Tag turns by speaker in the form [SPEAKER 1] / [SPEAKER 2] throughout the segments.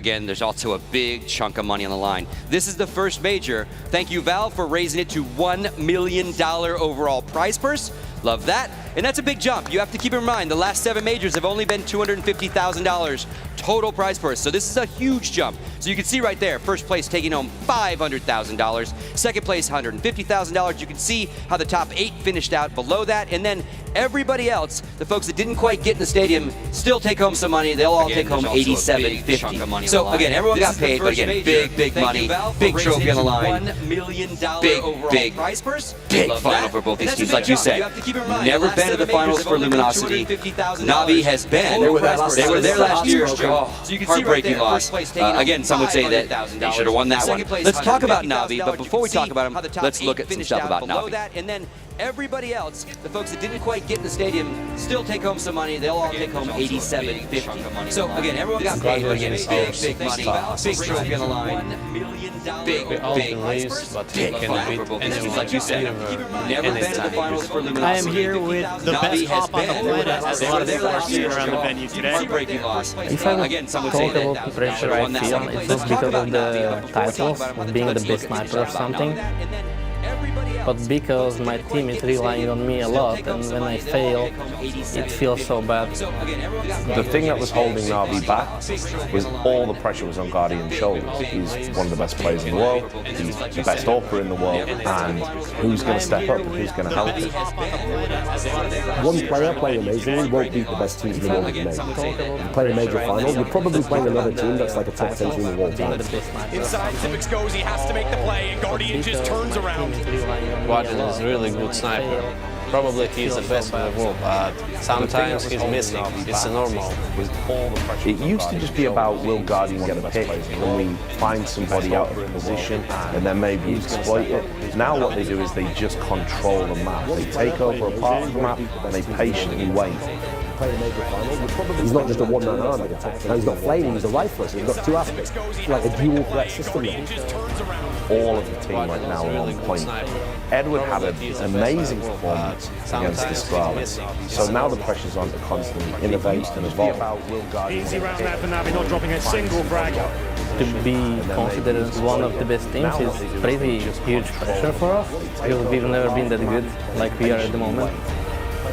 [SPEAKER 1] again, there's also a big chunk of money on the line. This is the first major. Thank you, Valve, for raising it to $1 million overall prize purse. Love that. And that's a big jump. You have to keep in mind, the last 7 majors have only been $250,000 total prize purse. So this is a huge jump. So you can see right there, first place taking home $500,000. Second place, $150,000. You can see how the top 8 finished out below that. And then everybody else, the folks that didn't quite get in the stadium, still take home some money. They'll all take home $87.50. So again, everyone got paid, but again, big money, big trophy on the line, $1 million big prize purse. Big final for both these teams, like you said. Never been to the finals for Luminosity. Navi has been. They were there last year. Heartbreaking loss. Again, some would say that they should have won that one. Let's talk about Navi, but before we talk about them, let's look at some stuff about Navi. And then everybody else, the folks that didn't quite get in the stadium, still take home some money. They'll all take home $87.50. So again, everyone got paid, but again, big money, big trophy on the line, $1 million big final for both teams, like you said. Never been to the finals for Luminosity.
[SPEAKER 2] I am here with the best hop on the planet, as a lot of people are seeing around the venue today.
[SPEAKER 1] Heartbreaking loss.
[SPEAKER 3] If I would talk about the pressure I feel, it's just because of the titles, of being the best sniper or something. But because my team is relying on me a lot, and when I fail, it feels so bad.
[SPEAKER 4] The thing that was holding Navi back was all the pressure was on Guardian's shoulders. He's one of the best players in the world, he's the best AWPer in the world, and who's going to step up and who's going to help him?
[SPEAKER 5] One player playing amazingly won't beat the best teams in the world in May. You play a major final, you're probably playing another team that's like a top 10 team in the world.
[SPEAKER 6] Inside, Zipix goes, he has to make the play, and Guardian just turns around.
[SPEAKER 7] Guardian is a really good sniper. Probably he's the best in the world, but sometimes he's missing. It's normal.
[SPEAKER 4] It used to just be about, will Guardian get a pick? Can we find somebody out of position and then maybe exploit it? Now what they do is they just control the map. They take over a part of the map and they patiently wait.
[SPEAKER 5] He's not just a one-man army. Now he's got flaming, he's a rifler, so he's got 2 aspects. Like a dual threat system now.
[SPEAKER 4] All of the team right now are on point. Edward had an amazing performance against the Scarlets, so now the pressure's on to constantly innovate and evolve.
[SPEAKER 6] Easy round out for Navi, not dropping a single frag.
[SPEAKER 3] To be considered one of the best teams is pretty huge pressure for us, because we've never been that good like we are at the moment.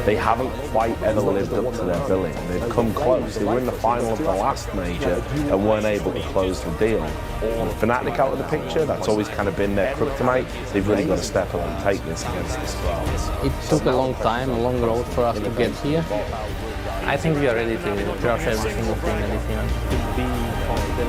[SPEAKER 4] They haven't quite ever lived up to their billing. They've come close. They were in the final of the last major and weren't able to close the deal. With Fnatic out of the picture, that's always kind of been their kryptonite. They've really got to step up and take this against the Scarlets.
[SPEAKER 3] It took a long time, a long road for us to get here. I think we are ready to crush every single thing in this event.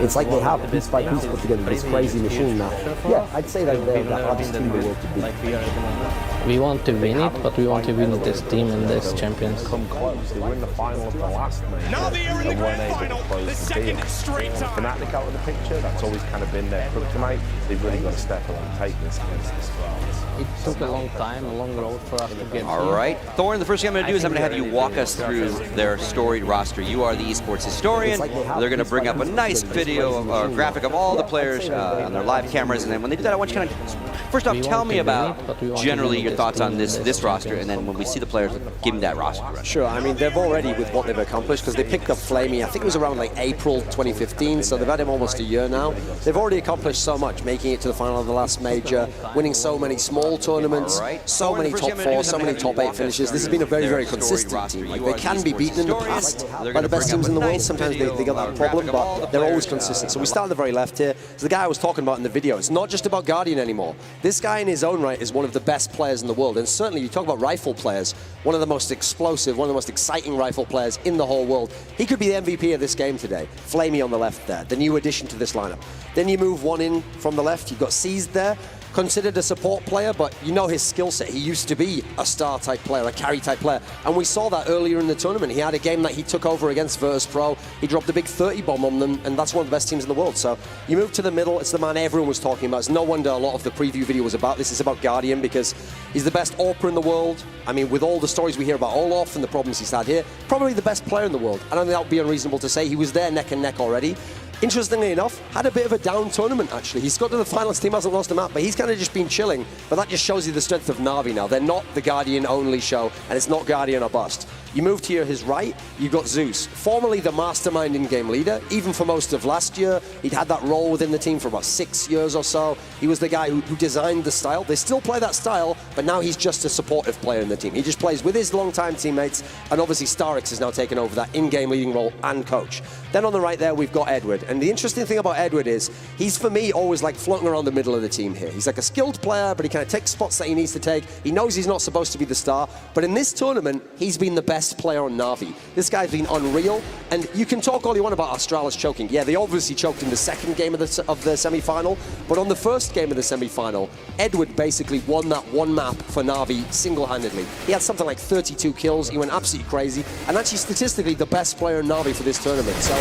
[SPEAKER 5] It's like they have piece by piece put together this crazy machine now. Yeah, I'd say that they're the hardest team in the world to beat.
[SPEAKER 3] We want to win it, but we want to win it as team and as champions.
[SPEAKER 4] Come close. They were in the final of the last major.
[SPEAKER 6] Now they are in the grand final, the
[SPEAKER 4] deal.
[SPEAKER 6] second straight time.
[SPEAKER 4] Fnatic out of the picture, that's always kind of been their kryptonite. They've really got to step up and take this against the Scarlets.
[SPEAKER 3] It took a long time, a long road for us to get here.
[SPEAKER 1] All right, Thorn, the first thing I'm going to do is I'm going to have you walk us through their storied roster. You are the esports historian. They're going to bring up a nice video or graphic of all the players on their live cameras, and then when they do that, I want you to kind of, first off, tell me about generally your thoughts on this roster, and then when we see the players, give me that roster.
[SPEAKER 8] Sure, I mean, they've already, with what they've accomplished, because they picked up Flamey, I think it was around like April 2015, so they've had him almost a year now. They've already accomplished so much, making it to the final of the last major, winning so many small tournaments, so many top 4, so many top 8 finishes. This has been a very, very consistent team. Like, they can be beaten in the past by the best teams in the world. Sometimes they got that problem, but they're always consistent. So we start at the very left here. So the guy I was talking about in the video, it's not just about Guardian anymore. This guy in his own right is one of the best players in the world. And certainly, you talk about rifle players, one of the most explosive, one of the most exciting rifle players in the whole world. He could be the MVP of this game today. Flamey on the left there, the new addition to this lineup. Then you move one in from the left, you've got Seized there. Considered a support player, but you know his skill set. He used to be a star type player, a carry type player, and we saw that earlier in the tournament. He had a game that he took over against Virtus Pro. He dropped a big 30 bomb on them, and that's one of the best teams in the world. So you move to the middle, it's the man everyone was talking about. It's no wonder a lot of the preview video was about this. It's about Guardian because he's the best AWPer in the world. I mean, with all the stories we hear about Olaf and the problems he's had here, probably the best player in the world. I don't think that would be unreasonable to say. He was there neck and neck already. Interestingly enough, had a bit of a down tournament, actually. He's got to the finals, team hasn't lost a map, but he's kind of just been chilling. But that just shows you the strength of Navi now. They're not the Guardian-only show, and it's not Guardian or bust. You move to his right, you've got Zeus, formerly the mastermind in-game leader, even for most of last year. He'd had that role within the team for about 6 years or so. He was the guy who designed the style. They still play that style, but now he's just a supportive player in the team. He just plays with his longtime teammates, and obviously Starix has now taken over that in-game leading role and coach. Then on the right there, we've got Edward. And the interesting thing about Edward is, he's for me always like floating around the middle of the team here. He's like a skilled player, but he kind of takes spots that he needs to take. He knows he's not supposed to be the star, but in this tournament, he's been the best player on Na'Vi. This guy's been unreal, and you can talk all you want about Australis choking. Yeah, they obviously choked in the second game of the semi-final, but on the first game of the semi-final, Edward basically won that one map for Na'Vi single-handedly. He had something like 32 kills, he went absolutely crazy, and actually statistically the best player in Na'Vi for this tournament. So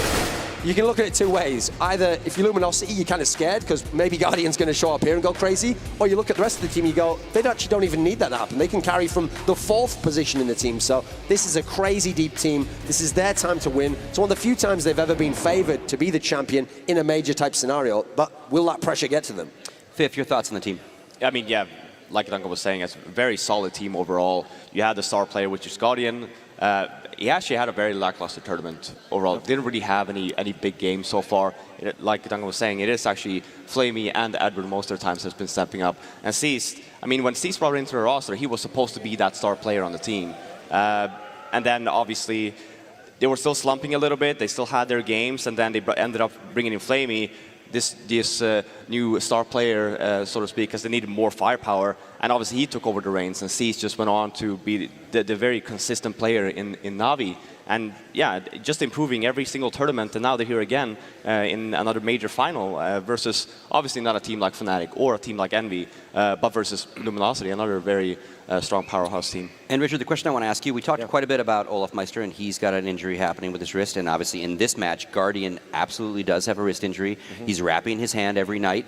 [SPEAKER 8] you can look at it two ways. Either if you're Luminosity, you're kind of scared because maybe Guardian's going to show up here and go crazy, or you look at the rest of the team, you go, they actually don't even need that to happen. They can carry from the 4th position in the team. So this is a crazy deep team. This is their time to win. It's one of the few times they've ever been favored to be the champion in a major type scenario, but will that pressure get to them?
[SPEAKER 1] Fifth, your thoughts on the team?
[SPEAKER 9] I mean, yeah, like Duncan was saying, it's a very solid team overall. You had the star player, which is Guardian. He actually had a very lackluster tournament overall. Didn't really have any big games so far. Like Duncan was saying, it is actually Flamey and Edward most of the times has been stepping up. And Cease, I mean, when Cease brought into the roster, he was supposed to be that star player on the team. And then obviously they were still slumping a little bit. They still had their games, and then they ended up bringing in Flamey, this new star player, so to speak, because they needed more firepower. And obviously he took over the reins, and Cease just went on to be the very consistent player in Na'Vi. And yeah, just improving every single tournament, and now they're here again in another major final versus obviously not a team like Fnatic or a team like Envy, but versus Luminosity, another very strong powerhouse team.
[SPEAKER 1] And Richard, the question I want to ask you, we talked quite a bit about Olaf Meister, and he's got an injury happening with his wrist, and obviously in this match, Guardian absolutely does have a wrist injury. He's wrapping his hand every night.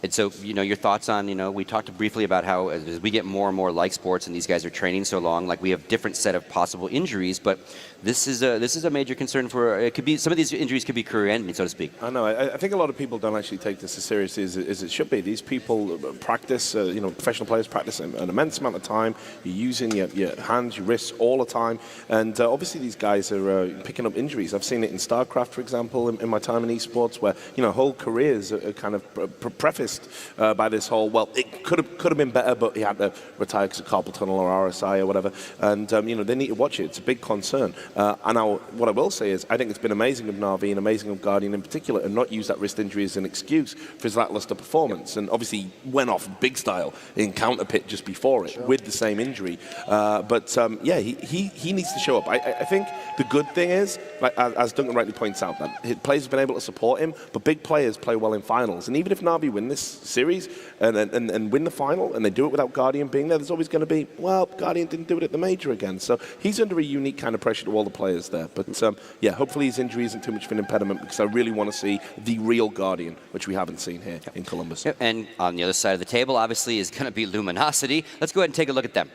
[SPEAKER 1] And so, you know, your thoughts on, you know, we talked briefly about how as we get more and more like sports and these guys are training so long, like we have different set of possible injuries, but this is a major concern for, it could be, some of these injuries could be career-ending, so to speak.
[SPEAKER 4] I know, I think a lot of people don't actually take this as seriously as it should be. These people practice, you know, professional players practice an immense amount of time. You're using your hands, your wrists all the time, and obviously these guys are picking up injuries. I've seen it in StarCraft, for example, in my time in esports, where, you know, whole careers are kind of prefaced by this whole, well, it could have been better, but he had to retire because of carpal tunnel or RSI or whatever. And, you know, they need to watch it. It's a big concern. And what I will say is, I think it's been amazing of Na'Vi and amazing of Guardian in particular, and not use that wrist injury as an excuse for his lackluster performance. And obviously, he went off big style in Counter Pit just before it with the same injury. Yeah, he needs to show up. I think the good thing is, like, as Duncan rightly points out, that his players have been able to support him, but big players play well in finals. And even if Na'Vi win this series and win the final, and they do it without Guardian being there, there's always going to be, well, Guardian didn't do it at the major again. So he's under a unique kind of pressure to all the players there. But yeah, hopefully his injury isn't too much of an impediment, because I really want to see the real Guardian, which we haven't seen here in Columbus.
[SPEAKER 1] And on the other side of the table, obviously, is going to be Luminosity. Let's go ahead and take a look at them.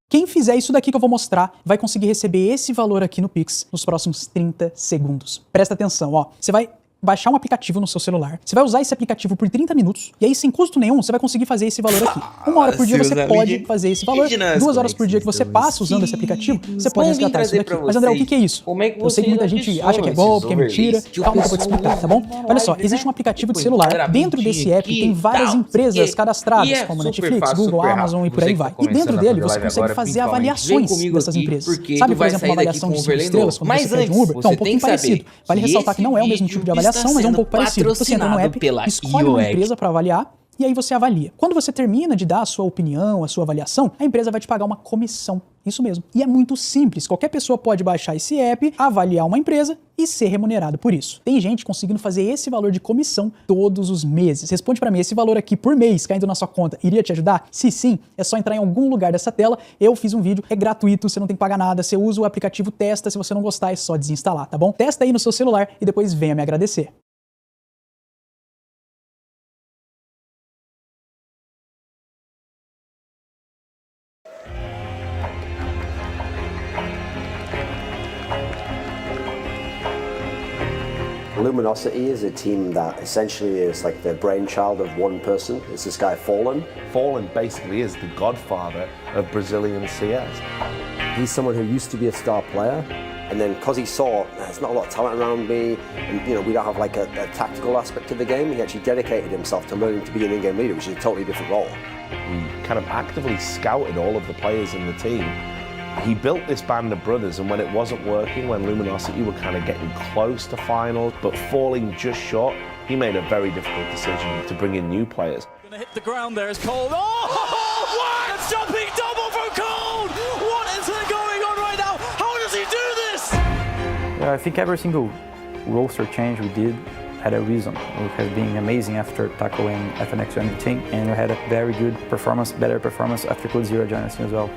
[SPEAKER 10] Quem fizer isso daqui que eu vou mostrar vai conseguir receber esse valor aqui no Pix nos próximos 30 segundos. Presta atenção, ó. Você vai baixar um aplicativo no seu celular. Você vai usar esse aplicativo por 30 minutos e aí, sem custo nenhum, você vai conseguir fazer esse valor aqui. 1 hora por dia você pode fazer esse valor. 2 horas por dia que você passa usando esse aplicativo, você pode resgatar isso daqui. Mas, André, o que é isso? Eu sei que muita gente acha que é golpe, que é mentira. Calma que eu vou te explicar, tá bom? Olha só, existe um aplicativo de celular. Dentro desse app tem várias empresas cadastradas, como Netflix, Google, Amazon e por aí vai. E dentro dele você consegue fazer avaliações dessas empresas. Sabe, por exemplo, uma avaliação de 5 estrelas quando você pede um Uber? Então, um pouquinho parecido. Vale ressaltar que não é o mesmo tipo de avaliação, mas é um pouco parecido. Você entra no app, escolhe uma empresa para avaliar e aí você avalia. Quando você termina de dar a sua opinião, a sua avaliação, a empresa vai te pagar uma comissão. Isso mesmo. E é muito simples. Qualquer pessoa pode baixar esse app, avaliar uma empresa e ser remunerado por isso. Tem gente conseguindo fazer esse valor de comissão todos os meses. Responde para mim, esse valor aqui por mês caindo na sua conta iria te ajudar? Se sim, é só entrar em algum lugar dessa tela. Eu fiz um vídeo, é gratuito, você não tem que pagar nada. Você usa o aplicativo, testa. Se você não gostar, é só desinstalar, tá bom? Testa aí no seu celular e depois venha me agradecer.
[SPEAKER 5] Luminosity is a team that essentially is like the brainchild of one person. It's this guy Fallen.
[SPEAKER 4] Fallen basically is the godfather of Brazilian CS.
[SPEAKER 5] He's someone who used to be a star player, and then because he saw there's not a lot of talent around me, and we don't have like a tactical aspect to the game, he actually dedicated himself to learning to be an in-game leader, which is a totally different role.
[SPEAKER 4] He kind of actively scouted all of the players in the team. He built this band of brothers, and when it wasn't working, when Luminosity were kind of getting close to finals but falling just short, he made a very difficult decision to bring in new players.
[SPEAKER 6] Gonna hit the ground there as Cold. Oh, what? A jumping double from Cold! What is going on right now? How does he do this?
[SPEAKER 11] I think every single roster change we did had a reason. We have been amazing after tackling FNX and everything, and we had a very good performance, better performance after CodeZero joined us as well.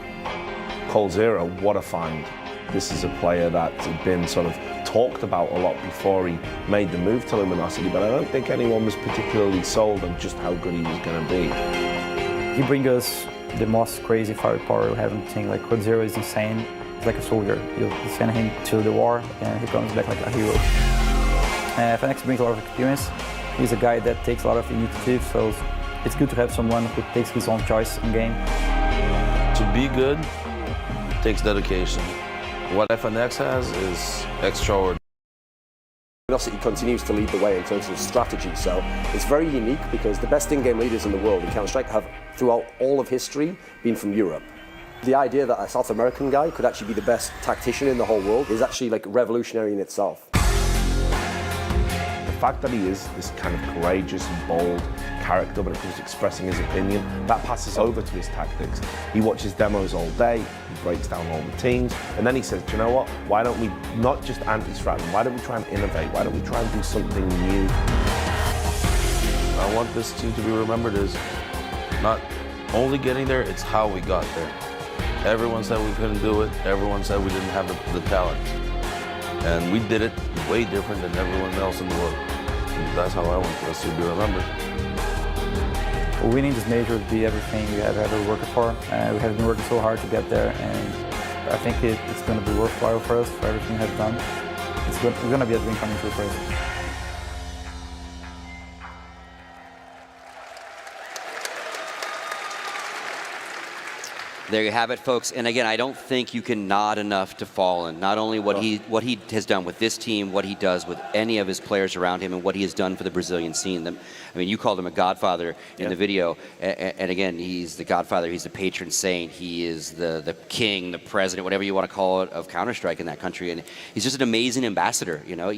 [SPEAKER 4] CodeZero, what a find. This is a player that had been sort of talked about a lot before he made the move to Luminosity, but I don't think anyone was particularly sold on just how good he was going to be.
[SPEAKER 11] He brings us the most crazy firepower we have in the team. Like CodeZero is insane. He's like a soldier. You send him to the war and he comes back like a hero. FNX brings a lot of experience. He's a guy that takes a lot of initiative, so it's good to have someone who takes his own choice in game.
[SPEAKER 12] To be good takes dedication. What FNX has is extraordinary.
[SPEAKER 5] Luminosity continues to lead the way in terms of strategy, so it's very unique because the best in-game leaders in the world in Counter-Strike have, throughout all of history, been from Europe. The idea that a South American guy could actually be the best tactician in the whole world is actually like revolutionary in itself.
[SPEAKER 4] The fact that he is this kind of courageous and bold character when it comes to expressing his opinion, that passes over to his tactics. He watches demos all day, he breaks down all the teams, and then he says, do you know what, why don't we not just anti-strat them, why don't we try and innovate, why don't we try and do something new?
[SPEAKER 12] I want this team to be remembered as not only getting there, it's how we got there. Everyone said we couldn't do it, everyone said we didn't have the talent. And we did it way different than everyone else in the world. And that's how I want us to be remembered.
[SPEAKER 11] Winning this major would be everything we have ever worked for. We have been working so hard to get there, and I think it's going to be worthwhile for us, for everything we have done. It's going to be a dream coming true for us.
[SPEAKER 1] There you have it, folks. And again, I don't think you can nod enough to Fallen. Not only what he has done with this team, what he does with any of his players around him, and what he has done for the Brazilian scene. I mean, you called him a godfather in the video. And again, he's the godfather. He's the patron saint. He is the king, the president, whatever you want to call it, of Counter-Strike in that country. And he's just an amazing ambassador. I don't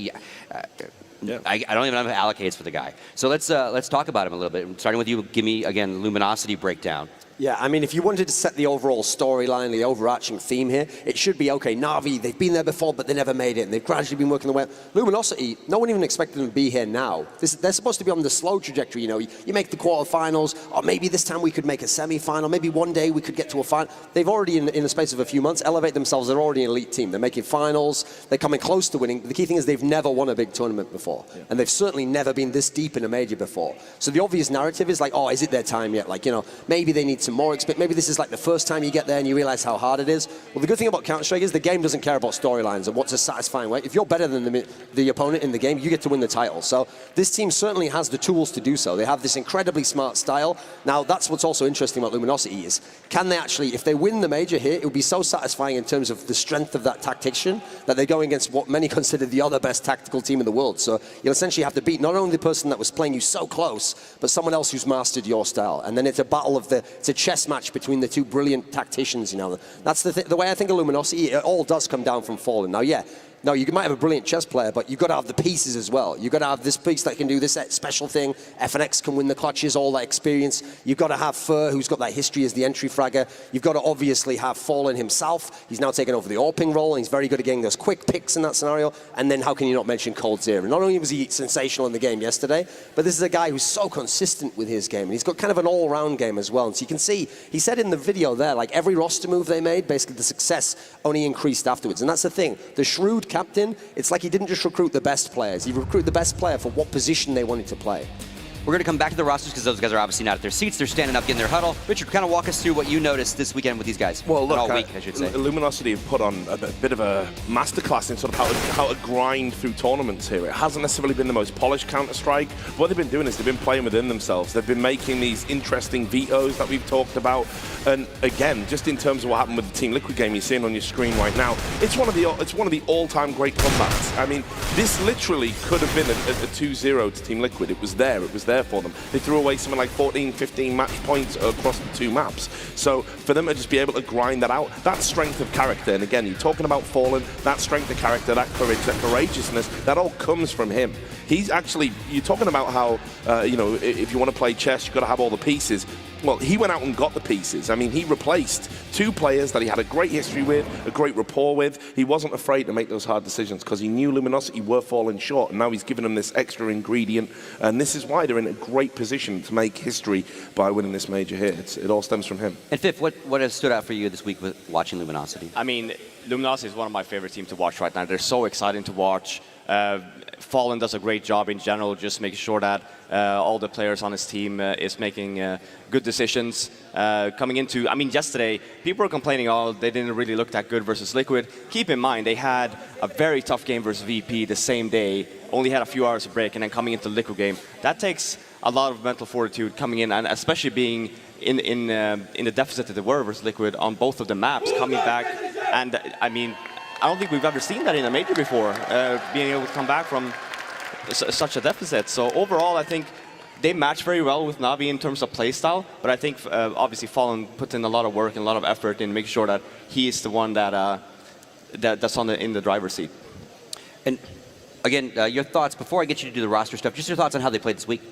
[SPEAKER 1] even know how to allocate for the guy. So let's talk about him a little bit. Starting with you, give me again the Luminosity breakdown.
[SPEAKER 8] Yeah, I mean, if you wanted to set the overall storyline, the overarching theme here, it should be, okay, Na'Vi, they've been there before, but they never made it, and they've gradually been working their way. Luminosity, no one even expected them to be here now. They're supposed to be on the slow trajectory, You make the quarterfinals, or maybe this time we could make a semi-final, maybe one day we could get to a final. They've already, in the space of a few months, elevated themselves. They're already an elite team. They're making finals. They're coming close to winning. The key thing is they've never won a big tournament before, and they've certainly never been this deep in a major before. So the obvious narrative is like, oh, is it their time yet? Like, maybe they need some more experience. Maybe this is like the first time you get there and you realize how hard it is. Well, the good thing about Counter-Strike is the game doesn't care about storylines and what's a satisfying way. If you're better than the opponent in the game, you get to win the title. So this team certainly has the tools to do so. They have this incredibly smart style. Now, that's what's also interesting about Luminosity is, can they actually, if they win the major here, it would be so satisfying in terms of the strength of that tactician that they're going against what many consider the other best tactical team in the world. So you'll essentially have to beat not only the person that was playing you so close, but someone else who's mastered your style. And then it's a battle of it's a chess match between the two brilliant tacticians, That's the way I think of Luminosity. It all does come down from Fallen. Now, yeah, no, you might have a brilliant chess player, but you've got to have the pieces as well. You've got to have this piece that can do this special thing. FNX can win the clutches, all that experience. You've got to have Fur, who's got that history as the entry fragger. You've got to obviously have Fallen himself. He's now taken over the AWPing role, and he's very good at getting those quick picks in that scenario. And then how can you not mention CodeZero? Not only was he sensational in the game yesterday, but this is a guy who's so consistent with his game. And he's got kind of an all-round game as well. And so you can see, he said in the video there, like every roster move they made, basically the success only increased afterwards. And that's the thing. The shrewd captain, it's like he didn't just recruit the best players. He recruited the best player for what position they wanted to play.
[SPEAKER 1] We're going to come back to the rosters because those guys are obviously not at their seats. They're standing up, getting their huddle. Richard, kind of walk us through what you noticed this weekend with these guys.
[SPEAKER 4] Well, look,
[SPEAKER 1] all week, I should say.
[SPEAKER 4] Luminosity have put on a bit of a masterclass in sort of how to grind through tournaments here. It hasn't necessarily been the most polished Counter-Strike. What they've been doing is they've been playing within themselves. They've been making these interesting vetoes that we've talked about. And again, just in terms of what happened with the Team Liquid game you're seeing on your screen right now, it's one of the all-time great comebacks. I mean, this literally could have been a 2-0 to Team Liquid. It was there for them. They threw away something like 14, 15 match points across the 2 maps. So for them to just be able to grind that out, that strength of character, and again, you're talking about Fallen, that strength of character, that courage, that courageousness, that all comes from him. He's actually, you're talking about how, you know, if you want to play chess, you've got to have all the pieces. Well, he went out and got the pieces. I mean, he replaced 2 players that he had a great history with, a great rapport with. He wasn't afraid to make those hard decisions because he knew Luminosity were falling short, and now he's given them this extra ingredient, and this is why they're in a great position to make history by winning this major here. It all stems from him.
[SPEAKER 1] And Fifth, what has stood out for you this week with watching Luminosity?
[SPEAKER 9] I mean, Luminosity is one of my favorite teams to watch right now. They're so exciting to watch. Fallen does a great job in general, just making sure that all the players on his team is making good decisions. Coming into, I mean, yesterday, people were complaining, oh, they didn't really look that good versus Liquid. Keep in mind, they had a very tough game versus VP the same day, only had a few hours of break, and then coming into the Liquid game. That takes a lot of mental fortitude coming in, and especially being in the deficit that they were versus Liquid on both of the maps, coming back. And I mean, I don't think we've ever seen that in a major before, being able to come back from such a deficit. So overall, I think they match very well with Navi in terms of playstyle, but I think obviously Fallen puts in a lot of work and a lot of effort in making sure that he is the one that's in the driver's seat.
[SPEAKER 1] And again, your thoughts, before I get you to do the roster stuff, just your thoughts on how they played this week.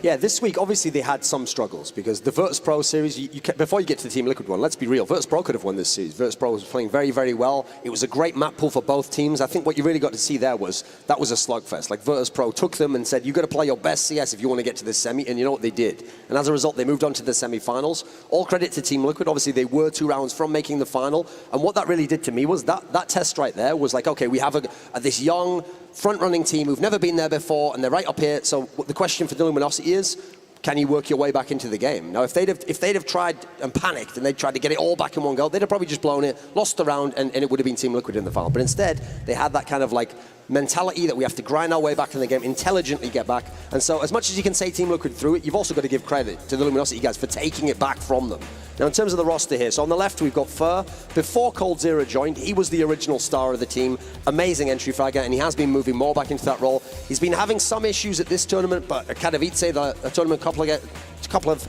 [SPEAKER 8] Yeah, this week, obviously, they had some struggles because the Virtus Pro series, before you get to the Team Liquid one, let's be real, Virtus Pro could have won this series. Virtus Pro was playing very, very well. It was a great map pool for both teams. I think what you really got to see there was that was a slugfest. Like, Virtus Pro took them and said, you've got to play your best CS if you want to get to this semi, and you know what they did. And as a result, they moved on to the semi-finals. All credit to Team Liquid. Obviously, they were 2 rounds from making the final, and what that really did to me was that test right there was like, okay, we have this young, front-running team who've never been there before, and they're right up here. So the question for the Luminosity is, can you work your way back into the game? Now, if they'd have tried and panicked and they'd tried to get it all back in one go, they'd have probably just blown it, lost the round, and it would have been Team Liquid in the final. But instead, they had that kind of like mentality that we have to grind our way back in the game, intelligently get back. And so as much as you can say Team Liquid threw it, you've also got to give credit to the Luminosity guys for taking it back from them. Now, in terms of the roster here, so on the left, we've got Fur. Before coldzera joined, he was the original star of the team. Amazing entry fragger, and he has been moving more back into that role. He's been having some issues at this tournament, but at Katowice, the tournament a couple of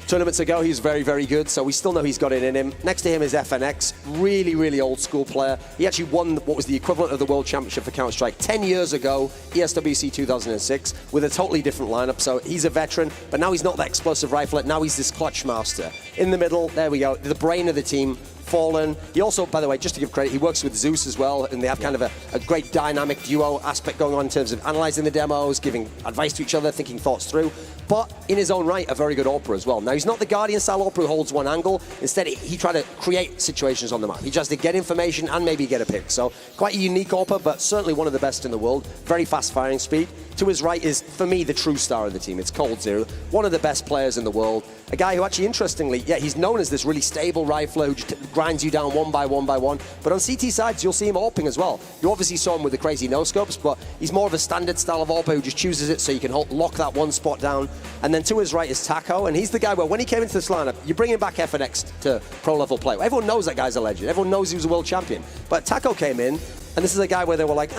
[SPEAKER 8] tournaments ago, he was very, very good, so we still know he's got it in him. Next to him is FNX, really, really old school player. He actually won what was the equivalent of the World Championship for Counter-Strike 10 years ago, ESWC 2006, with a totally different lineup. So he's a veteran, but now he's not that explosive rifler. Now he's this clutch master. In the middle, there we go, the brain of the team. Fallen. He also, by the way, just to give credit, he works with Zeus as well, and they have kind of a great dynamic duo aspect going on in terms of analyzing the demos, giving advice to each other, thinking thoughts through. But in his own right, a very good AWPer as well. Now, he's not the Guardian-style AWPer who holds one angle. Instead, he tried to create situations on the map. He tries to get information and maybe get a pick. So quite a unique AWPer, but certainly one of the best in the world. Very fast firing speed. To his right is, for me, the true star of the team. It's coldzera, one of the best players in the world. A guy who actually, interestingly, yeah, he's known as this really stable rifler who just grinds you down one by one by one. But on CT sides, you'll see him AWPing as well. You obviously saw him with the crazy no-scopes, but he's more of a standard style of AWPer who just chooses it so you can lock that one spot down. And then to his right is Taco, and he's the guy where when he came into this lineup, you're bringing back FNX to pro-level play. Everyone knows that guy's a legend. Everyone knows he was a world champion. But Taco came in, and this is a guy where they were like,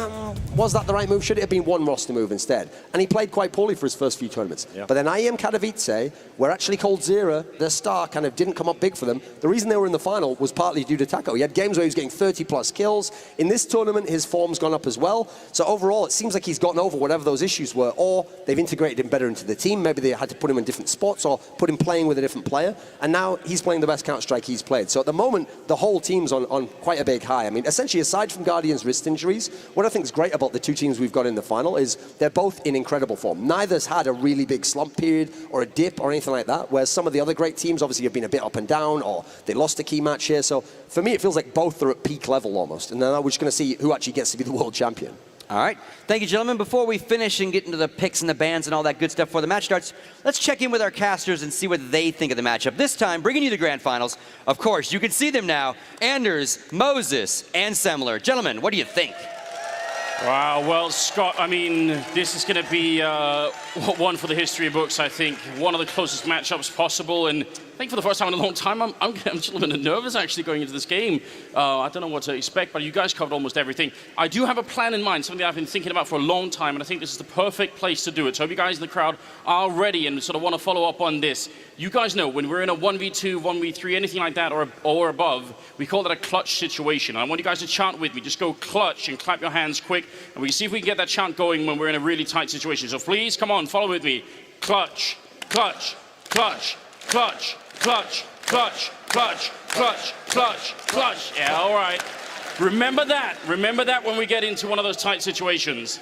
[SPEAKER 8] was that the right move? Should it have been one roster move instead? And he played quite poorly for his first few tournaments. Yep. But then IEM Katowice, where actually coldzera, their star, kind of didn't come up big for them. The reason they were in the final was partly due to Taco. He had games where he was getting 30-plus kills. In this tournament, his form's gone up as well. So overall, it seems like he's gotten over whatever those issues were, or they've integrated him better into the team. Maybe they had to put him in different spots or put him playing with a different player. And now he's playing the best Counter-Strike he's played. So at the moment, the whole team's on quite a big high. I mean, essentially, aside from Guardian's wrist injuries, what I think is great about the two teams we've got in the final is they're both in incredible form. Neither's had a really big slump period or a dip or anything like that, whereas some of the other great teams obviously have been a bit up and down or they lost a key match here. So for me, it feels like both are at peak level almost. And now we're just going to see who actually gets to be the world champion.
[SPEAKER 1] All right. Thank you, gentlemen. Before we finish and get into the picks and the bans and all that good stuff before the match starts, let's check in with our casters and see what they think of the matchup. This time, bringing you the grand finals. Of course, you can see them now. Anders, Moses, and Semler. Gentlemen, what do you think?
[SPEAKER 13] Wow, well, Scott, I mean, this is going to be one for the history books, I think. One of the closest matchups possible, and I think for the first time in a long time, I'm just a little bit nervous actually going into this game. I don't know what to expect, but you guys covered almost everything. I do have a plan in mind, something that I've been thinking about for a long time, and I think this is the perfect place to do it. So I hope you guys in the crowd are ready and sort of want to follow up on this. You guys know when we're in a 1v2, 1v3, anything like that or above, we call that a clutch situation. I want you guys to chant with me. Just go clutch and clap your hands quick, and we can see if we can get that chant going when we're in a really tight situation. So please, come on, follow with me. Clutch, clutch, clutch, clutch, clutch, clutch, clutch, clutch, clutch, clutch. Yeah, all right. Remember that. Remember that when we get into one of those tight situations.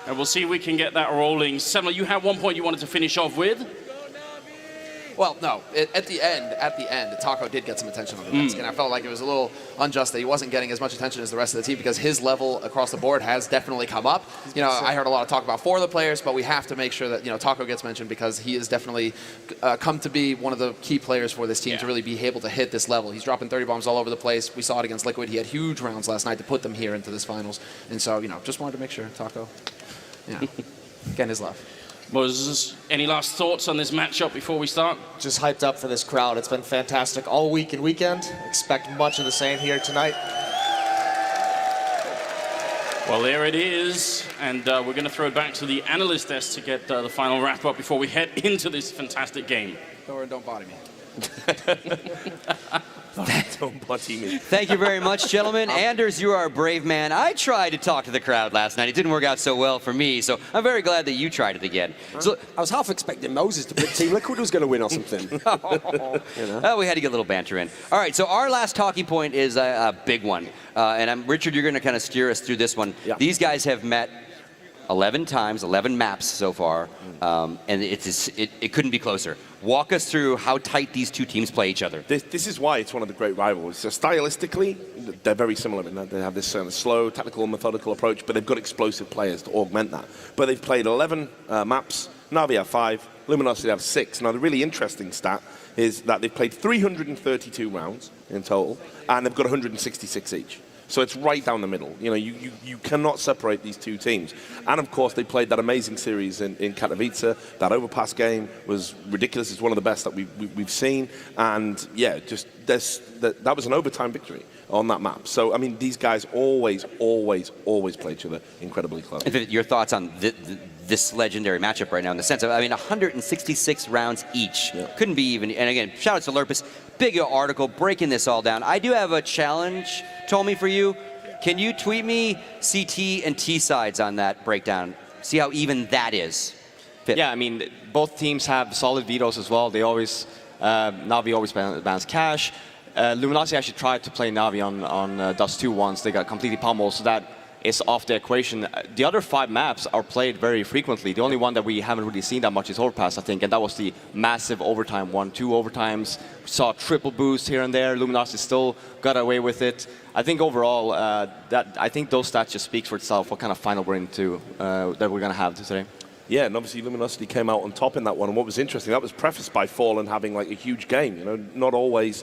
[SPEAKER 13] And we'll see if we can get that rolling. Semler, you had one point you wanted to finish off with.
[SPEAKER 14] Well, no. At the end, Taco did get some attention on the desk, and I felt like it was a little unjust that he wasn't getting as much attention as the rest of the team because his level across the board has definitely come up. You know, I heard a lot of talk about 4 of the players, but we have to make sure that, you know, Taco gets mentioned because he has definitely come to be one of the key players for this team to really be able to hit this level. He's dropping 30 bombs all over the place. We saw it against Liquid. He had huge rounds last night to put them here into this finals. And so, you know, just wanted to make sure Taco, getting his love.
[SPEAKER 13] Moses, any last thoughts on this matchup before we start?
[SPEAKER 15] Just hyped up for this crowd. It's been fantastic all week and weekend. Expect much of the same here tonight.
[SPEAKER 13] Well, there it is. And we're going to throw it back to the analyst desk to get the final wrap-up before we head into this fantastic game.
[SPEAKER 14] Don't body me.
[SPEAKER 1] Don't body me. Thank you very much, gentlemen. Anders, you are a brave man. I tried to talk to the crowd last night. It didn't work out so well for me, so I'm very glad that you tried it again. So
[SPEAKER 8] I was half expecting Moses to pick Team Liquid was going to win or something.
[SPEAKER 1] We had to get a little banter in. All right, so our last talking point is a big one. And Richard, you're going to kind of steer us through this one. Yeah. These guys have met 11 times, 11 maps so far, and it couldn't be closer. Walk us through how tight these two teams play each other.
[SPEAKER 4] This is why it's one of the great rivalries. So stylistically, they're very similar in that they have this slow, tactical, methodical approach, but they've got explosive players to augment that. But they've played 11 maps. Na'Vi have 5. Luminosity have 6. Now, the really interesting stat is that they've played 332 rounds in total, and they've got 166 each. So it's right down the middle. You know, you cannot separate these two teams. And of course, they played that amazing series in Katowice. That overpass game was ridiculous. It's one of the best that we've seen. And yeah, just that was an overtime victory on that map. So I mean, these guys always play each other incredibly close.
[SPEAKER 1] Your thoughts on this legendary matchup right now in the sense of, I mean, 166 rounds each. Yeah. Couldn't be even, and again, shout out to Lurpus. Big article breaking this all down. I do have a challenge, Tommy, for you. Can you tweet me CT and T sides on that breakdown? See how even that is.
[SPEAKER 9] Yeah, I mean, both teams have solid vetoes as well. They always, Na'Vi always bans cash. Luminosity actually tried to play Na'Vi on Dust 2 once. They got completely pummeled, so that is off the equation. The other 5 maps are played very frequently. The only one that we haven't really seen that much is Overpass, I think, and that was the massive overtime one. 2 overtimes, saw triple boost here and there. Luminosity still got away with it. I think overall, I think those stats just speaks for itself, what kind of final we're into, that we're going to have today.
[SPEAKER 4] Yeah, and obviously Luminosity came out on top in that one. And what was interesting, that was prefaced by Fallen having like a huge game. You know, not always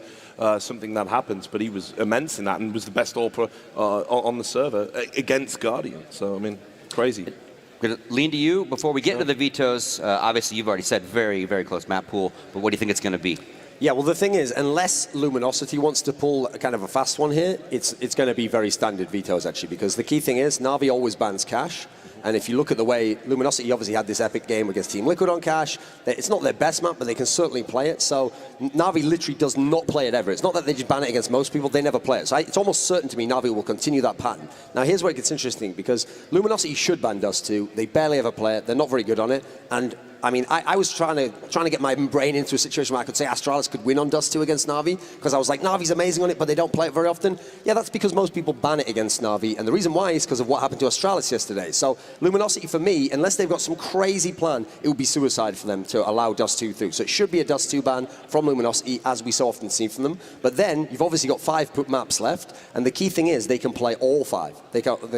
[SPEAKER 4] something that happens, but he was immense in that and was the best AWPer on the server against Guardian. So I mean, crazy.
[SPEAKER 1] Going to lean to you before we get into the vetoes. Obviously, you've already said very, very close map pool. But what do you think it's going to be?
[SPEAKER 8] Yeah, well, the thing is, unless Luminosity wants to pull kind of a fast one here, it's going to be very standard vetoes, actually, because the key thing is Na'Vi always bans cash. And if you look at the way Luminosity obviously had this epic game against Team Liquid on cash, it's not their best map, but they can certainly play it. So Na'Vi literally does not play it ever. It's not that they just ban it against most people, they never play it. So it's almost certain to me Na'Vi will continue that pattern. Now here's where it gets interesting, because Luminosity should ban Dust 2. They barely ever play it. They're not very good on it. And I mean, I was trying to get my brain into a situation where I could say Astralis could win on Dust 2 against Na'Vi, because I was like, Na'Vi's amazing on it, but they don't play it very often. Yeah, that's because most people ban it against Na'Vi, and the reason why is because of what happened to Astralis yesterday. So Luminosity, for me, unless they've got some crazy plan, it would be suicide for them to allow Dust 2 through. So it should be a Dust 2 ban from Luminosity, as we so often see from them. But then, you've obviously got 5 maps left, and the key thing is they can play all 5.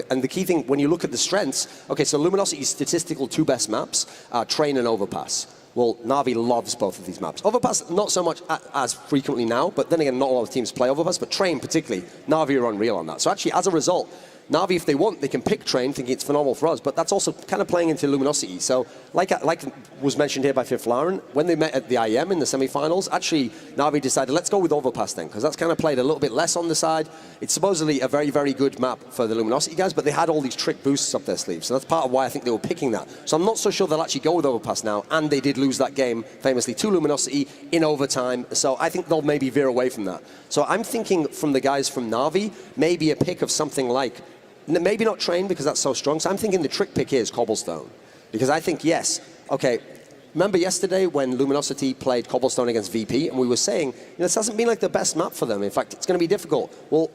[SPEAKER 8] And the key thing, when you look at the strengths, okay, so Luminosity's statistical 2 best maps are Train and Overpass. Well, Na'Vi loves both of these maps. Overpass, not so much as frequently now, but then again, not a lot of teams play Overpass, but Train particularly, Na'Vi are unreal on that. So actually, as a result, Na'Vi, if they want, they can pick Train, thinking it's phenomenal for us, but that's also kind of playing into Luminosity. So, like was mentioned here by Fifth Lauren, when they met at the IEM in the semi-finals, actually, Na'Vi decided, let's go with Overpass then, because that's kind of played a little bit less on the side. It's supposedly a very, very good map for the Luminosity guys, but they had all these trick boosts up their sleeves, so that's part of why I think they were picking that. So I'm not so sure they'll actually go with Overpass now, and they did lose that game, famously, to Luminosity in overtime, so I think they'll maybe veer away from that. So I'm thinking from the guys from Na'Vi, maybe a pick of something like, maybe not Train because that's so strong. So I'm thinking the trick pick is Cobblestone. Because I think, yes, okay, remember yesterday when Luminosity played Cobblestone against VP and we were saying, this hasn't been like the best map for them. In fact, it's going to be difficult. Well,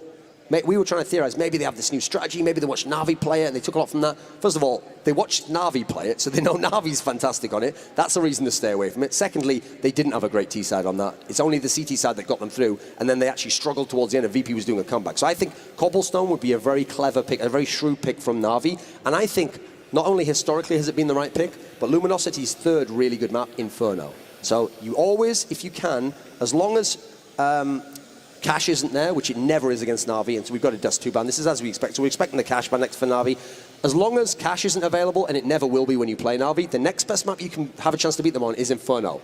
[SPEAKER 8] we were trying to theorize, maybe they have this new strategy, maybe they watched Na'Vi play it and they took a lot from that. First of all, they watched Na'Vi play it, so they know Na'Vi's fantastic on it. That's a reason to stay away from it. Secondly, they didn't have a great T side on that. It's only the CT side that got them through, and then they actually struggled towards the end, and VP was doing a comeback. So I think Cobblestone would be a very clever pick, a very shrewd pick from Na'Vi, and I think not only historically has it been the right pick, but Luminosity's third really good map, Inferno. So you always, if you can, as long as Cash isn't there, which it never is against Na'Vi, and so we've got a Dust 2 ban. This is as we expect. So we're expecting the Cash ban next for Na'Vi. As long as Cash isn't available, and it never will be when you play Na'Vi, the next best map you can have a chance to beat them on is Inferno.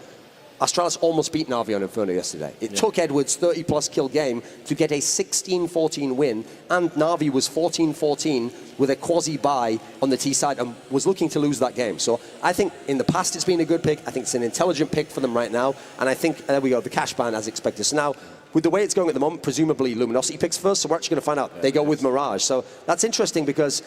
[SPEAKER 8] Astralis almost beat Na'Vi on Inferno yesterday. It took Edwards' 30-plus kill game to get a 16-14 win, and Na'Vi was 14-14 with a quasi-bye on the T side and was looking to lose that game. So I think in the past it's been a good pick. I think it's an intelligent pick for them right now, and I think, there we go, the Cash ban as expected. So now, with the way it's going at the moment, presumably Luminosity picks first, so we're actually going to find out. They go with Mirage. So that's interesting because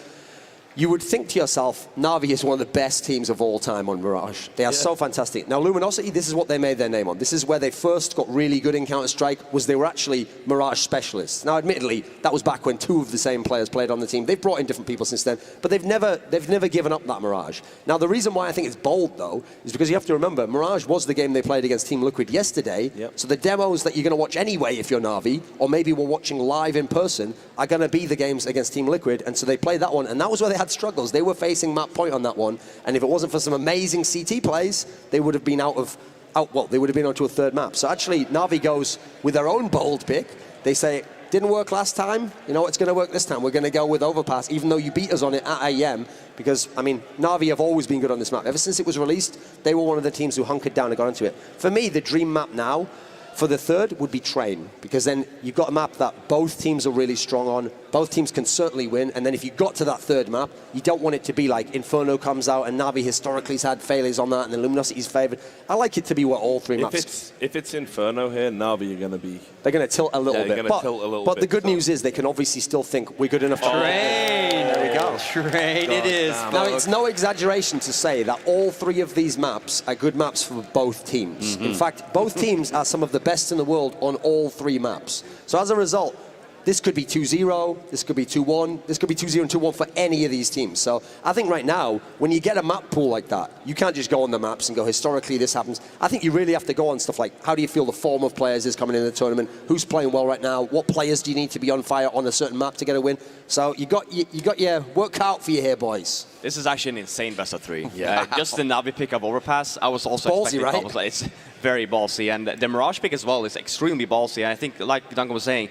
[SPEAKER 8] you would think to yourself, Na'Vi is one of the best teams of all time on Mirage. They are so fantastic. Now, Luminosity, this is what they made their name on. This is where they first got really good in Counter-Strike, was they were actually Mirage specialists. Now, admittedly, that was back when 2 of the same players played on the team. They've brought in different people since then, but they've never given up that Mirage. Now, the reason why I think it's bold, though, is because you have to remember, Mirage was the game they played against Team Liquid yesterday, so the demos that you're going to watch anyway if you're Na'Vi, or maybe we're watching live in person, are going to be the games against Team Liquid, and so they played that one, and that was where they had struggles. They were facing map point on that one, and if it wasn't for some amazing CT plays, they would have been they would have been onto a third map. So actually, Na'Vi goes with their own bold pick. They say, didn't work last time, you know, it's going to work this time. We're going to go with Overpass, even though you beat us on it at IEM, because, I mean, Na'Vi have always been good on this map. Ever since it was released, they were one of the teams who hunkered down and got into it. For me, the dream map now, for the third, would be Train, because then you've got a map that both teams are really strong on, both teams can certainly win, and then if you got to that third map, you don't want it to be like Inferno comes out, and Na'Vi historically has had failures on that, and then Luminosity's favoured. I like it to be what all 3 maps...
[SPEAKER 4] If it's Inferno here, Na'Vi are going to be...
[SPEAKER 8] They're going to tilt a little bit.
[SPEAKER 4] They're going to tilt a little bit.
[SPEAKER 8] But the good news is they can obviously still think we're good enough to...
[SPEAKER 1] Train!
[SPEAKER 8] There we go.
[SPEAKER 1] Train it is.
[SPEAKER 8] Now, it's no exaggeration to say that all 3 of these maps are good maps for both teams. In fact, both teams are some of the best in the world on all 3 maps. So as a result, this could be 2-0, this could be 2-1, this could be 2-0 and 2-1 for any of these teams. So I think right now, when you get a map pool like that, you can't just go on the maps and go, historically this happens. I think you really have to go on stuff like, how do you feel the form of players is coming in the tournament? Who's playing well right now? What players do you need to be on fire on a certain map to get a win? So you got your work cut out for you here, boys.
[SPEAKER 9] This is actually an insane best of 3. Just the Na'Vi pick of Overpass, I was also
[SPEAKER 8] ballsy,
[SPEAKER 9] expecting
[SPEAKER 8] right?
[SPEAKER 9] It's very ballsy, and the Mirage pick as well is extremely ballsy. And I think, like Duncan was saying,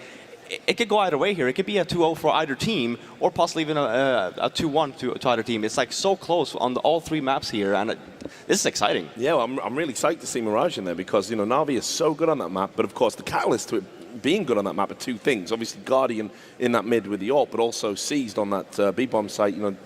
[SPEAKER 9] it could go either way here. It could be a 2-0 for either team, or possibly even a 2-1 to either team. It's like so close on all 3 maps here, and this is exciting.
[SPEAKER 4] Yeah, well, I'm really psyched to see Mirage in there because, you know, Na'Vi is so good on that map, but of course the catalyst to it being good on that map are 2 things. Obviously Guardian in that mid with the ult, but also Seized on that B-bomb site. You know,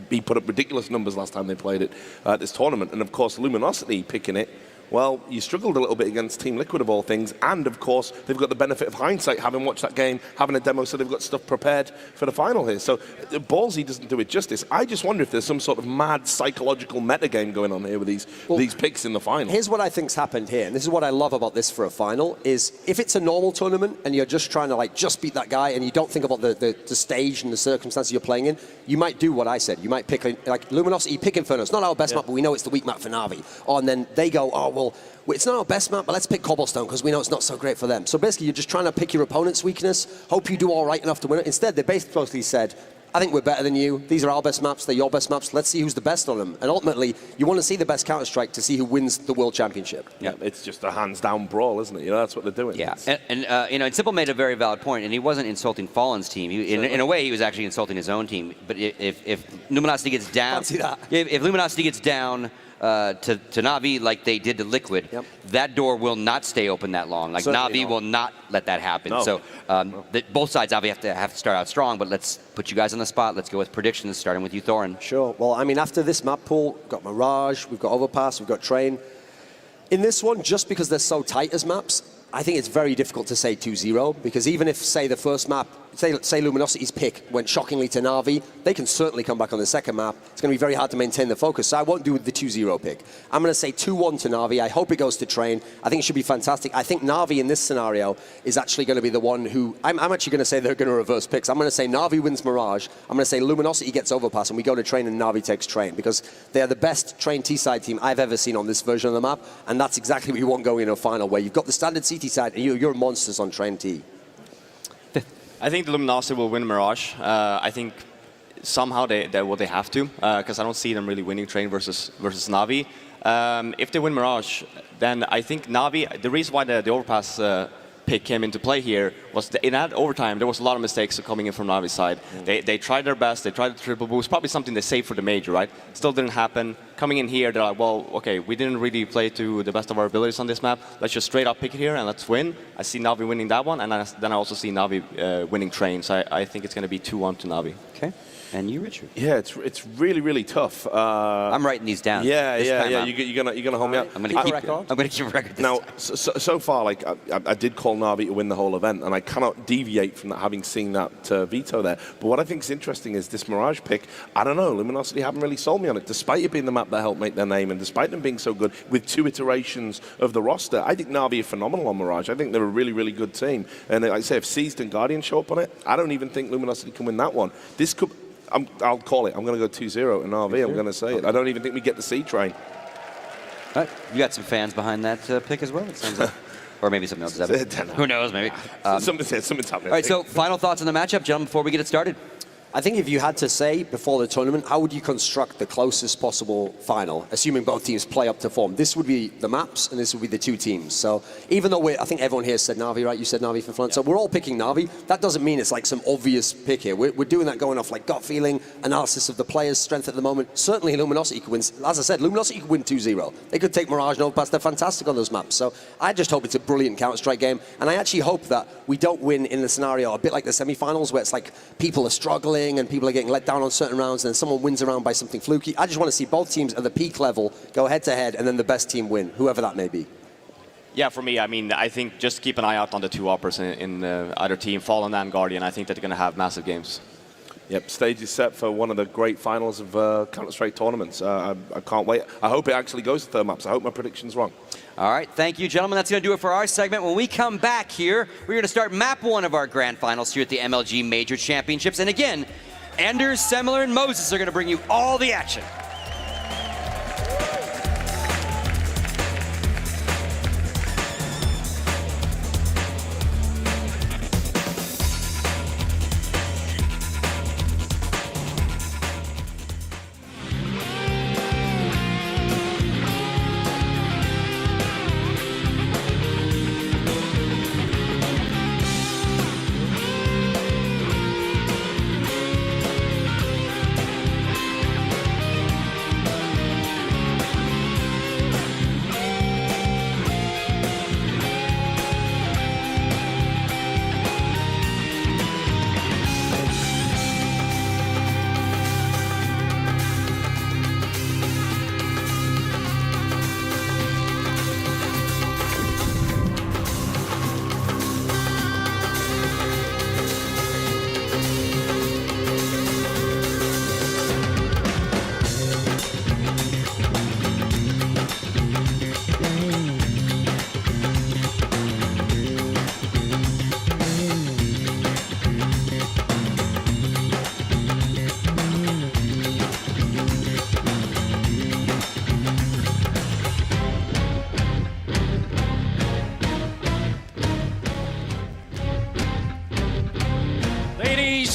[SPEAKER 4] B put up ridiculous numbers last time they played it at this tournament, and of course Luminosity picking it Well, you struggled a little bit against Team Liquid of all things, and of course, they've got the benefit of hindsight, having watched that game, having a demo, so they've got stuff prepared for the final here. So ballsy doesn't do it justice. I just wonder if there's some sort of mad psychological metagame going on here with these picks in the final.
[SPEAKER 8] Here's what I think's happened here, and this is what I love about this for a final, is if it's a normal tournament and you're just trying to like just beat that guy and you don't think about the stage and the circumstances you're playing in, you might do what I said. You might pick, like Luminosity, pick Inferno. It's not our best map, but we know it's the weak map for Na'Vi. Oh, and then they go, oh, well, it's not our best map, but let's pick Cobblestone because we know it's not so great for them. So basically, you're just trying to pick your opponent's weakness, hope you do all right enough to win it. Instead, they basically said, I think we're better than you. These are our best maps. They're your best maps. Let's see who's the best on them. And ultimately, you want to see the best Counter-Strike to see who wins the World Championship.
[SPEAKER 4] Yeah, it's just a hands-down brawl, isn't it? You know, that's what they're doing.
[SPEAKER 1] Yeah, and you know, Simple made a very valid point, and he wasn't insulting Fallen's team. In a way, he was actually insulting his own team. But if Luminosity gets down, if Luminosity gets down to Na'Vi like they did to Liquid, that door will not stay open that long. Like Na'Vi will not let that happen.
[SPEAKER 4] No.
[SPEAKER 1] So both sides obviously have to start out strong, but let's put you guys on the spot. Let's go with predictions, starting with you, Thorin.
[SPEAKER 8] Sure. Well, I mean, after this map pool, we've got Mirage, we've got Overpass, we've got Train. In this one, just because they're so tight as maps, I think it's very difficult to say 2-0, because even if, say, the first map, say Luminosity's pick went shockingly to Na'Vi, they can certainly come back on the second map. It's going to be very hard to maintain the focus, so I won't do the 2-0 pick. I'm going to say 2-1 to Na'Vi. I hope it goes to Train. I think it should be fantastic. I think Na'Vi in this scenario is actually going to be the one who... I'm actually going to say they're going to reverse picks. I'm going to say Na'Vi wins Mirage. I'm going to say Luminosity gets Overpass, and we go to Train and Na'Vi takes Train, because they are the best Train T-side team I've ever seen on this version of the map, and that's exactly what you want going in a final, where you've got the standard CT side, and you're monsters on Train T.
[SPEAKER 9] I think the Luminosity will win Mirage. I think somehow they have to, because I don't see them really winning Train versus Na'Vi. If they win Mirage, then I think Na'Vi, the reason why the Overpass pick came into play here was that in that overtime, there was a lot of mistakes coming in from Navi's side. They tried their best, they tried the triple boost, probably something they saved for the major, right? Still didn't happen. Coming in here, they're like, well, okay, we didn't really play to the best of our abilities on this map. Let's just straight up pick it here and let's win. I see Na'Vi winning that one, and then I also see Na'Vi winning Train. So I think it's going to be 2-1 to Na'Vi.
[SPEAKER 1] Okay. And you, Richard?
[SPEAKER 4] Yeah, it's really, really tough.
[SPEAKER 1] I'm writing these down.
[SPEAKER 4] Yeah. You're gonna hold me up.
[SPEAKER 1] I'm gonna keep a record.
[SPEAKER 4] Now, so far, like I did call Na'Vi to win the whole event, and I cannot deviate from that, having seen that veto there. But what I think is interesting is this Mirage pick. I don't know, Luminosity haven't really sold me on it, despite it being the map that helped make their name, and despite them being so good with 2 iterations of the roster. I think Na'Vi are phenomenal on Mirage. I think they're a really, really good team. And like I say, if Seized and Guardian show up on it, I don't even think Luminosity can win that one. This could. I'll call it. I'm going to go 2-0 in RV. I'm going to say it. I don't even think we get the C Train.
[SPEAKER 1] All right. You got some fans behind that pick as well, it sounds like. Or maybe something else is happening. Who knows, maybe.
[SPEAKER 4] Something's happening.
[SPEAKER 1] All right, so final thoughts on the matchup, gentlemen, before we get it started.
[SPEAKER 8] I think if you had to say before the tournament, how would you construct the closest possible final, assuming both teams play up to form? This would be the maps, and this would be the 2 teams. So even though I think everyone here said Na'Vi, right? You said Na'Vi for fun. So we're all picking Na'Vi. That doesn't mean it's like some obvious pick here. We're doing that going off like gut feeling, analysis of the players' strength at the moment. Certainly Luminosity could win. As I said, Luminosity could win 2-0. They could take Mirage and Overpass. They're fantastic on those maps. So I just hope it's a brilliant Counter-Strike game. And I actually hope that we don't win in the scenario a bit like the semifinals, where it's like people are struggling and people are getting let down on certain rounds, and then someone wins a round by something fluky. I just want to see both teams at the peak level go head-to-head, and then the best team win, whoever that may be.
[SPEAKER 9] Yeah, for me, I mean, I think just keep an eye out on the 2 uppers in either team, Fallen and Guardian. I think that they're going to have massive games.
[SPEAKER 4] Yep, stage is set for one of the great finals of Counter-Strike tournaments. I can't wait. I hope it actually goes to third maps. I hope my prediction's wrong.
[SPEAKER 1] All right, thank you, gentlemen. That's going to do it for our segment. When we come back here, we're going to start map 1 of our grand finals here at the MLG Major Championships. And again, Anders, Semler, and Moses are going to bring you all the action.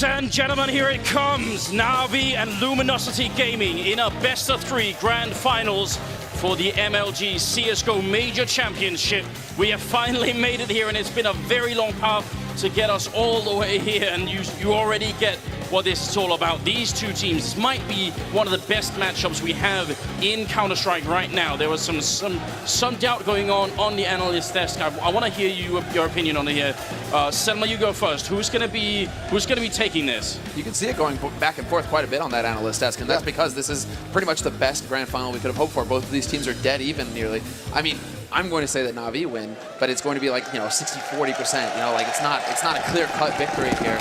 [SPEAKER 13] Ladies and gentlemen, here it comes. Na'Vi and Luminosity Gaming in a best-of-3 grand finals for the MLG CSGO Major Championship. We have finally made it here, and it's been a very long path to get us all the way here, and you already get what this is all about. These two teams might be one of the best matchups we have in Counter-Strike right now. There was some doubt going on the analyst desk. I want to hear your opinion on it here. Selma, you go first. Who's going to be taking this?
[SPEAKER 14] You can see it going back and forth quite a bit on that analyst desk, and that's because this is pretty much the best grand final we could have hoped for. Both of these teams are dead even nearly. I mean, I'm going to say that Na'Vi win, but it's going to be like, 60-40%. Like it's not a clear-cut victory here.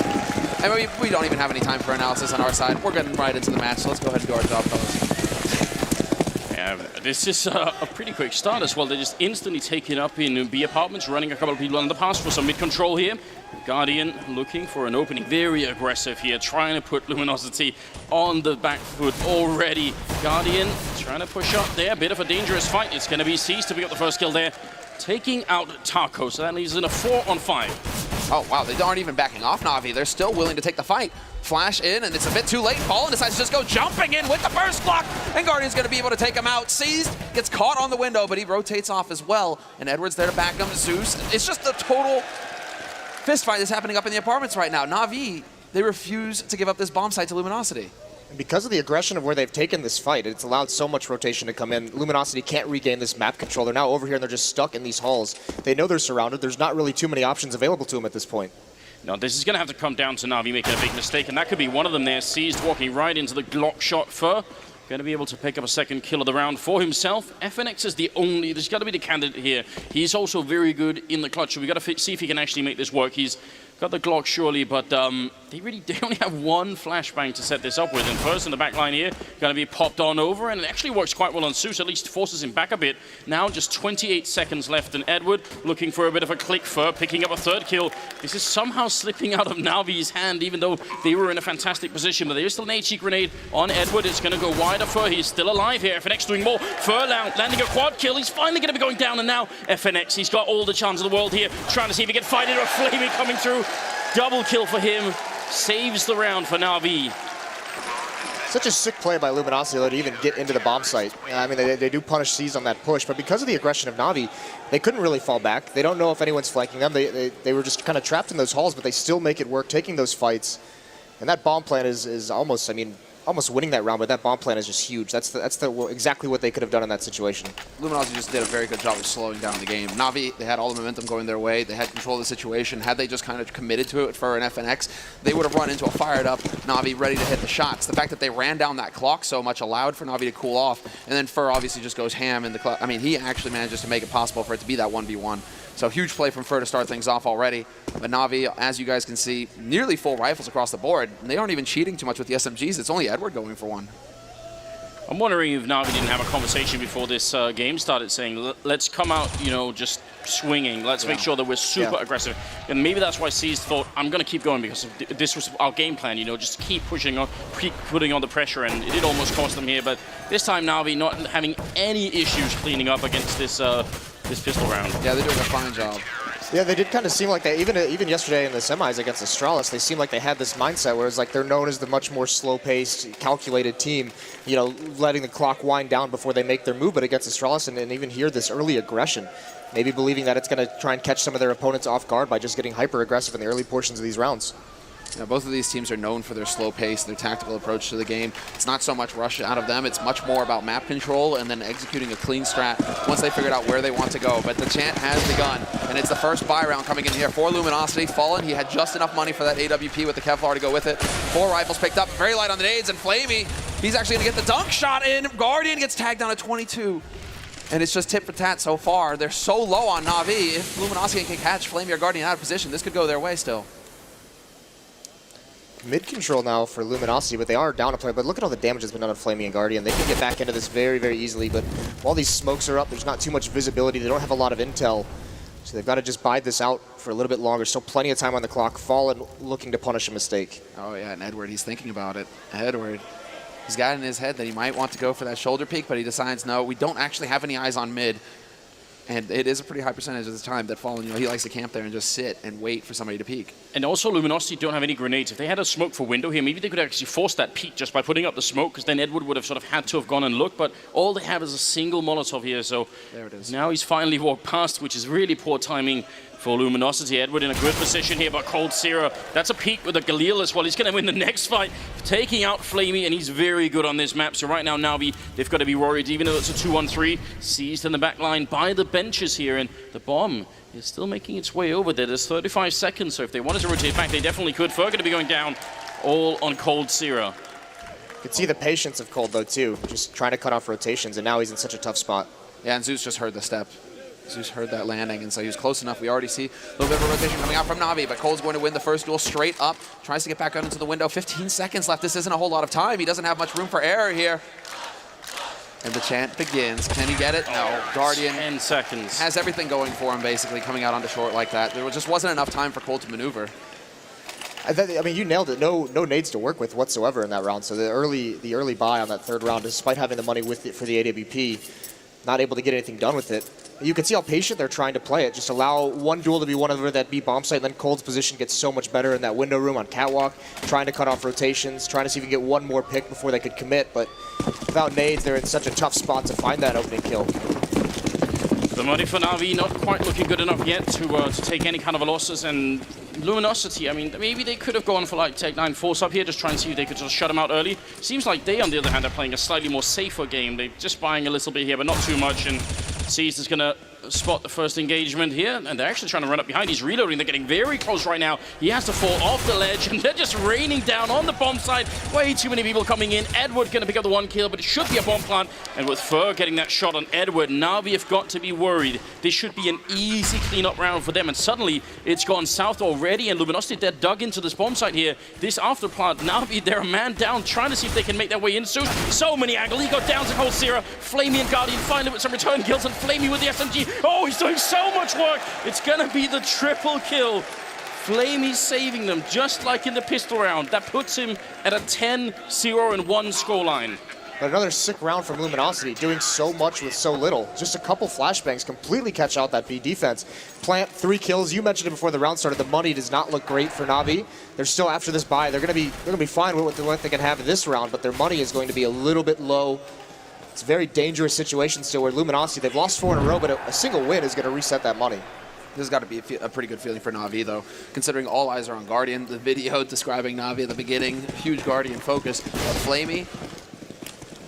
[SPEAKER 14] And we don't even have any time for analysis on our side. We're getting right into the match, so let's go ahead and do our job, fellas.
[SPEAKER 13] Yeah, this is a pretty quick start as well. They're just instantly taken up in B apartments, running a couple of people on the pass for some mid-control here. Guardian looking for an opening, very aggressive here, trying to put Luminosity on the back foot already. Guardian trying to push up there, a bit of a dangerous fight. It's going to be Seized to pick up the first kill there, taking out Taco, so that leaves in a 4-on-5.
[SPEAKER 14] Oh, wow, they aren't even backing off Na'Vi. They're still willing to take the fight. Flash in, and it's a bit too late. Fallen decides to just go jumping in with the burst block, and Guardian's going to be able to take him out. Seized, gets caught on the window, but he rotates off as well, and Edward's there to back him. Zeus, it's just a total fist fight that's happening up in the apartments right now. Na'Vi, they refuse to give up this bomb site to Luminosity.
[SPEAKER 15] And because of the aggression of where they've taken this fight, it's allowed so much rotation to come in. Luminosity can't regain this map control. They're now over here and they're just stuck in these halls. They know they're surrounded. There's not really too many options available to them at this point.
[SPEAKER 13] No, this is going to have to come down to Na'Vi making a big mistake, and that could be one of them there. Seized walking right into the Glock shot for. Going to be able to pick up a second kill of the round for himself. FNX is the only, there's got to be the candidate here. He's also very good in the clutch, so we've got to see if he can actually make this work. He's got the Glock surely, but they only have one flashbang to set this up with. And first in the back line here, going to be popped on over, and it actually works quite well on Zeus, at least forces him back a bit. Now just 28 seconds left, and Edward looking for a bit of a click for, picking up a third kill. This is somehow slipping out of Na'Vi's hand, even though they were in a fantastic position. But there is still an HE grenade on Edward. It's going to go wider for, he's still alive here. FNX doing more. Fur landing a quad kill. He's finally going to be going down, and now FNX, he's got all the chance of the world here, trying to see if he can fight it, or Flamey coming through. Double kill for him, saves the round for Na'Vi.
[SPEAKER 15] Such a sick play by Luminosity to even get into the bomb site. I mean, they do punish Seized on that push, but because of the aggression of Na'Vi, they couldn't really fall back. They don't know if anyone's flanking them. They were just kind of trapped in those halls, but they still make it work, taking those fights. And that bomb plan is almost, I mean, almost winning that round, but that bomb plan is just huge. That's exactly what they could have done in that situation.
[SPEAKER 14] Luminosity just did a very good job of slowing down the game. Na'Vi, they had all the momentum going their way. They had control of the situation. Had they just kind of committed to it for an FNX, they would have run into a fired up Na'Vi ready to hit the shots. The fact that they ran down that clock so much allowed for Na'Vi to cool off, and then Fur obviously just goes ham in the clock. I mean, he actually manages to make it possible for it to be that 1v1. So huge play from Fur to start things off already. But Na'Vi, as you guys can see, nearly full rifles across the board. They aren't even cheating too much with the SMGs. It's only Edward going for one.
[SPEAKER 13] I'm wondering if Na'Vi didn't have a conversation before this game started saying, let's come out, just swinging. Let's make sure that we're super aggressive. And maybe that's why Seized thought, I'm going to keep going because this was our game plan, just keep pushing on, keep putting on the pressure. And it did almost cost them here. But this time Na'Vi not having any issues cleaning up against this this pistol round.
[SPEAKER 14] Yeah, they're doing a fine job.
[SPEAKER 15] Yeah, they did kind of seem like they, even yesterday in the semis against Astralis, they seemed like they had this mindset where it's like they're known as the much more slow-paced, calculated team, letting the clock wind down before they make their move. But against Astralis, and even here, this early aggression, maybe believing that it's going to try and catch some of their opponents off guard by just getting hyper-aggressive in the early portions of these rounds.
[SPEAKER 14] Yeah, both of these teams are known for their slow pace, their tactical approach to the game. It's not so much rush out of them. It's much more about map control and then executing a clean strat once they figured out where they want to go. But the chant has begun, and it's the first buy round coming in here for Luminosity. Fallen, he had just enough money for that AWP with the Kevlar to go with it. 4 rifles picked up, very light on the nades, and Flamey, he's actually going to get the dunk shot in. Guardian gets tagged down at 22. And it's just tit for tat so far. They're so low on Na'Vi. If Luminosity can catch Flamey or Guardian out of position, this could go their way still.
[SPEAKER 15] Mid-control now for Luminosity, but they are down a player. But look at all the damage that's been done on Flamey and Guardian. They can get back into this very, very easily, but while these smokes are up, there's not too much visibility. They don't have a lot of intel, so they've got to just bide this out for a little bit longer. Still plenty of time on the clock. Fallen looking to punish a mistake.
[SPEAKER 14] Oh yeah, and Edward, he's thinking about it. Edward, he's got in his head that he might want to go for that shoulder peek, but he decides, no, we don't actually have any eyes on mid. And it is a pretty high percentage of the time that Fallen, he likes to camp there and just sit and wait for somebody to peek.
[SPEAKER 13] And also, Luminosity don't have any grenades. If they had a smoke for window here, maybe they could actually force that peek just by putting up the smoke, because then Edward would have sort of had to have gone and looked. But all they have is a single Molotov here, so
[SPEAKER 14] there it is.
[SPEAKER 13] Now he's finally walked past, which is really poor timing for Luminosity. Edward in a good position here, but coldzera, that's a peek with a Galil as well. He's going to win the next fight, taking out Flamey, and he's very good on this map. So right now, Na'Vi, they've got to be worried, even though it's a 2-on-3, seized in the back line by the benches here, and the bomb is still making its way over there. There's 35 seconds, so if they wanted to rotate back, they definitely could. Fer going to be going down, all on coldzera.
[SPEAKER 15] You can see the patience of Cold, though, too, just trying to cut off rotations, and now he's in such a tough spot.
[SPEAKER 14] Yeah, and Zeus just heard the step. Zeus heard that landing, and so he was close enough. We already see a little bit of a rotation coming out from Na'Vi, but Cole's going to win the first duel straight up. Tries to get back out into the window. 15 seconds left. This isn't a whole lot of time. He doesn't have much room for error here. And the chant begins. Can he get it? No. Guardian
[SPEAKER 13] 10 seconds.
[SPEAKER 14] Has everything going for him, basically, coming out onto short like that. There just wasn't enough time for Cole to maneuver.
[SPEAKER 15] I mean, you nailed it. No nades to work with whatsoever in that round. So the early buy on that third round, despite having the money with it for the AWP, not able to get anything done with it. You can see how patient they're trying to play it. Just allow one duel to be one over that B bomb site, and then Cold's position gets so much better in that window room on Catwalk, trying to cut off rotations, trying to see if we can get one more pick before they could commit. But without nades, they're in such a tough spot to find that opening kill.
[SPEAKER 13] The money for Na'Vi not quite looking good enough yet to take any kind of losses, and Luminosity, I mean, maybe they could have gone for like Tech 9 force up here, just trying to see if they could just shut him out early. Seems like they, on the other hand, are playing a slightly more safer game. They're just buying a little bit here, but not too much, and Seas is going to spot the first engagement here, and they're actually trying to run up behind. He's reloading. They're getting very close right now. He has to fall off the ledge, and they're just raining down on the bomb site. Way too many people coming in. Edward going to pick up the one kill, but it should be a bomb plant. And with Fer getting that shot on Edward, Na'Vi have got to be worried. This should be an easy cleanup round for them, and suddenly it's gone south already, and Luminosity, they're dug into this bomb site here. This after plant, Na'Vi, they're a man down, trying to see if they can make their way in. So many angles. He got down to coldzera. Flamey and Guardian finally with some return kills, and Flamey with the SMG. Oh, he's doing so much work. It's going to be the triple kill. Flamey saving them, just like in the pistol round. That puts him at a 10-0-1 scoreline.
[SPEAKER 15] But another sick round from Luminosity, doing so much with so little. Just a couple flashbangs completely catch out that B defense. Plant 3 kills. You mentioned it before the round started. The money does not look great for Na'Vi. They're still after this buy. They're going to be fine with what they can have in this round, but their money is going to be a little bit low. It's a very dangerous situation still where Luminosity, they've lost 4 in a row, but a single win is going to reset that money.
[SPEAKER 14] This has got to be a pretty good feeling for Na'Vi, though, considering all eyes are on Guardian. The video describing Na'Vi at the beginning, huge Guardian focus. Flamey,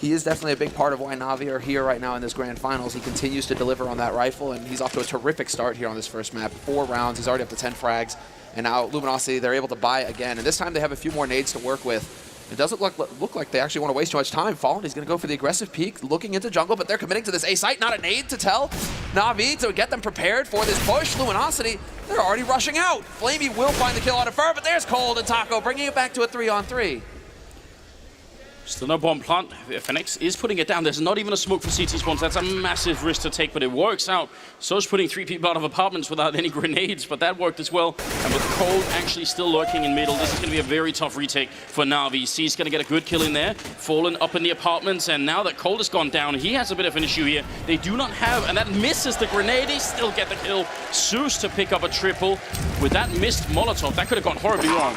[SPEAKER 14] he is definitely a big part of why Na'Vi are here right now in this grand finals. He continues to deliver on that rifle, and he's off to a terrific start here on this first map. 4 rounds, he's already up to 10 frags, and now Luminosity, they're able to buy again, and this time they have a few more nades to work with. It doesn't look like they actually want to waste too much time. Fallen, he's going to go for the aggressive peek, looking into jungle, but they're committing to this A site. Not a nade to tell Na'Vi to get them prepared for this push. Luminosity, they're already rushing out. Flamey will find the kill out of Fer, but there's Cold and Taco, bringing it back to a 3-on-3.
[SPEAKER 13] Still no bomb plant. FNX is putting it down. There's not even a smoke for CT spawns. That's a massive risk to take, but it works out. So's putting 3 people out of apartments without any grenades, but that worked as well. And with Cold actually still lurking in middle, this is going to be a very tough retake for Na'Vi. C's going to get a good kill in there. Fallen up in the apartments, and now that Cold has gone down, he has a bit of an issue here. They do not have, and that misses the grenade. They still get the kill. Zeus to pick up a triple. With that missed Molotov, that could have gone horribly wrong.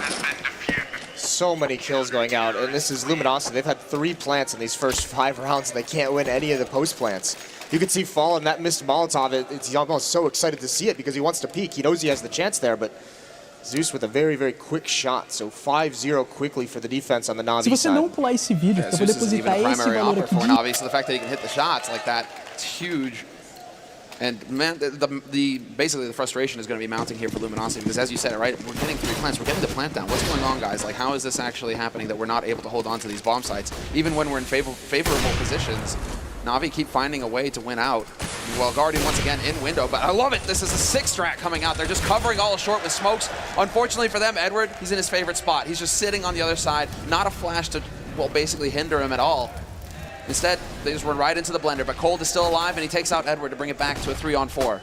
[SPEAKER 15] So many kills going out, and this is Luminosity. They've had 3 plants in these first 5 rounds, and they can't win any of the post plants. You can see Fallen, that missed Molotov, he's almost so excited to see it because he wants to peek. He knows he has the chance there, but Zeus with a very, very quick shot. So 5-0 quickly for the defense on the Na'Vi
[SPEAKER 10] Se você
[SPEAKER 15] side.
[SPEAKER 10] não pular esse vídeo, eu vou depositar esse valor aqui.
[SPEAKER 14] For Na'Vi, so the fact that he can hit the shots like that, it's huge. And man, basically the frustration is going to be mounting here for Luminosity because, as you said, right, we're getting 3 plants, we're getting the plant down. What's going on, guys? Like, how is this actually happening that we're not able to hold on to these bomb sites, even when we're in favorable positions? Na'Vi keep finding a way to win out. Well, Guardian once again in window, but I love it. This is a 6-strat coming out. They're just covering all short with smokes. Unfortunately for them, Edward, he's in his favorite spot. He's just sitting on the other side, not a flash to, well, basically hinder him at all. Instead, they just run right into the blender, but Cold is still alive, and he takes out Edward to bring it back to a 3-on-4.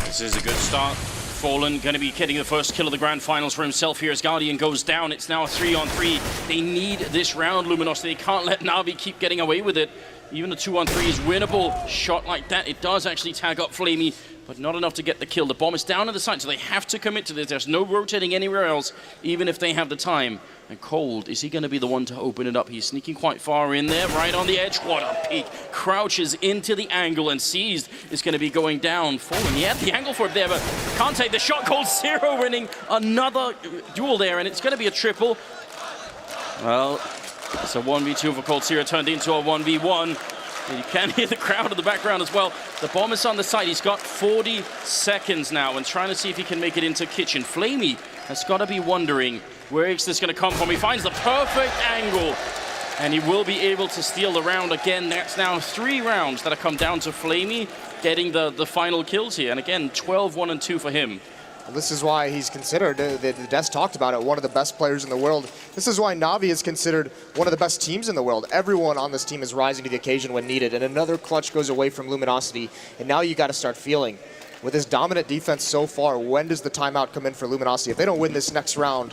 [SPEAKER 13] This is a good start. Fallen going to be getting the first kill of the grand finals for himself here as Guardian goes down. It's now a 3-on-3. They need this round, Luminosity. They can't let Na'Vi keep getting away with it. Even the 2-on-3 is winnable. Shot like that, it does actually tag up Flamey, but not enough to get the kill. The bomb is down at the site, so they have to commit to this. There's no rotating anywhere else, even if they have the time. And Cold, is he going to be the one to open it up? He's sneaking quite far in there, right on the edge. What a peek. Crouches into the angle, and Seized is going to be going down. Fallen, he had the angle for it there, but can't take the shot. Cold Zero winning another duel there, and it's going to be a triple. Well, it's a 1v2 for Cold Zero turned into a 1v1. And you can hear the crowd in the background as well. The bomb is on the side. He's got 40 seconds now and trying to see if he can make it into Kitchen. Flamey has got to be wondering where is this going to come from. He finds the perfect angle and he will be able to steal the round again. That's now 3 rounds that have come down to Flamey getting the final kills here. And again, 12-1 and 2 for him.
[SPEAKER 15] Well, this is why he's considered, the Des talked about it, one of the best players in the world. This is why Na'Vi is considered one of the best teams in the world. Everyone on this team is rising to the occasion when needed, and another clutch goes away from Luminosity, and now you got to start feeling. With his dominant defense so far, when does the timeout come in for Luminosity? If they don't win this next round,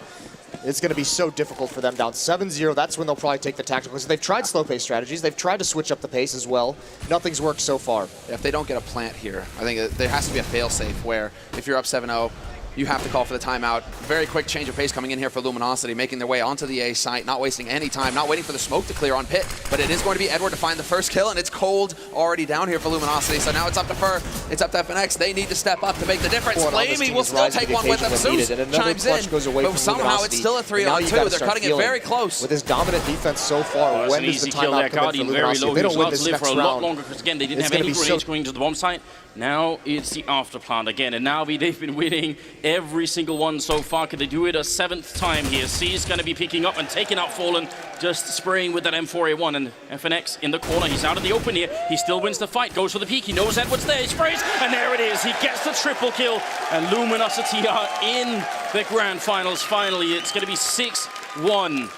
[SPEAKER 15] it's going to be so difficult for them. Down 7-0, that's when they'll probably take the tactical. They've tried slow pace strategies. They've tried to switch up the pace as well. Nothing's worked so far.
[SPEAKER 14] Yeah, if they don't get a plant here, I think there has to be a fail-safe where if you're up 7-0, you have to call for the timeout. Very quick change of pace coming in here for Luminosity, making their way onto the A site, not wasting any time, not waiting for the smoke to clear on Pit, but it is going to be Edward to find the first kill, and it's Cold already down here for Luminosity, so now it's up to Fur, it's up to FNX. They need to step up to make the difference. Flamey will still take one with them. Zeus chimes in, but somehow it's still a 3-on-2. They're cutting it very close.
[SPEAKER 15] With his dominant defense so far, when does the timeout come in for Luminosity? If they don't win this next round,
[SPEAKER 13] for a lot longer, because again, they didn't have any grenades going to the bomb site. Now it's the afterplant again, and now they've been winning every single one so far. Could they do it a 7th time here? C is going to be picking up and taking out Fallen, just spraying with that M4A1, and FNX in the corner. He's out in the open here. He still wins the fight, goes for the peek. He knows Edward's there. He sprays, and there it is. He gets the triple kill, and Luminosity are in the grand finals. Finally, it's going to be 6-1.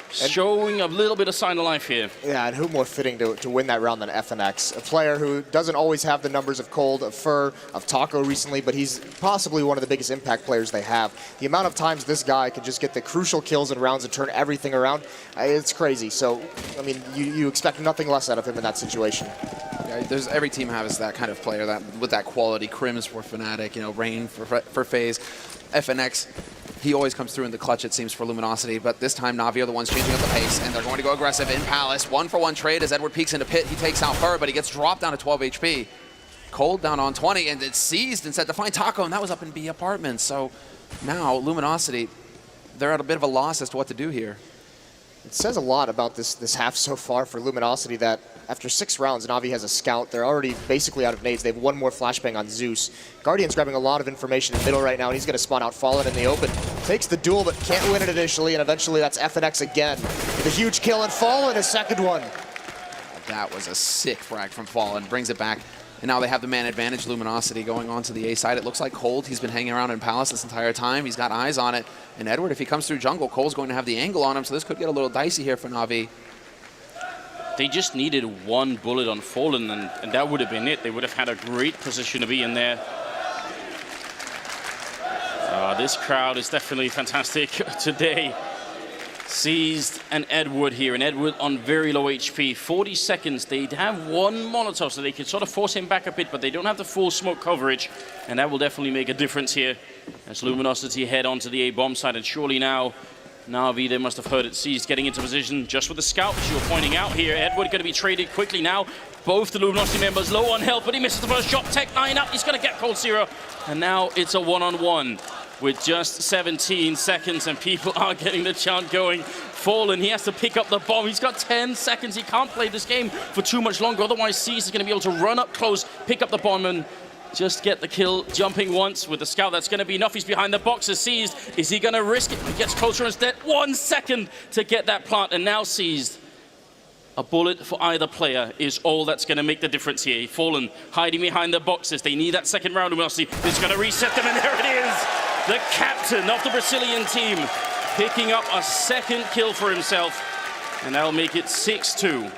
[SPEAKER 13] Showing a little bit of sign of life here.
[SPEAKER 15] Yeah, and who more fitting to win that round than FNX? A player who doesn't always have the numbers of Cold, of Fur, of Taco recently, but he's possibly one of the biggest impact players they have. The amount of times this guy can just get the crucial kills in rounds and turn everything around, it's crazy. So, I mean, you expect nothing less out of him in that situation.
[SPEAKER 14] Yeah, every team has that kind of player that with that quality. Crims for Fnatic, you know, Rain for FaZe, FNX. He always comes through in the clutch, it seems, for Luminosity, but this time Na'Vi are the ones changing up the pace, and they're going to go aggressive in Palace. 1-for-1 trade as Edward peeks into Pit. He takes out Fur, but he gets dropped down to 12 HP. Cold down on 20, and it's seized instead to find Taco, and that was up in B Apartments. So now Luminosity, they're at a bit of a loss as to what to do here.
[SPEAKER 15] It says a lot about this half so far for Luminosity that after 6 rounds, Na'Vi has a scout. They're already basically out of nades. They have 1 more flashbang on Zeus. Guardian's grabbing a lot of information in the middle right now, and he's going to spawn out Fallen in the open. Takes the duel, but can't win it initially, and eventually that's FNX again. With a huge kill, and Fallen, a second one.
[SPEAKER 14] That was a sick frag from Fallen. Brings it back. And now they have the man advantage. Luminosity going on to the A side. It looks like Cold, he's been hanging around in Palace this entire time. He's got eyes on it. And Edward, if he comes through jungle, Cole's going to have the angle on him, so this could get a little dicey here for Na'Vi.
[SPEAKER 13] They just needed 1 bullet on Fallen, and that would have been it. They would have had a great position to be in there. This crowd is definitely fantastic today. Seized and Edward here, and Edward on very low HP. 40 seconds. They have 1 Molotov, so they can sort of force him back a bit, but they don't have the full smoke coverage, and that will definitely make a difference here as Luminosity head onto the A bomb site. And surely now, Na'Vi, they must have heard it. Seized getting into position just with the scout, which you're pointing out here. Edward going to be traded quickly now. Both the Luminosity members low on health, but he misses the first shot. Tech 9 up. He's going to get Cold Zero, and now it's a 1-on-1. With just 17 seconds, and people are getting the chant going. Fallen, he has to pick up the bomb. He's got 10 seconds. He can't play this game for too much longer. Otherwise, Seized is going to be able to run up close, pick up the bomb, and just get the kill. Jumping once with the scout. That's going to be enough. He's behind the boxes. Seized. Is he going to risk it? He gets closer instead. 1 second to get that plant, and now Seized. A bullet for either player is all that's going to make the difference here. Fallen hiding behind the boxes. They need that second round. Luminosity is going to reset them, and there it is. The captain of the Brazilian team picking up a 2nd kill for himself, and that'll make it 6-2.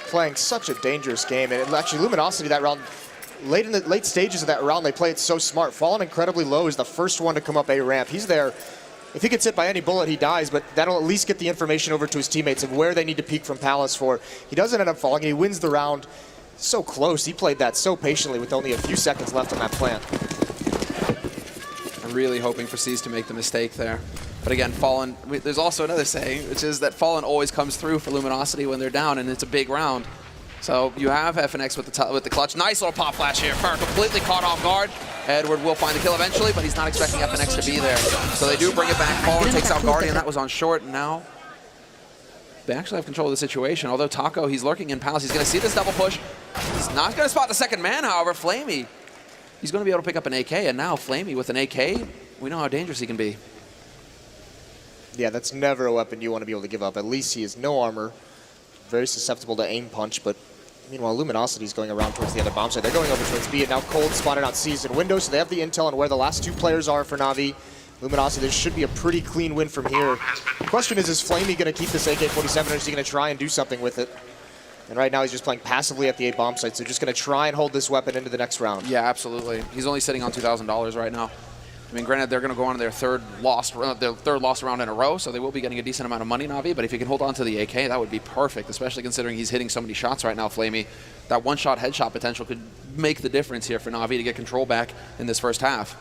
[SPEAKER 15] Playing such a dangerous game, and actually Luminosity that round, late in the late stages of that round, they play it so smart. Fallen incredibly low is the first one to come up A ramp. He's there If he gets hit by any bullet, he dies, but that'll at least get the information over to his teammates of where they need to peek from Palace for. He doesn't end up falling, and he wins the round. So close. He played that so patiently with only a few seconds left on that plant.
[SPEAKER 14] I'm really hoping for C's to make the mistake there. But again, Fallen, there's also another saying, which is that Fallen always comes through for Luminosity when they're down, and it's a big round. So you have FNX with the clutch. Nice little pop flash here. Fer completely caught off guard. Edward will find the kill eventually, but he's not expecting FNX to be there. So they do bring it back. Fallen takes out Guardian. That was on short, and now they actually have control of the situation. Although Taco, he's lurking in Palace. He's going to see this double push. He's not going to spot the second man, however. Flamey, he's going to be able to pick up an AK, and now Flamey with an AK, we know how dangerous he can be.
[SPEAKER 15] Yeah, that's never a weapon you want to be able to give up. At least he has no armor. Very susceptible to aim punch, but meanwhile, Luminosity's going around towards the other bomb site. They're going over towards B, and now Cold spotted out C's and windows, so they have the intel on where the last two players are for Na'Vi. Luminosity, this should be a pretty clean win from here. The question is Flamey going to keep this AK-47, or is he going to try and do something with it? And right now he's just playing passively at the A bomb site, so just going to try and hold this weapon into the next round.
[SPEAKER 14] Yeah, absolutely. He's only sitting on $2,000 right now. I mean, granted, they're going to go on their third loss round in a row, so they will be getting a decent amount of money, Na'Vi, but if he can hold on to the AK, that would be perfect, especially considering he's hitting so many shots right now, Flamey. That one-shot headshot potential could make the difference here for Na'Vi to get control back in this first half.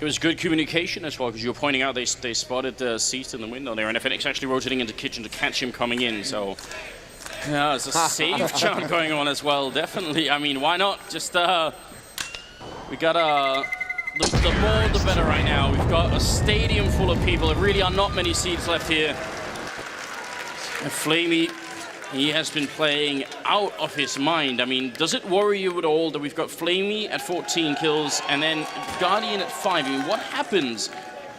[SPEAKER 13] It was good communication as well, because you were pointing out they spotted the seat in the window there, and FNX actually rotating into kitchen to catch him coming in, so yeah, there's a save chant going on as well, definitely. I mean, why not? Just, we got the more the better right now. We've got a stadium full of people. There really are not many seats left here. And Flamey, he has been playing out of his mind. I mean, does it worry you at all that we've got Flamey at 14 kills and then Guardian at 5? I mean, what happens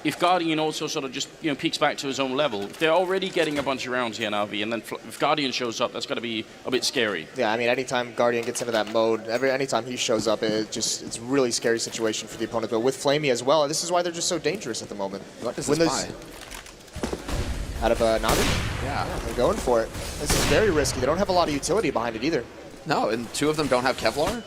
[SPEAKER 13] if Guardian also sort of just, you know, peaks back to his own level? They're already getting a bunch of rounds here, Na'Vi, and then if Guardian shows up, that's got to be a bit scary.
[SPEAKER 15] Yeah, I mean, anytime Guardian gets into that mode, anytime he shows up, it's a really scary situation for the opponent. But with Flamey as well, this is why they're just so dangerous at the moment.
[SPEAKER 14] What does this buy?
[SPEAKER 15] Out of Na'Vi?
[SPEAKER 14] Yeah.
[SPEAKER 15] They're going for it. This is very risky. They don't have a lot of utility behind it either.
[SPEAKER 14] No, and two of them don't have Kevlar.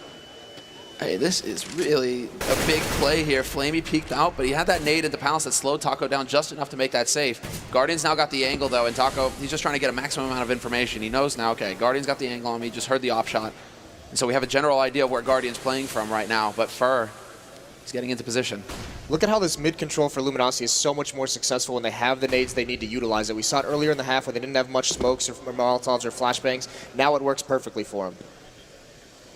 [SPEAKER 14] Hey, this is really a big play here. Flamey peeked out, but he had that nade into Palace that slowed Taco down just enough to make that safe. Guardian's now got the angle, though, and Taco, he's just trying to get a maximum amount of information. He knows now, okay, Guardian's got the angle on me, just heard the op shot. And so we have a general idea of where Guardian's playing from right now, but Fer is getting into position.
[SPEAKER 15] Look at how this mid-control for Luminosity is so much more successful when they have the nades they need to utilize it. We saw it earlier in the half when they didn't have much smokes or Molotovs or flashbangs. Now it works perfectly for them.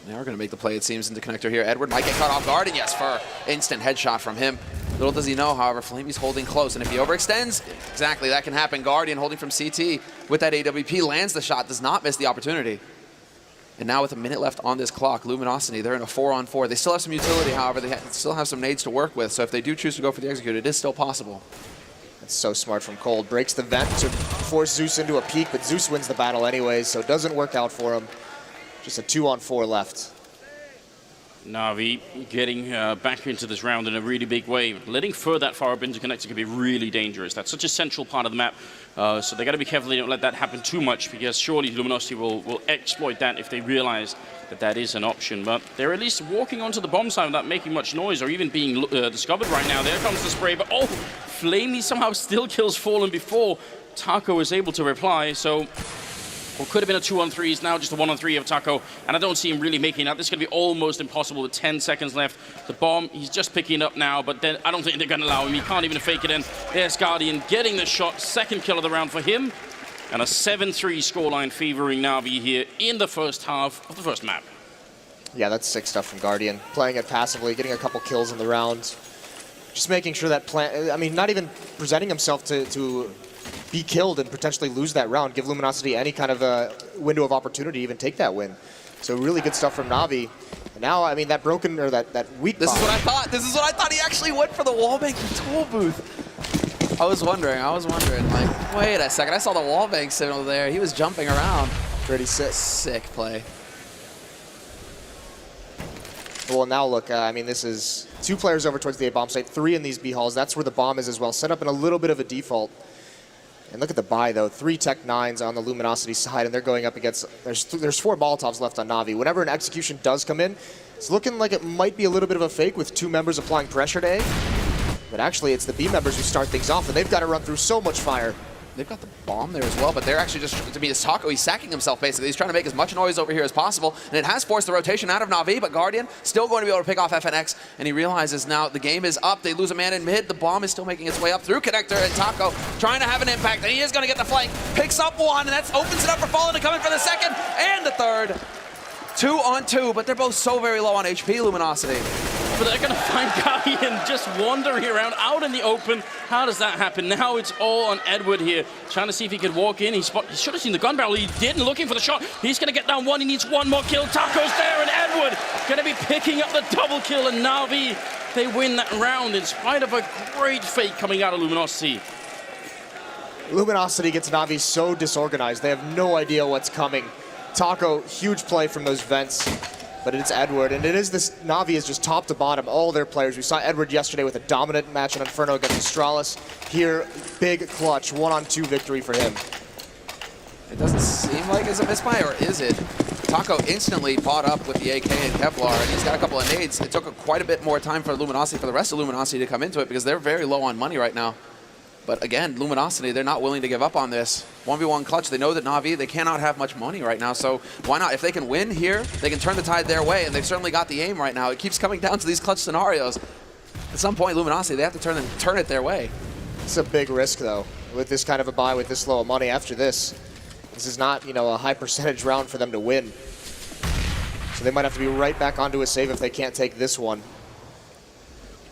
[SPEAKER 14] Now we're going to make the play, it seems, into connector here. Edward might get caught off guard, and yes, Fer, instant headshot from him. Little does he know, however, Flamey's holding close, and if he overextends, exactly, that can happen. Guardian holding from CT with that AWP, lands the shot, does not miss the opportunity. And now with a minute left on this clock, Luminosity, they're in a 4-on-4. They still have some utility, however, they still have some nades to work with, so if they do choose to go for the execute, it is still possible.
[SPEAKER 15] That's so smart from Cold. Breaks the vent to force Zeus into a peek, but Zeus wins the battle anyways, so it doesn't work out for him. Just a 2-on-4 left.
[SPEAKER 13] Na'Vi getting back into this round in a really big way. Letting Fer that far up into connector can be really dangerous. That's such a central part of the map. So they got to be careful they don't let that happen too much, because surely Luminosity will exploit that if they realize that that is an option. But they're at least walking onto the bomb site without making much noise or even being discovered right now. There comes the spray, but oh, Flamey somehow still kills Fallen before Taco is able to reply. So what could have been a 2-on-3 is now just a 1-on-3 of Taco, and I don't see him really making that. This is going to be almost impossible with 10 seconds left. The bomb, he's just picking up now, but then I don't think they're going to allow him. He can't even fake it in. There's Guardian getting the shot, second kill of the round for him, and a 7-3 scoreline favoring Na'Vi here in the first half of the first map.
[SPEAKER 15] Yeah, that's sick stuff from Guardian. Playing it passively, getting a couple kills in the round. Just making sure that I mean, not even presenting himself to be killed and potentially lose that round, give Luminosity any kind of a window of opportunity to even take that win. So really good stuff from Na'Vi. And now, I mean, that broken, or that weak
[SPEAKER 14] This is what I thought. This is what I thought. He actually went for the wallbang tool booth. I was wondering, like, wait a second. I saw the wallbang signal there. He was jumping around.
[SPEAKER 15] Pretty sick.
[SPEAKER 14] Sick play.
[SPEAKER 15] Well, now look, I mean, this is 2 players over towards the A bomb site, 3 in these B halls. That's where the bomb is as well. Set up in a little bit of a default. And look at the buy, though. 3 Tech 9s on the Luminosity side, and they're going up against... There's 4 Molotovs left on Na'Vi. Whenever an execution does come in, it's looking like it might be a little bit of a fake with 2 members applying pressure to A. But actually, it's the B members who start things off, and they've got to run through so much fire.
[SPEAKER 14] They've got the bomb there as well, but they're actually just, to me, it's Taco. He's sacking himself, basically. He's trying to make as much noise over here as possible, and it has forced the rotation out of Na'Vi, but Guardian still going to be able to pick off FNX, and he realizes now the game is up. They lose a man in mid. The bomb is still making its way up through Connector, and Taco trying to have an impact, and he is going to get the flank. Picks up one, and that opens it up for Fallen to come in for the second and the third. 2 on 2, but they're both so very low on HP, Luminosity.
[SPEAKER 13] But they're going to find Guardian just wandering around out in the open. How does that happen? Now it's all on Edward here, trying to see if he could walk in. He should have seen the gun barrel. He didn't, looking for the shot. He's going to get down one. He needs one more kill. Taco's there, and Edward going to be picking up the double kill, and Na'Vi, they win that round in spite of a great fake coming out of Luminosity.
[SPEAKER 15] Luminosity gets Na'Vi so disorganized. They have no idea what's coming. Taco, huge play from those vents, but it's Edward, and it is this, Na'Vi is just top to bottom, all their players. We saw Edward yesterday with a dominant match on Inferno against Astralis. Here, big clutch, 1-on-2 victory for him.
[SPEAKER 14] It doesn't seem like it's a misfire, or is it? Taco instantly bought up with the AK and Kevlar, and he's got a couple of nades. It took quite a bit more time for Luminosity, for the rest of Luminosity to come into it, because they're very low on money right now. But again, Luminosity, they're not willing to give up on this. 1v1 clutch, they know that Na'Vi, they cannot have much money right now, so why not? If they can win here, they can turn the tide their way, and they've certainly got the aim right now. It keeps coming down to these clutch scenarios. At some point, Luminosity, they have to turn it their way.
[SPEAKER 15] It's a big risk, though, with this kind of a buy, with this low of money after this. This is not, a high percentage round for them to win. So they might have to be right back onto a save if they can't take this one.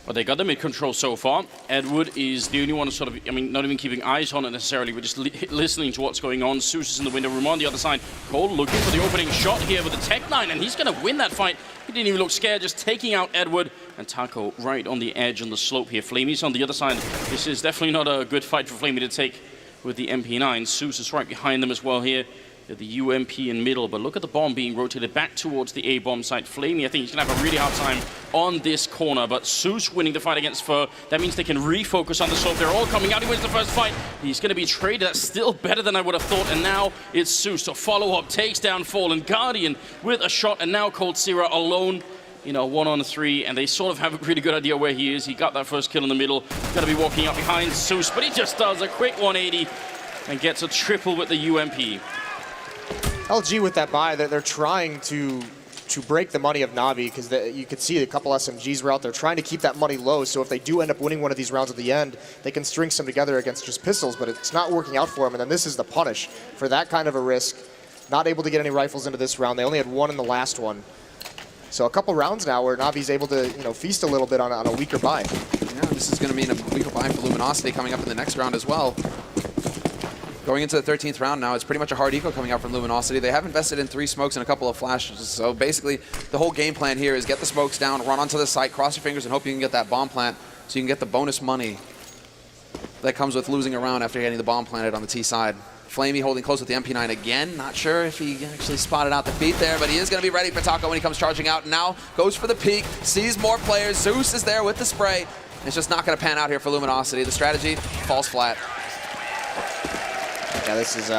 [SPEAKER 13] Well, they got the mid-control so far. Edward is the only one sort of, not even keeping eyes on it necessarily, but just listening to what's going on. Zeus is in the window room on the other side. Cole looking for the opening shot here with the Tech 9, and he's going to win that fight. He didn't even look scared, just taking out Edward. And Taco right on the edge on the slope here. Flamey's on the other side. This is definitely not a good fight for Flamey to take with the MP9. Zeus is right behind them as well here. The UMP in middle, but look at the bomb being rotated back towards the A-bomb site. Flamey, I think he's going to have a really hard time on this corner, but Zeus winning the fight against Fur. That means they can refocus on the slope. They're all coming out. He wins the first fight. He's going to be traded. That's still better than I would have thought, and now it's Zeus to follow up, takes down Fallen. Guardian with a shot, and now Cold Sierra alone. 1-on-3, and they sort of have a really good idea where he is. He got that first kill in the middle. Going to be walking up behind Zeus, but he just does a quick 180 and gets a triple with the UMP.
[SPEAKER 15] LG with that buy, they're trying to break the money of Na'Vi, because you could see a couple SMGs were out there trying to keep that money low, so if they do end up winning one of these rounds at the end, they can string some together against just pistols, but it's not working out for them, and then this is the punish for that kind of a risk. Not able to get any rifles into this round. They only had one in the last one. So a couple rounds now where Na'Vi's able to feast a little bit on a weaker buy.
[SPEAKER 14] Yeah, this is going to mean a weaker buy for Luminosity coming up in the next round as well. Going into the 13th round now, it's pretty much a hard eco coming out from Luminosity. They have invested in 3 smokes and a couple of flashes. So basically, the whole game plan here is get the smokes down, run onto the site, cross your fingers, and hope you can get that bomb plant so you can get the bonus money that comes with losing a round after getting the bomb planted on the T side. Flamey holding close with the MP9 again. Not sure if he actually spotted out the feet there, but he is going to be ready for Taco when he comes charging out. And now goes for the peek, sees more players. Zeus is there with the spray. It's just not going to pan out here for Luminosity. The strategy falls flat.
[SPEAKER 15] Yeah, this is,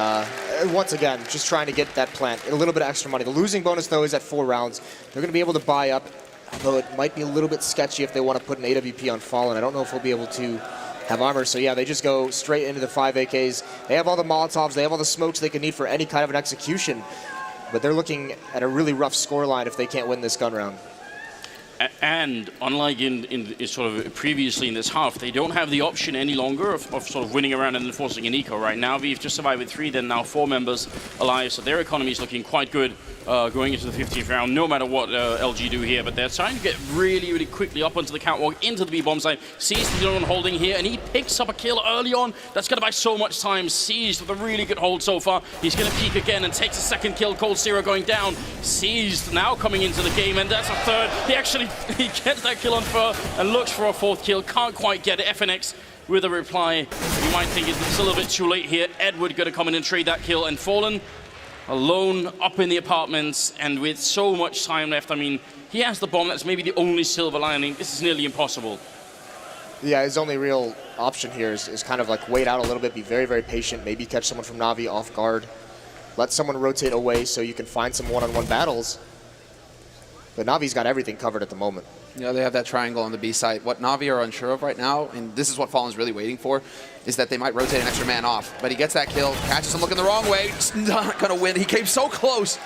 [SPEAKER 15] once again, just trying to get that plant. A little bit of extra money. The losing bonus, though, is at 4 rounds. They're going to be able to buy up, although it might be a little bit sketchy if they want to put an AWP on Fallen. I don't know if we'll be able to have armor. So, yeah, they just go straight into the 5 AKs. They have all the Molotovs. They have all the smokes they can need for any kind of an execution. But they're looking at a really rough scoreline if they can't win this gun round.
[SPEAKER 13] And unlike in sort of previously in this half, they don't have the option any longer of sort of winning around and enforcing an eco. Right now, we've just survived with 3, then now 4 members alive, so their economy is looking quite good going into the 15th round, no matter what LG do here. But they're trying to get really, really quickly up onto the catwalk, into the B-bomb site. Seized the one holding here, and he picks up a kill early on. That's going to buy so much time. Seized with a really good hold so far. He's going to peek again and takes a second kill. Cold Zero going down. Seized now coming into the game, and that's a third. He gets that kill on Fur and looks for a 4th kill. Can't quite get it. FNX with a reply. You might think it's a little bit too late here. Edward going to come in and trade that kill, and Fallen alone up in the apartments, and with so much time left. I mean, he has the bomb. That's maybe the only silver lining. This is nearly impossible.
[SPEAKER 15] Yeah, his only real option here is kind of like wait out a little bit, be very, very patient, maybe catch someone from Na'Vi off guard, let someone rotate away so you can find some one-on-one battles. But Navi's got everything covered at the moment.
[SPEAKER 14] You know, they have that triangle on the B site. What Na'Vi are unsure of right now, and this is what Fallen's really waiting for, is that they might rotate an extra man off. But he gets that kill, catches him looking the wrong way, just not going to win. He came so close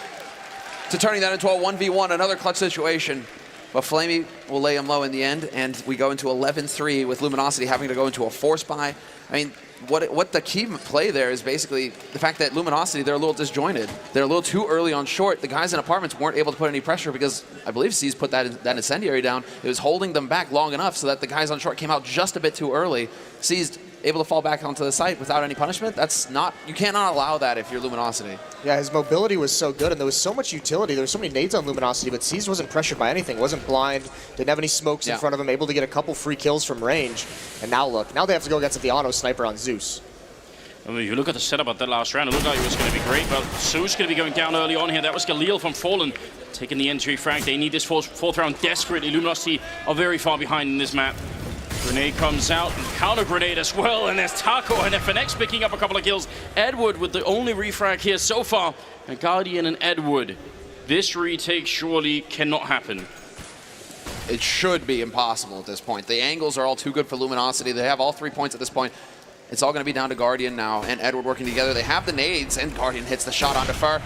[SPEAKER 14] to turning that into a 1v1, another clutch situation. But Flamey will lay him low in the end, and we go into 11-3 with Luminosity having to go into a force buy. I mean, what the key play there is basically the fact that Luminosity, they're a little disjointed. They're a little too early on short. The guys in apartments weren't able to put any pressure because I believe C's put that incendiary down. It was holding them back long enough so that the guys on short came out just a bit too early. C's able to fall back onto the site without any punishment. That's not, you cannot allow that if you're Luminosity.
[SPEAKER 15] Yeah, his mobility was so good, and there was so much utility. There were so many nades on Luminosity, but C's wasn't pressured by anything. Wasn't blind, didn't have any smokes in front of him, able to get a couple free kills from range. And now look, now they have to go against the auto sniper on Zeus.
[SPEAKER 13] I mean, if you look at the setup of that last round, it looked like it was going to be great, but Zeus going to be going down early on here. That was Galil from Fallen taking the entry frag. They need this fourth round desperately. Luminosity are very far behind in this map. Grenade comes out, and counter grenade as well, and there's Taco and FNX picking up a couple of kills. Edward with the only refrag here so far, and Guardian and Edward. This retake surely cannot happen.
[SPEAKER 14] It should be impossible at this point. The angles are all too good for Luminosity. They have all 3 points at this point. It's all going to be down to Guardian now and Edward working together. They have the nades, and Guardian hits the shot onto Fur.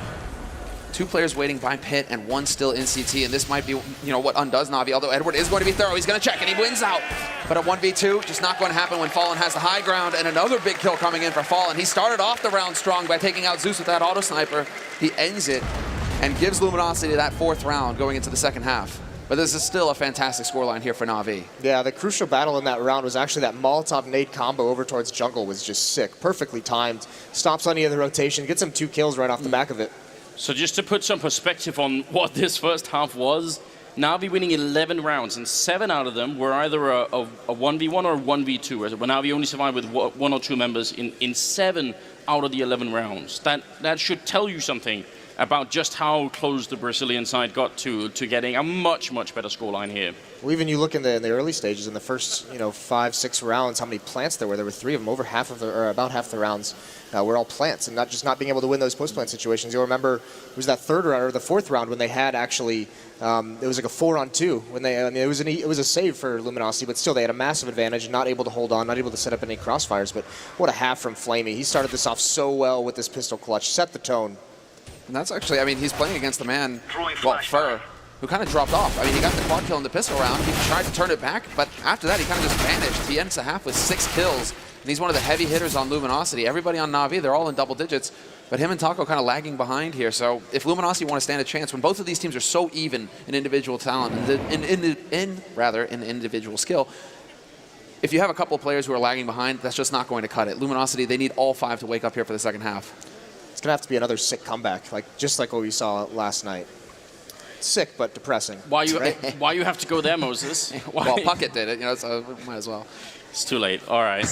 [SPEAKER 14] 2 players waiting by pit and 1 still in CT, and this might be, you know, what undoes Na'Vi, although Edward is going to be thorough. He's going to check, and he wins out. But a 1v2, just not going to happen when Fallen has the high ground, and another big kill coming in for Fallen. He started off the round strong by taking out Zeus with that auto sniper. He ends it and gives Luminosity that 4th round going into the second half. But this is still a fantastic scoreline here for Na'Vi.
[SPEAKER 15] Yeah, the crucial battle in that round was actually that Molotov nade combo over towards jungle was just sick. Perfectly timed. Stops any of the rotation, gets him 2 kills right off the back of it.
[SPEAKER 13] So just to put some perspective on what this first half was, Na'Vi winning 11 rounds, and 7 out of them were either a 1v1 or a 1v2, where Na'Vi only survived with 1 or 2 members in 7 out of the 11 rounds. That should tell you something about just how close the Brazilian side got to getting a much, much better scoreline here.
[SPEAKER 15] Well, even you look in the early stages, in the first 5-6 rounds, how many plants there were. There were 3 of them. Over half of the, or about half the rounds were all plants, and not being able to win those post-plant situations. You'll remember it was that 3rd round or the 4th round when they had actually it was like a 4-on-2 when they. I mean, it was a save for Luminosity, but still they had a massive advantage, not able to hold on, not able to set up any crossfires. But what a half from Flamey. He started this off so well with this pistol clutch, set the tone.
[SPEAKER 14] And that's actually, I mean, he's playing against the man, well, Fur, who kind of dropped off. I mean, he got the quad kill in the pistol round. He tried to turn it back, but after that, he kind of just vanished. He ends the half with 6 kills, and he's one of the heavy hitters on Luminosity. Everybody on Na'Vi, they're all in double digits, but him and Taco kind of lagging behind here. So if Luminosity want to stand a chance, when both of these teams are so even in individual talent, in individual skill, if you have a couple of players who are lagging behind, that's just not going to cut it. Luminosity, they need all 5 to wake up here for the second half.
[SPEAKER 15] It's going to have to be another sick comeback, just like what we saw last night. Sick, but depressing.
[SPEAKER 13] Why you have to go there, Moses?
[SPEAKER 14] Well, Puckett did it, so might as well.
[SPEAKER 13] It's too late. All right.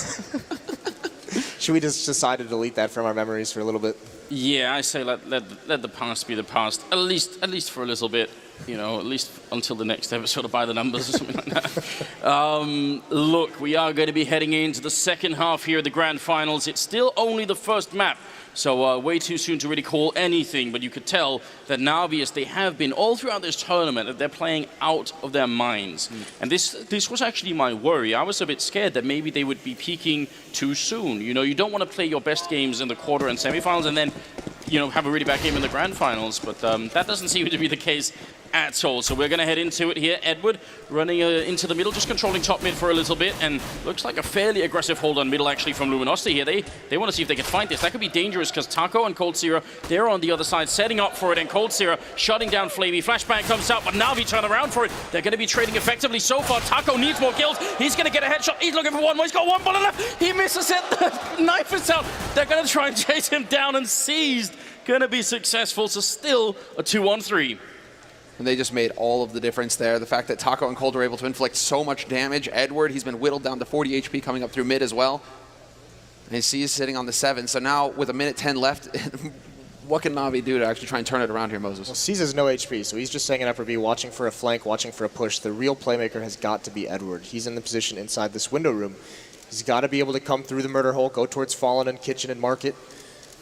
[SPEAKER 15] Should we just decide to delete that from our memories for a little bit?
[SPEAKER 13] Yeah, I say let the past be the past. At least for a little bit. At least until the next episode of By the Numbers or something like that. Look, we are going to be heading into the second half here of the Grand Finals. It's still only the first map. So way too soon to really call anything, but you could tell that Na'Vi, as they have been all throughout this tournament, that they're playing out of their minds. And this was actually my worry. I was a bit scared that maybe they would be peaking too soon. You don't want to play your best games in the quarter and semifinals and then have a really bad game in the Grand Finals, but that doesn't seem to be the case at all. So we're going to head into it here. Edward running into the middle, just controlling top mid for a little bit, and looks like a fairly aggressive hold on middle actually from Luminosity here. They want to see if they can find this. That could be dangerous because Taco and Cold Zero, they're on the other side setting up for it, and Cold Zero shutting down Flamey. Flashbang comes out, but Na'Vi turn around for it. They're going to be trading effectively so far. Taco needs more kills. He's going to get a headshot. He's looking for one more. He's got 1 bullet left. He misses it. The knife is out. They're going to try and chase him down, and Seized going to be successful. So still a 2-on-3.
[SPEAKER 14] And they just made all of the difference there. The fact that Taco and Cold are able to inflict so much damage. Edward, he's been whittled down to 40 HP coming up through mid as well. And you see he's sitting on the 7. So now with 1:10 left, what can Na'Vi do to actually try and turn it around here, Moses?
[SPEAKER 15] Well, C's has no HP, so he's just hanging up for B, watching for a flank, watching for a push. The real playmaker has got to be Edward. He's in the position inside this window room. He's got to be able to come through the murder hole, go towards Fallen and Kitchen and Market.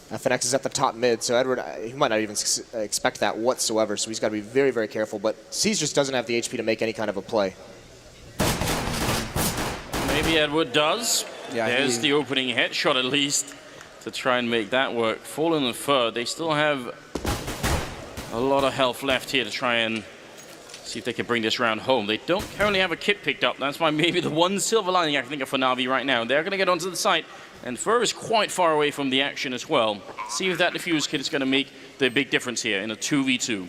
[SPEAKER 15] FNX is at the top mid, so Edward, he might not even expect that whatsoever, so he's got to be very, very careful. But C's just doesn't have the HP to make any kind of a play.
[SPEAKER 13] Maybe Edward does.
[SPEAKER 14] Yeah,
[SPEAKER 13] there's the opening headshot at least to try and make that work. Fallen and Fur, they still have a lot of health left here to try and see if they can bring this round home. They don't currently have a kit picked up. That's why maybe the one silver lining I can think of for Na'Vi right now. They're going to get onto the site, and Fur is quite far away from the action as well. See if that defuse kit is going to make the big difference here in a 2v2.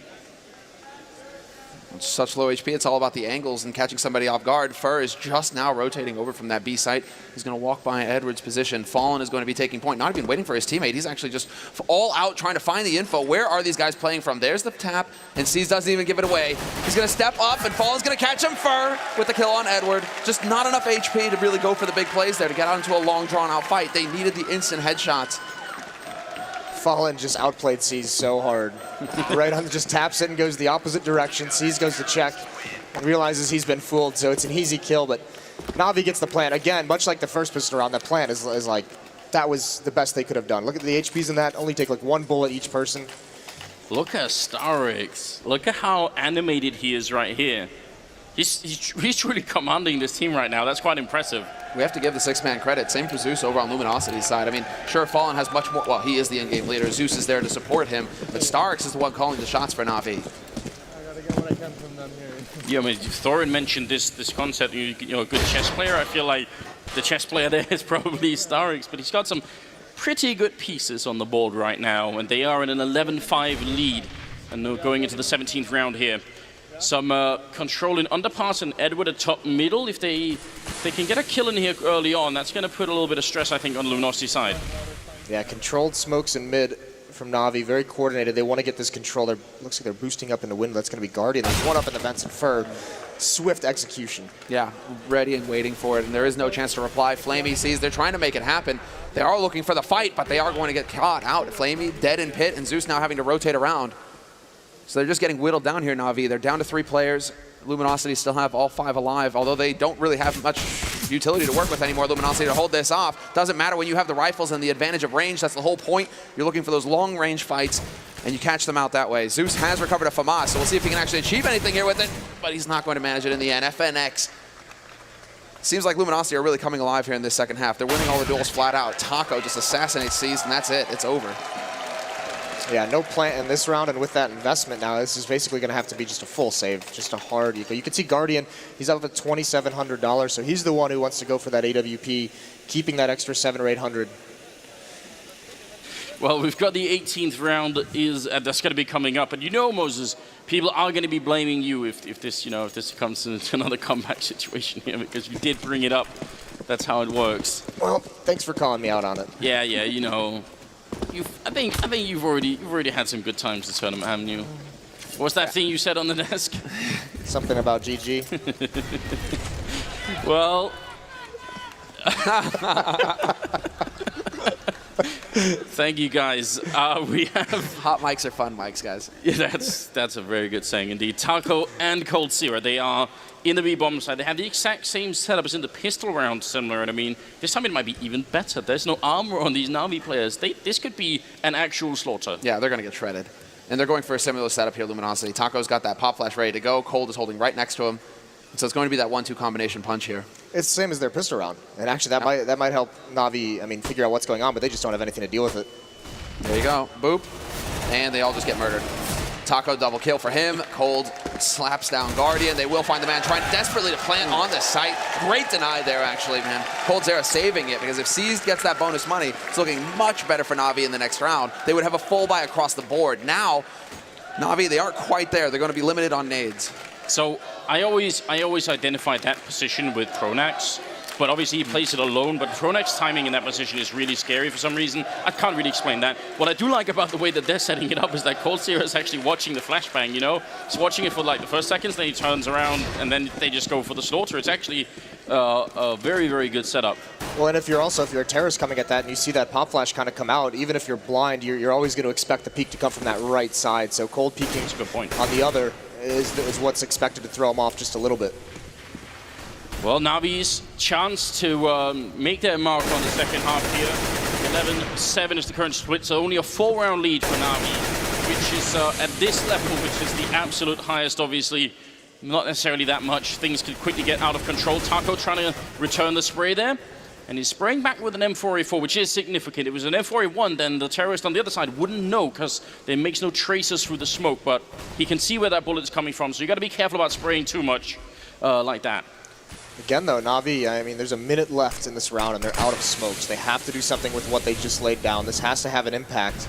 [SPEAKER 14] Such low HP, it's all about the angles and catching somebody off guard. Fur is just now rotating over from that B site. He's going to walk by Edward's position. Fallen is going to be taking point, not even waiting for his teammate. He's actually just all out trying to find the info. Where are these guys playing from? There's the tap, and C's doesn't even give it away. He's going to step up, and Fallen's going to catch him. Fur with the kill on Edward. Just not enough HP to really go for the big plays there, to get out into a long, drawn-out fight. They needed the instant headshots.
[SPEAKER 15] Fallen just outplayed C's so hard. Right on, just taps it and goes the opposite direction. C's goes to check and realizes he's been fooled, so it's an easy kill, but Na'Vi gets the plant. Again, much like the first pistol round, that plant is like, that was the best they could have done. Look at the HPs in that, only take like 1 bullet each person.
[SPEAKER 13] Look at Starix. Look at how animated he is right here. He's truly commanding this team right now. That's quite impressive.
[SPEAKER 14] We have to give the 6-man credit. Same for Zeus over on Luminosity's side. I mean, sure, Fallen has much more. Well, he is the in-game leader. Zeus is there to support him, but Starix is the one calling the shots for Na'Vi.
[SPEAKER 16] I gotta get what I can from them here.
[SPEAKER 13] Yeah, I mean, Thorin mentioned this concept. You know, a good chess player. I feel like the chess player there is probably Starix, but he's got some pretty good pieces on the board right now, and they are in an 11-5 lead, and they're going into the 17th round here. Some control in underpass and Edward at top middle. If they can get a kill in here early on, that's going to put a little bit of stress, I think, on Luminosity's side.
[SPEAKER 15] Yeah, controlled smokes in mid from Na'Vi, very coordinated. They want to get this control. Looks like they're boosting up in the window. That's going to be Guardian. There's one up in the vents and Fur. Swift execution.
[SPEAKER 14] Yeah, ready and waiting for it, and there is no chance to reply. Flamey sees they're trying to make it happen. They are looking for the fight, but they are going to get caught out. Flamey dead in pit, and Zeus now having to rotate around. So they're just getting whittled down here, Na'Vi. They're down to 3 players. Luminosity still have all 5 alive, although they don't really have much utility to work with anymore. Luminosity to hold this off. Doesn't matter when you have the rifles and the advantage of range. That's the whole point. You're looking for those long-range fights, and you catch them out that way. Zeus has recovered a FAMAS, so we'll see if he can actually achieve anything here with it, but he's not going to manage it in the end. FNX. Seems like Luminosity are really coming alive here in this second half. They're winning all the duels flat out. Taco just assassinates C's, and that's it. It's over.
[SPEAKER 15] Yeah, no plant in this round, and with that investment now, this is basically going to have to be just a full save, just a hard eco. You can see Guardian, he's up at $2,700, so he's the one who wants to go for that AWP, keeping that extra 700 or 800.
[SPEAKER 13] Well, we've got the 18th round that's going to be coming up, and you know, Moses, people are going to be blaming you if this comes into another comeback situation here, because you did bring it up. That's how it works.
[SPEAKER 15] Well, thanks for calling me out on it.
[SPEAKER 13] Yeah, you know. I think you've already had some good times this tournament, haven't you? What's that thing you said on the desk?
[SPEAKER 15] Something about GG.
[SPEAKER 13] Well, thank you guys. We have
[SPEAKER 14] hot mics are fun mics, guys.
[SPEAKER 13] Yeah, that's a very good saying indeed. Taco and Cold Zero, they are in the B-bomb side. They have the exact same setup as in the pistol round, similar, and I mean, this time it might be even better. There's no armor on these Na'Vi players. This could be an actual slaughter.
[SPEAKER 14] Yeah, they're going to get shredded. And they're going for a similar setup here, Luminosity. Taco's got that pop flash ready to go. Cold is holding right next to him. So it's going to be that 1-2 combination punch here.
[SPEAKER 15] It's the same as their pistol round. And actually, that might help Na'Vi, figure out what's going on, but they just don't have anything to deal with it.
[SPEAKER 14] There you go. Boop. And they all just get murdered. Taco double kill for him. Cold slaps down Guardian. They will find the man trying desperately to plant on the site. Great deny there, actually, man. Cold Zera saving it, because if C's gets that bonus money, it's looking much better for Na'Vi in the next round. They would have a full buy across the board. Now, Na'Vi, they aren't quite there. They're going to be limited on nades.
[SPEAKER 13] So I always identify that position with Pronax, but obviously he plays it alone, but Pronax's timing in that position is really scary for some reason. I can't really explain that. What I do like about the way that they're setting it up is that Cold Zero is actually watching the flashbang, you know? He's watching it for like the first seconds, then he turns around, and then they just go for the slaughter. It's actually a very, very good setup.
[SPEAKER 15] Well, and if you're a terrorist coming at that and you see that pop flash kind of come out, even if you're blind, you're always going to expect the peek to come from that right side. So Cold peeking
[SPEAKER 13] That's a good point.
[SPEAKER 15] on the other is what's expected to throw him off just a little bit.
[SPEAKER 13] Well, Na'Vi's chance to make their mark on the second half here. 11-7 is the current split, so only a 4-round lead for Na'Vi, which is at this level, which is the absolute highest, obviously. Not necessarily that much. Things could quickly get out of control. Taco trying to return the spray there. And he's spraying back with an M4A4, which is significant. If it was an M4A1, then the terrorist on the other side wouldn't know because there makes no traces through the smoke, but he can see where that bullet is coming from. So you got to be careful about spraying too much like that.
[SPEAKER 15] Again, though, Na'Vi, I mean, there's a minute left in this round, and they're out of smokes. They have to do something with what they just laid down. This has to have an impact.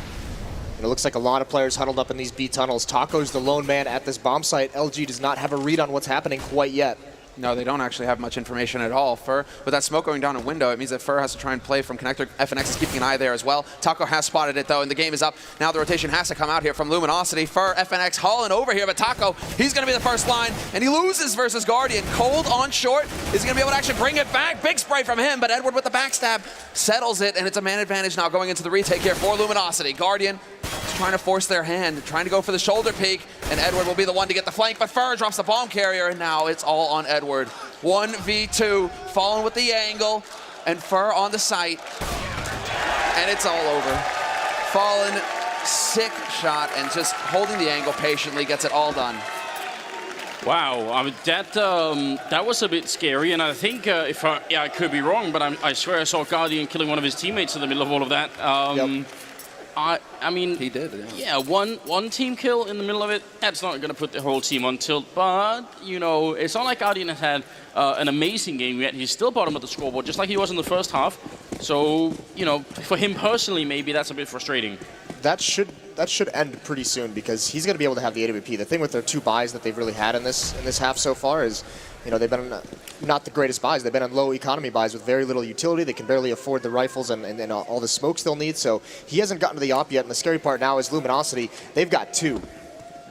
[SPEAKER 15] And it looks like a lot of players huddled up in these B tunnels. Taco's the lone man at this bomb site. LG does not have a read on what's happening quite yet.
[SPEAKER 14] No, they don't actually have much information at all. Fur, with that smoke going down a window, it means that Fur has to try and play from connector. FNX is keeping an eye there as well. Taco has spotted it, though, and the game is up. Now the rotation has to come out here from Luminosity. Fur, FNX hauling over here, but Taco, he's going to be the first line, and he loses versus Guardian. Cold on short. Is he going to be able to actually bring it back? Big spray from him, but Edward with the backstab settles it, and it's a man advantage now going into the retake here for Luminosity. Guardian is trying to force their hand, trying to go for the shoulder peek, and Edward will be the one to get the flank, but Fur drops the bomb carrier, and now it's all on Edward. 1v2, Fallen with the angle, and Fur on the site, and it's all over. Fallen, sick shot, and just holding the angle patiently, gets it all done.
[SPEAKER 13] Wow, I mean, that was a bit scary, and I think, I could be wrong, but I swear I saw Guardian killing one of his teammates in the middle of all of that.
[SPEAKER 14] Yep.
[SPEAKER 13] I mean,
[SPEAKER 14] he did.
[SPEAKER 13] Yeah, one team kill in the middle of it. That's not going to put the whole team on tilt. But you know, it's not like Guardian has had an amazing game yet. He's still bottom of the scoreboard, just like he was in the first half. So you know, for him personally, maybe that's a bit frustrating.
[SPEAKER 15] That should end pretty soon because he's going to be able to have the AWP. The thing with their 2 buys that they've really had in this half so far is, you know, they've been not the greatest buys. They've been on low economy buys with very little utility. They can barely afford the rifles and all the smokes they'll need. So he hasn't gotten to the op yet. And the scary part now is Luminosity. They've got 2.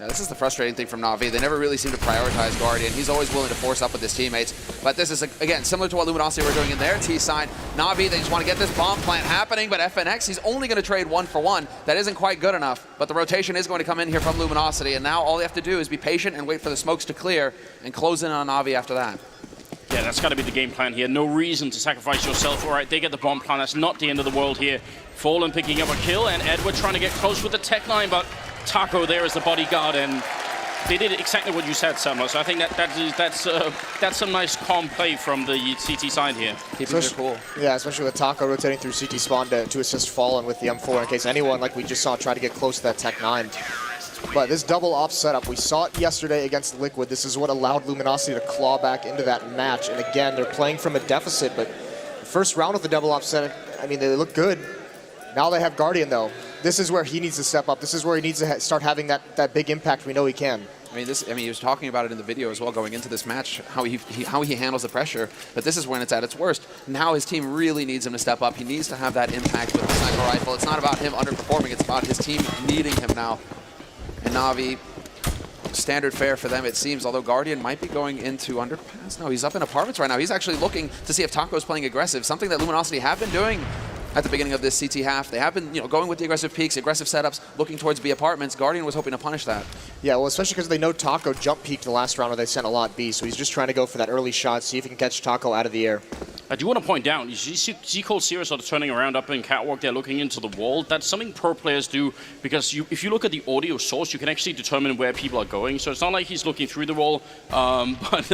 [SPEAKER 14] Yeah, this is the frustrating thing from Na'Vi. They never really seem to prioritize Guardian. He's always willing to force up with his teammates. But this is, again, similar to what Luminosity were doing in their T side. Na'Vi, they just want to get this bomb plant happening, but FNX, he's only going to trade 1 for 1. That isn't quite good enough, but the rotation is going to come in here from Luminosity, and now all they have to do is be patient and wait for the smokes to clear and close in on Na'Vi after that.
[SPEAKER 13] Yeah, that's got to be the game plan here. No reason to sacrifice yourself. All right, they get the bomb plan. That's not the end of the world here. Fallen picking up a kill, and Edward trying to get close with the tech line, but Taco there is the bodyguard, and they did exactly what you said, Summer. So I think that's some nice calm play from the CT side here.
[SPEAKER 14] Keeping it cool.
[SPEAKER 15] Yeah, especially with Taco rotating through CT spawn to assist Fallen with the M4 in case anyone, like we just saw, try to get close to that Tech 9. But this double op setup, we saw it yesterday against Liquid. This is what allowed Luminosity to claw back into that match. And again, they're playing from a deficit, but the first round with the double op setup, I mean, they look good. Now they have Guardian, though. This is where he needs to step up. This is where he needs to start having that big impact we know he can.
[SPEAKER 14] I mean, he was talking about it in the video as well, going into this match, how he handles the pressure. But this is when it's at its worst. Now his team really needs him to step up. He needs to have that impact with the sniper rifle. It's not about him underperforming. It's about his team needing him now. And Na'Vi, standard fare for them, it seems, although Guardian might be going into underpass. No, he's up in apartments right now. He's actually looking to see if Taco's playing aggressive, something that Luminosity have been doing at the beginning of this CT half. They have been, you know, going with the aggressive peaks, aggressive setups, looking towards B apartments. Guardian was hoping to punish that.
[SPEAKER 15] Yeah, well, especially because they know Taco jump peaked the last round where they sent a lot B, so he's just trying to go for that early shot, see if he can catch Taco out of the air.
[SPEAKER 13] I do want to point out, you see Cold Series sort of turning around up in Catwalk there, looking into the wall. That's something pro players do, because if you look at the audio source, you can actually determine where people are going. So it's not like he's looking through the wall, but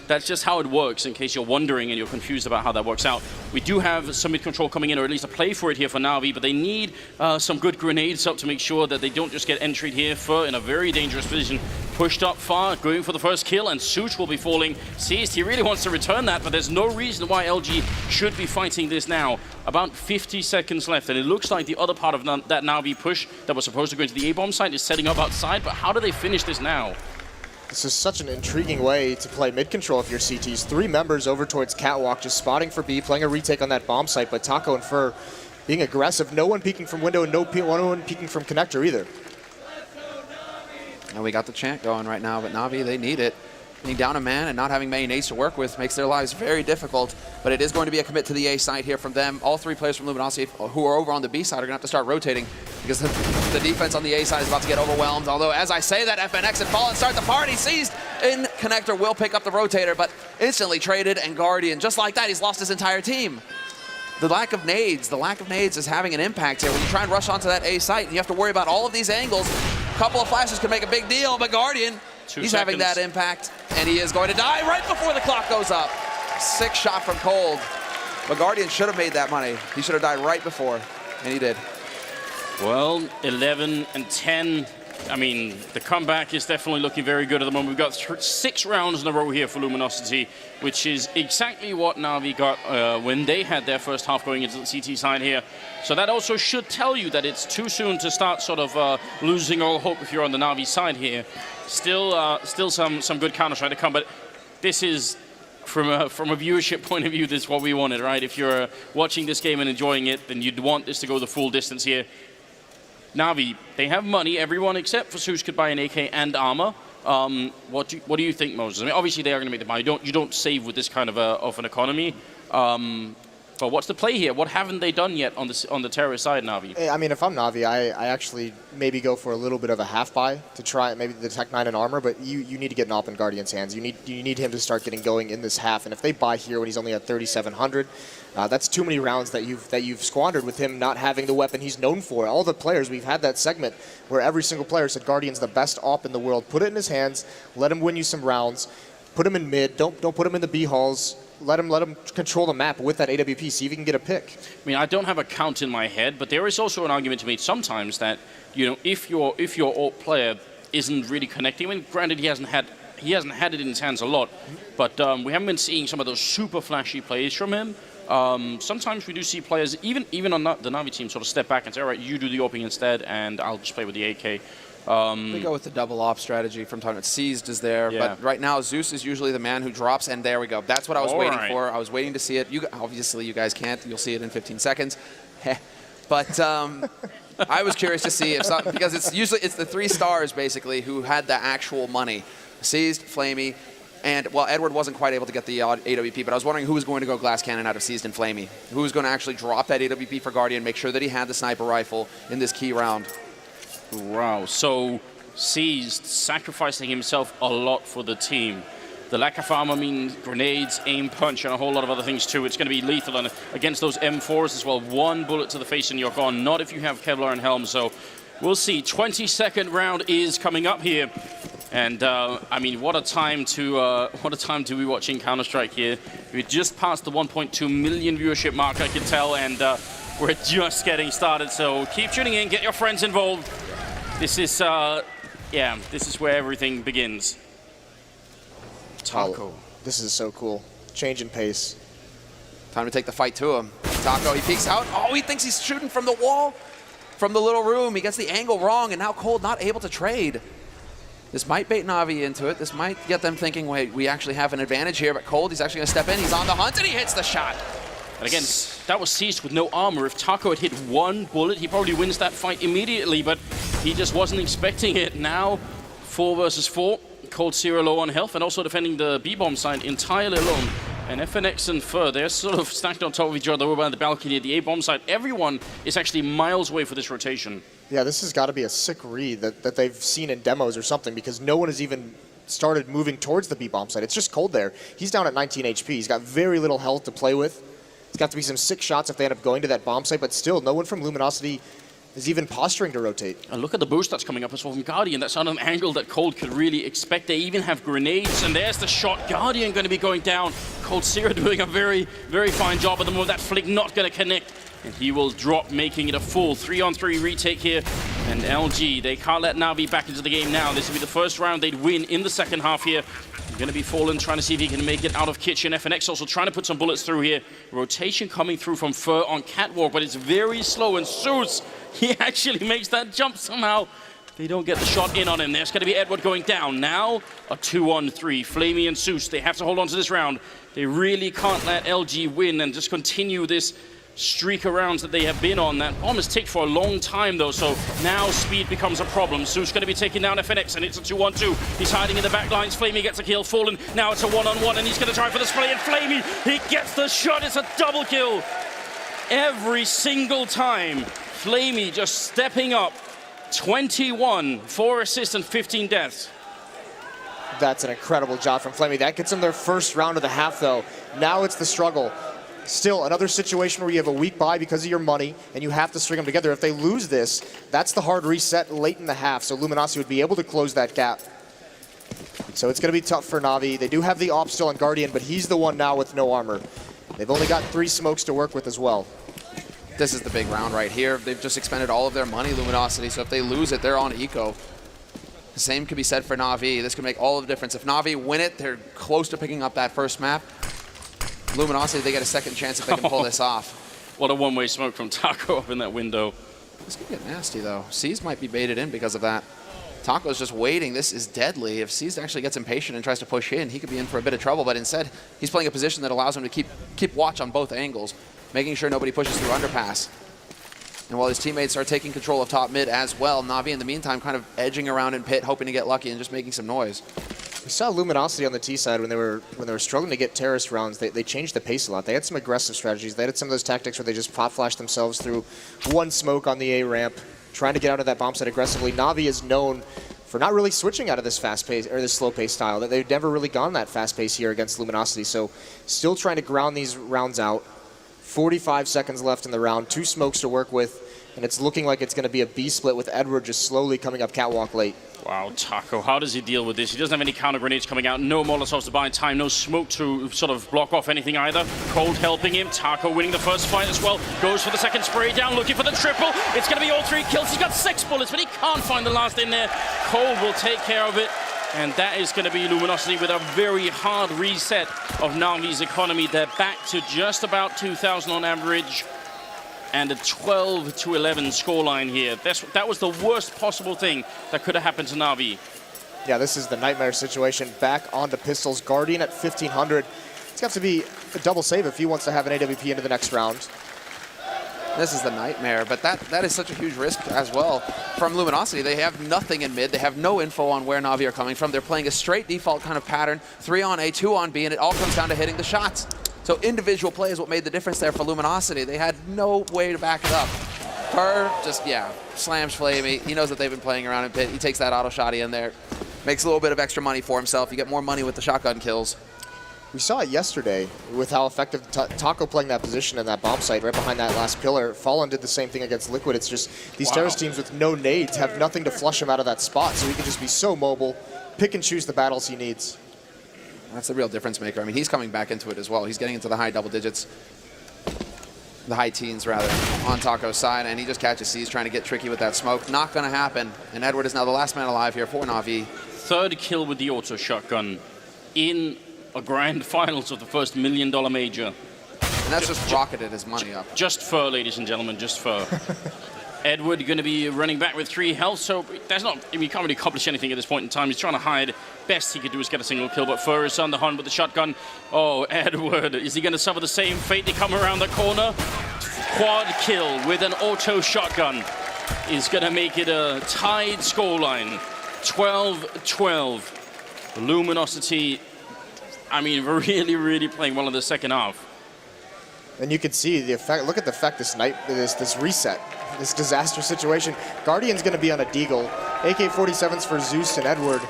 [SPEAKER 13] that's just how it works, in case you're wondering and you're confused about how that works out. We do have some mid-control coming in, or at least a play for it here for Na'Vi, but they need some good grenades up to make sure that they don't just get entried here. Fur in a very dangerous position, pushed up far, going for the first kill, and Such will be falling. Seized, he really wants to return that, but there's no reason why LG should be fighting this now. About 50 seconds left, and it looks like the other part of that Na'Vi push that was supposed to go into the A-bomb site is setting up outside, but how do they finish this now?
[SPEAKER 15] This is such an intriguing way to play mid-control if you're CTs. 3 members over towards Catwalk, just spotting for B, playing a retake on that bomb site, but Taco and Fur being aggressive. No one peeking from window and no one peeking from connector either.
[SPEAKER 14] And we got the chant going right now, but Na'Vi, they need it. Being down a man and not having many nades to work with makes their lives very difficult, but it is going to be a commit to the A side here from them. All 3 players from Luminosity who are over on the B side are going to have to start rotating, because the defense on the A side is about to get overwhelmed. Although, as I say that, FNX and Fallen start the party. Seized in connector will pick up the rotator, but instantly traded, and Guardian, just like that, he's lost his entire team. the lack of nades is having an impact here. When you try and rush onto that A site, and you have to worry about all of these angles, a couple of flashes can make a big deal, but Guardian, he's having that impact, and he is going to die right before the clock goes up. Sick shot from Cold. But Guardian should have made that money. He should have died right before, and he did.
[SPEAKER 13] Well, 11 and 10. I mean, the comeback is definitely looking very good at the moment. We've got 6 rounds in a row here for Luminosity, which is exactly what Na'Vi got when they had their first half going into the CT side here. So that also should tell you that it's too soon to start sort of losing all hope if you're on the Na'Vi side here. Still some good Counter-Strike to come, but this is, from a viewership point of view, this is what we wanted, right? If you're watching this game and enjoying it, then you'd want this to go the full distance here. Na'Vi, they have money. Everyone except for Zeus could buy an AK and armor. What do you think, Moses? I mean, obviously they are going to make the money. You don't save with this kind of an economy. But what's the play here? What haven't they done yet on the terrorist side, Na'Vi?
[SPEAKER 15] I mean, if I'm Na'Vi, I actually maybe go for a little bit of a half buy to try maybe the Tech 9 and armor, but you need to get Nop in Guardian's hands. You need him to start getting going in this half, and if they buy here when he's only at 3,700, that's too many rounds that you've squandered with him not having the weapon he's known for. All the players, we've had that segment where every single player said Guardian's the best op in the world. Put it in his hands, let him win you some rounds, put him in mid, don't put him in the B halls. Let him control the map with that AWP, see if he can get a pick. I
[SPEAKER 13] mean, I don't have a count in my head, but there is also an argument to be made sometimes that, you know, if your AWP player isn't really connecting, I mean, granted he hasn't had it in his hands a lot, but we haven't been seeing some of those super flashy plays from him. Sometimes we do see players, even on the Na'Vi team, sort of step back and say, all right, you do the AWP instead, and I'll just play with the AK.
[SPEAKER 14] They go with the double op strategy from time to time. Seized is there, but right now Zeus is usually the man who drops, and there we go. That's what I was waiting for. I was waiting to see it. Obviously, you guys can't. You'll see it in 15 seconds. But I was curious to see if something, because it's the 3 stars basically who had the actual money. Seized, Flamey, and well, Edward wasn't quite able to get the AWP, but I was wondering who was going to go glass cannon out of Seized and Flamey. Who was going to actually drop that AWP for Guardian, make sure that he had the sniper rifle in this key round.
[SPEAKER 13] Wow, so Seized sacrificing himself a lot for the team. The lack of armor means grenades, aim punch, and a whole lot of other things too. It's going to be lethal, and against those M4s as well. 1 bullet to the face and you're gone. Not if you have Kevlar and Helm. So we'll see. 22nd round is coming up here, and I mean, what a time to be watching Counter-Strike here. We just passed the 1.2 million viewership mark, I can tell, and we're just getting started. So keep tuning in, get your friends involved. This is, this is where everything begins.
[SPEAKER 15] Taco. Oh, this is so cool. Change in pace.
[SPEAKER 14] Time to take the fight to him. Taco, he peeks out. Oh, he thinks he's shooting from the wall, from the little room. He gets the angle wrong, and now Cold not able to trade. This might bait Na'Vi into it. This might get them thinking, wait, we actually have an advantage here, but Cold, he's actually going to step in. He's on the hunt, and he hits the shot.
[SPEAKER 13] And again, that was Seized with no armor. If Taco had hit 1 bullet, he probably wins that fight immediately, but he just wasn't expecting it. Now, 4 versus 4. Cold 0 low on health, and also defending the B-bomb side entirely alone. And FNX and Fur, they're sort of stacked on top of each other over on the balcony at the A-bomb side. Everyone is actually miles away for this rotation.
[SPEAKER 15] Yeah, this has got to be a sick read that they've seen in demos or something, because no one has even started moving towards the B-bomb side. It's just Cold there. He's down at 19 HP. He's got very little health to play with. It's got to be some sick shots if they end up going to that bomb site, but still, no one from Luminosity is even posturing to rotate.
[SPEAKER 13] And look at the boost that's coming up as well from Guardian. That's not an angle that Cold could really expect. They even have grenades, and there's the shot. Guardian going to be going down. Cold Zero doing a very, very fine job at the moment. That flick not going to connect, and he will drop, making it a full 3-on-3 retake here. And LG, they can't let Na'Vi back into the game now. This will be the first round they'd win in the second half here. Going to be Fallen trying to see if he can make it out of kitchen. FNX also trying to put some bullets through here. Rotation coming through from Fur on Catwalk, but it's very slow. And Zeus, he actually makes that jump somehow. They don't get the shot in on him. There's going to be Edward going down. Now a 2-on-3. Flamey and Zeus, they have to hold on to this round. They really can't let LG win and just continue this streak of rounds that they have been on. That almost take for a long time though, so now speed becomes a problem. Zeus going to be taking down FNX, and it's a 2-on-2. He's hiding in the back lines. Flamey gets a kill. Fallen, now it's a 1-on-1, and he's going to try for the spray, and Flamey, he gets the shot. It's a double kill. Every single time, Flamey just stepping up. 21, 4 assists and 15 deaths.
[SPEAKER 15] That's an incredible job from Flamey. That gets them their first round of the half though. Now it's the struggle. Still, another situation where you have a weak buy because of your money, and you have to string them together. If they lose this, that's the hard reset late in the half, so Luminosity would be able to close that gap. So it's going to be tough for Na'Vi. They do have the op still on Guardian, but he's the one now with no armor. They've only got 3 smokes to work with as well.
[SPEAKER 14] This is the big round right here. They've just expended all of their money, Luminosity, so if they lose it, they're on eco. The same could be said for Na'Vi. This could make all of the difference. If Na'Vi win it, they're close to picking up that first map. Luminosity, they get a second chance if they can pull this off.
[SPEAKER 13] What a one-way smoke from Taco up in that window.
[SPEAKER 14] This could get nasty, though. C's might be baited in because of that. Taco's just waiting. This is deadly. If C's actually gets impatient and tries to push in, he could be in for a bit of trouble, but instead, he's playing a position that allows him to keep watch on both angles, making sure nobody pushes through underpass. And while his teammates are taking control of top mid as well, Na'Vi in the meantime kind of edging around in pit, hoping to get lucky and just making some noise.
[SPEAKER 15] We saw Luminosity on the T side when they were struggling to get terrorist rounds. They changed the pace a lot. They had some aggressive strategies. They had some of those tactics where they just pop flashed themselves through one smoke on the A ramp, trying to get out of that bomb site aggressively. Na'Vi is known for not really switching out of this fast pace or this slow pace style. They've never really gone that fast pace here against Luminosity. So still trying to ground these rounds out. 45 seconds left in the round, 2 smokes to work with, and it's looking like it's going to be a B split with Edward just slowly coming up catwalk late.
[SPEAKER 13] Wow, Taco, how does he deal with this? He doesn't have any counter grenades coming out, no Molotovs to buy time, no smoke to sort of block off anything either. Cold helping him, Taco winning the first fight as well, goes for the second spray down, looking for the triple. It's going to be all 3 kills. He's got 6 bullets, but he can't find the last in there. Cold will take care of it, and that is going to be Luminosity with a very hard reset of Na'Vi's economy. They're back to just about 2,000 on average, and a 12-11 scoreline here. That was the worst possible thing that could have happened to Na'Vi.
[SPEAKER 15] Yeah, this is the nightmare situation. Back onto pistols. Guardian at 1,500. It's got to be a double save if he wants to have an AWP into the next round.
[SPEAKER 14] This is the nightmare, but that is such a huge risk as well from Luminosity. They have nothing in mid. They have no info on where Na'Vi are coming from. They're playing a straight default kind of pattern, 3 on A, 2 on B, and it all comes down to hitting the shots. So individual play is what made the difference there for Luminosity. They had no way to back it up. Fur just, yeah, slams Flamey. He knows that they've been playing around in pit. He takes that auto shotty in there. Makes a little bit of extra money for himself. You get more money with the shotgun kills.
[SPEAKER 15] We saw it yesterday with how effective Taco playing that position in that bomb site right behind that last pillar. Fallen did the same thing against Liquid. It's just these terrorist teams with no nades have nothing to flush him out of that spot, so he can just be so mobile, pick and choose the battles he needs.
[SPEAKER 14] That's the real difference maker. I mean, he's coming back into it as well. He's getting into the high double digits, the high teens rather, on Taco's side, and he just catches C's trying to get tricky with that smoke. Not going to happen, and Edward is now the last man alive here for Na'Vi.
[SPEAKER 13] 3rd kill with the auto shotgun in a grand finals of the first $1 million major.
[SPEAKER 14] And that's just rocketed his money up.
[SPEAKER 13] Just Fur, ladies and gentlemen, just Fur. Edward going to be running back with 3 health, so that's not, I mean, he can't really accomplish anything at this point in time. He's trying to hide. Best he could do is get a single kill, but Fur is on the hunt with the shotgun. Oh, Edward, is he going to suffer the same fate to come around the corner? Quad kill with an auto shotgun is going to make it a tied scoreline. 12-12. Luminosity, I mean, really, really playing well in the second half.
[SPEAKER 15] And you can see the effect. Look at the effect this reset, this disaster situation. Guardian's going to be on a deagle. AK-47s for Zeus and Edward.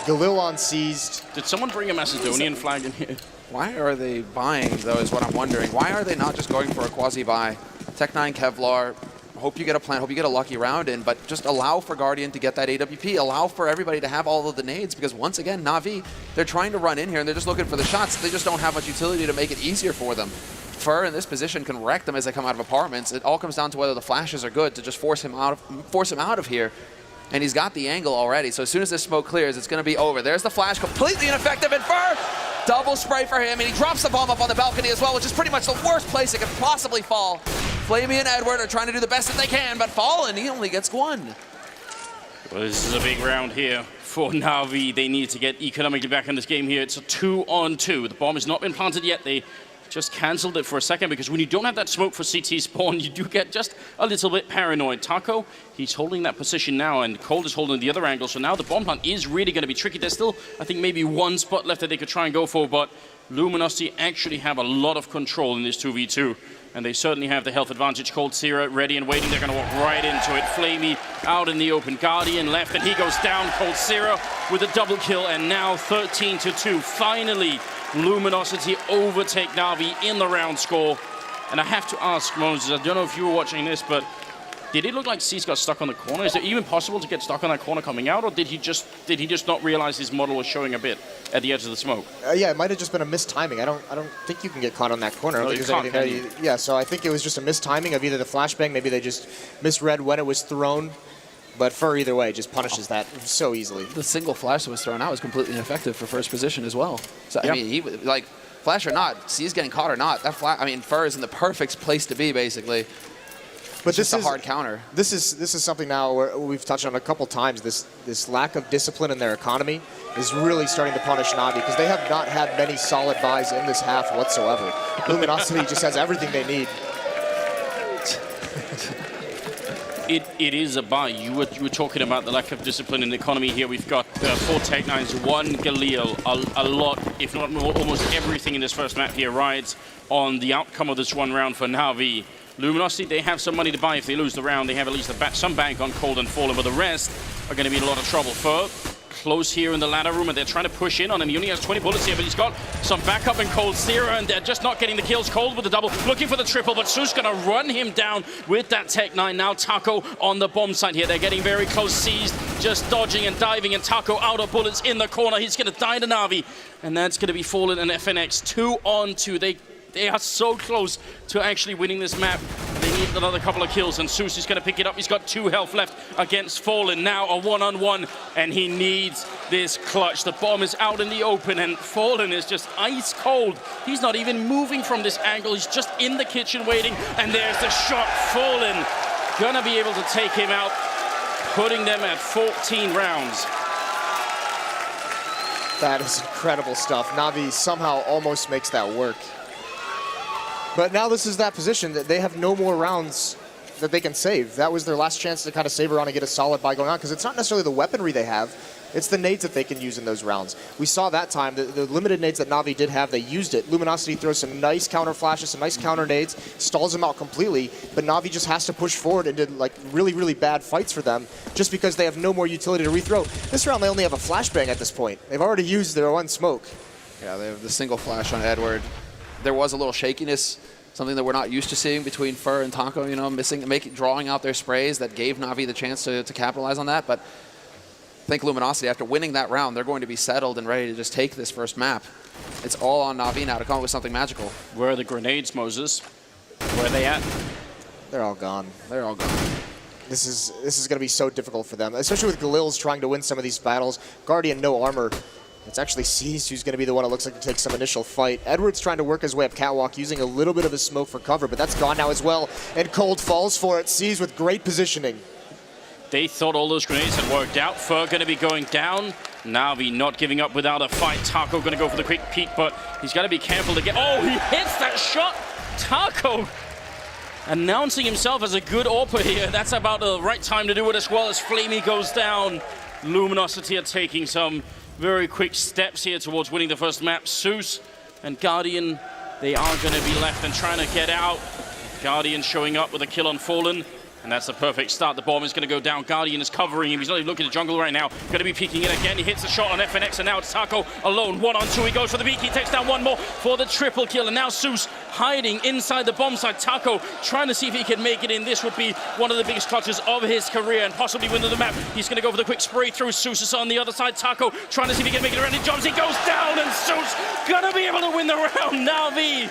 [SPEAKER 15] Galil on seized.
[SPEAKER 13] Did someone bring a Macedonian flag in here?
[SPEAKER 14] Why are they buying, though, is what I'm wondering. Why are they not just going for a quasi-buy? Tech-9 Kevlar, hope you get a plant, hope you get a lucky round in, but just allow for Guardian to get that AWP, allow for everybody to have all of the nades, because once again, Na'Vi, they're trying to run in here, and they're just looking for the shots. They just don't have much utility to make it easier for them. Fur in this position can wreck them as they come out of apartments. It all comes down to whether the flashes are good to just force him out of here. And he's got the angle already, so as soon as this smoke clears, it's going to be over. There's the flash, completely ineffective, and Fur, double spray for him, and he drops the bomb up on the balcony as well, which is pretty much the worst place it could possibly fall. Flamey and Edward are trying to do the best that they can, but Fallen, he only gets 1.
[SPEAKER 13] Well, this is a big round here for Na'Vi. They need to get economically back in this game here. It's a 2-on-2. The bomb has not been planted yet. They just cancelled it for a second, because when you don't have that smoke for CT spawn, you do get just a little bit paranoid. Taco, he's holding that position now, and Cold is holding the other angle, so now the bomb plant is really going to be tricky. There's still, I think, maybe 1 spot left that they could try and go for, but Luminosity actually have a lot of control in this 2v2, and they certainly have the health advantage. Cold Zero ready and waiting. They're going to walk right into it. Flamey out in the open. Guardian left, and he goes down. Cold Zero with a double kill, and now 13-2. Finally, Luminosity overtake Na'Vi in the round score. And I have to ask, Moses, I don't know if you were watching this, but did it look like C's got stuck on the corner? Is it even possible to get stuck on that corner coming out, or did he just not realize his model was showing a bit at the edge of the smoke?
[SPEAKER 15] Yeah, it might have just been a mistiming. I don't think you can get caught on that corner.
[SPEAKER 13] No, you can't, can you?
[SPEAKER 15] Yeah, so I think it was just a mistiming of either the flashbang, maybe they just misread when it was thrown. But Fur, either way, just punishes that so easily.
[SPEAKER 14] The single flash that was thrown out was completely ineffective for first position as well. So I mean, he like flash or not, C's getting caught or not. That I mean, Fur is in the perfect place to be basically.
[SPEAKER 15] But
[SPEAKER 14] this is a hard counter.
[SPEAKER 15] This is something now where we've touched on a couple times. This lack of discipline in their economy is really starting to punish Na'Vi because they have not had many solid buys in this half whatsoever. Luminosity just has everything they need.
[SPEAKER 13] It is a buy. You were talking about the lack of discipline in the economy here. We've got 4 Tech-9s, 1 Galil. A lot, if not almost everything in this first map here rides on the outcome of this one round for Na'Vi. Luminosity, they have some money to buy if they lose the round. They have at least some bank on Cold and Fallen, but the rest are going to be in a lot of trouble. Fur close here in the ladder room, and they're trying to push in on him. He only has 20 bullets here, but he's got some backup in Cold Zero, and they're just not getting the kills. Cold with the double, looking for the triple, but Su's going to run him down with that Tech-9. Now Taco on the bomb site here. They're getting very close, seized, just dodging and diving, and Taco out of bullets in the corner. He's going to die to Na'Vi, and that's going to be Fallen and FNX 2-on-2. They are so close to actually winning this map. They need another couple of kills, and Sus is going to pick it up. He's got 2 health left against Fallen. Now a one-on-one, and he needs this clutch. The bomb is out in the open, and Fallen is just ice cold. He's not even moving from this angle. He's just in the kitchen waiting, and there's the shot. Fallen gonna be able to take him out, putting them at 14 rounds.
[SPEAKER 15] That is incredible stuff. Na'Vi somehow almost makes that work. But now this is that position that they have no more rounds that they can save. That was their last chance to kind of save around and get a solid buy going on, because it's not necessarily the weaponry they have, it's the nades that they can use in those rounds. We saw that time, the limited nades that Na'Vi did have, they used it. Luminosity throws some nice counter flashes, some nice counter nades, stalls them out completely, but Na'Vi just has to push forward into like really, really bad fights for them just because they have no more utility to rethrow. This round they only have a flashbang at this point. They've already used their one smoke.
[SPEAKER 14] Yeah, they have the single flash on Edward. There was a little shakiness, something that we're not used to seeing between Fur and Taco, you know, drawing out their sprays that gave Na'Vi the chance to capitalize on that. But I think Luminosity, after winning that round, they're going to be settled and ready to just take this first map. It's all on Na'Vi now to come up with something magical.
[SPEAKER 13] Where are the grenades, Moses? Where are they at?
[SPEAKER 15] They're all gone.
[SPEAKER 14] They're all gone.
[SPEAKER 15] This is going to be so difficult for them, especially with Galil's trying to win some of these battles. Guardian, no armor. It's actually C's who's going to be the one that looks like to take some initial fight. Edward's trying to work his way up catwalk, using a little bit of his smoke for cover, but that's gone now as well. And Cold falls for it. C's with great positioning.
[SPEAKER 13] They thought all those grenades had worked out. Fur going to be going down. Na'Vi not giving up without a fight. Taco going to go for the quick peek, but he's got to be careful to get... Oh, he hits that shot! Taco announcing himself as a good AWPer here. That's about the right time to do it as well as Flamey goes down. Luminosity are taking some very quick steps here towards winning the first map. Sus and Guardian, they are going to be left and trying to get out. Guardian showing up with a kill on Fallen, and that's the perfect start. The bomb is going to go down. Guardian is covering him. He's not even looking at jungle right now. Going to be peeking in again. He hits a shot on FNX, and now it's Taco alone. 1-on-2. He goes for the beak. He takes down one more for the triple kill. And now Sus hiding inside the bomb site. Taco trying to see if he can make it in. This would be one of the biggest clutches of his career and possibly win the map. He's going to go for the quick spray through. Sus is on the other side. Taco trying to see if he can make it around. He jumps. He goes down, and Sus going to be able to win the round. Na'Vi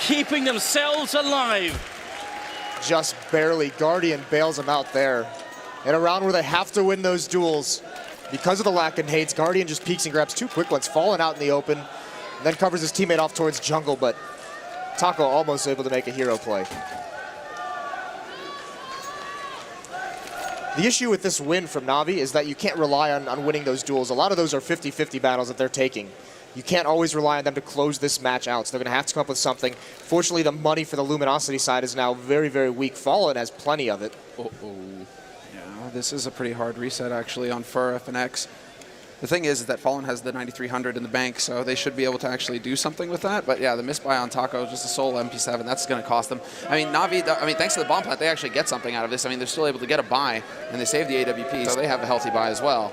[SPEAKER 13] keeping themselves alive.
[SPEAKER 15] Just barely. Guardian bails him out there. In a round where they have to win those duels, because of the lack of nades, Guardian just peeks and grabs 2 quick ones, falling out in the open, and then covers his teammate off towards jungle, but Taco almost able to make a hero play. The issue with this win from Na'Vi is that you can't rely on winning those duels. A lot of those are 50-50 battles that they're taking. You can't always rely on them to close this match out, so they're going to have to come up with something. Fortunately, the money for the Luminosity side is now very, very weak. Fallen has plenty of it.
[SPEAKER 14] Yeah, this is a pretty hard reset, actually, on Fur, FNX. The thing is that Fallen has the 9,300 in the bank, so they should be able to actually do something with that. But yeah, the misbuy on Taco, just a sole MP7, that's going to cost them. I mean, Na'Vi, thanks to the bomb plant, they actually get something out of this. I mean, they're still able to get a buy, and they save the AWP, so they have a healthy buy as well.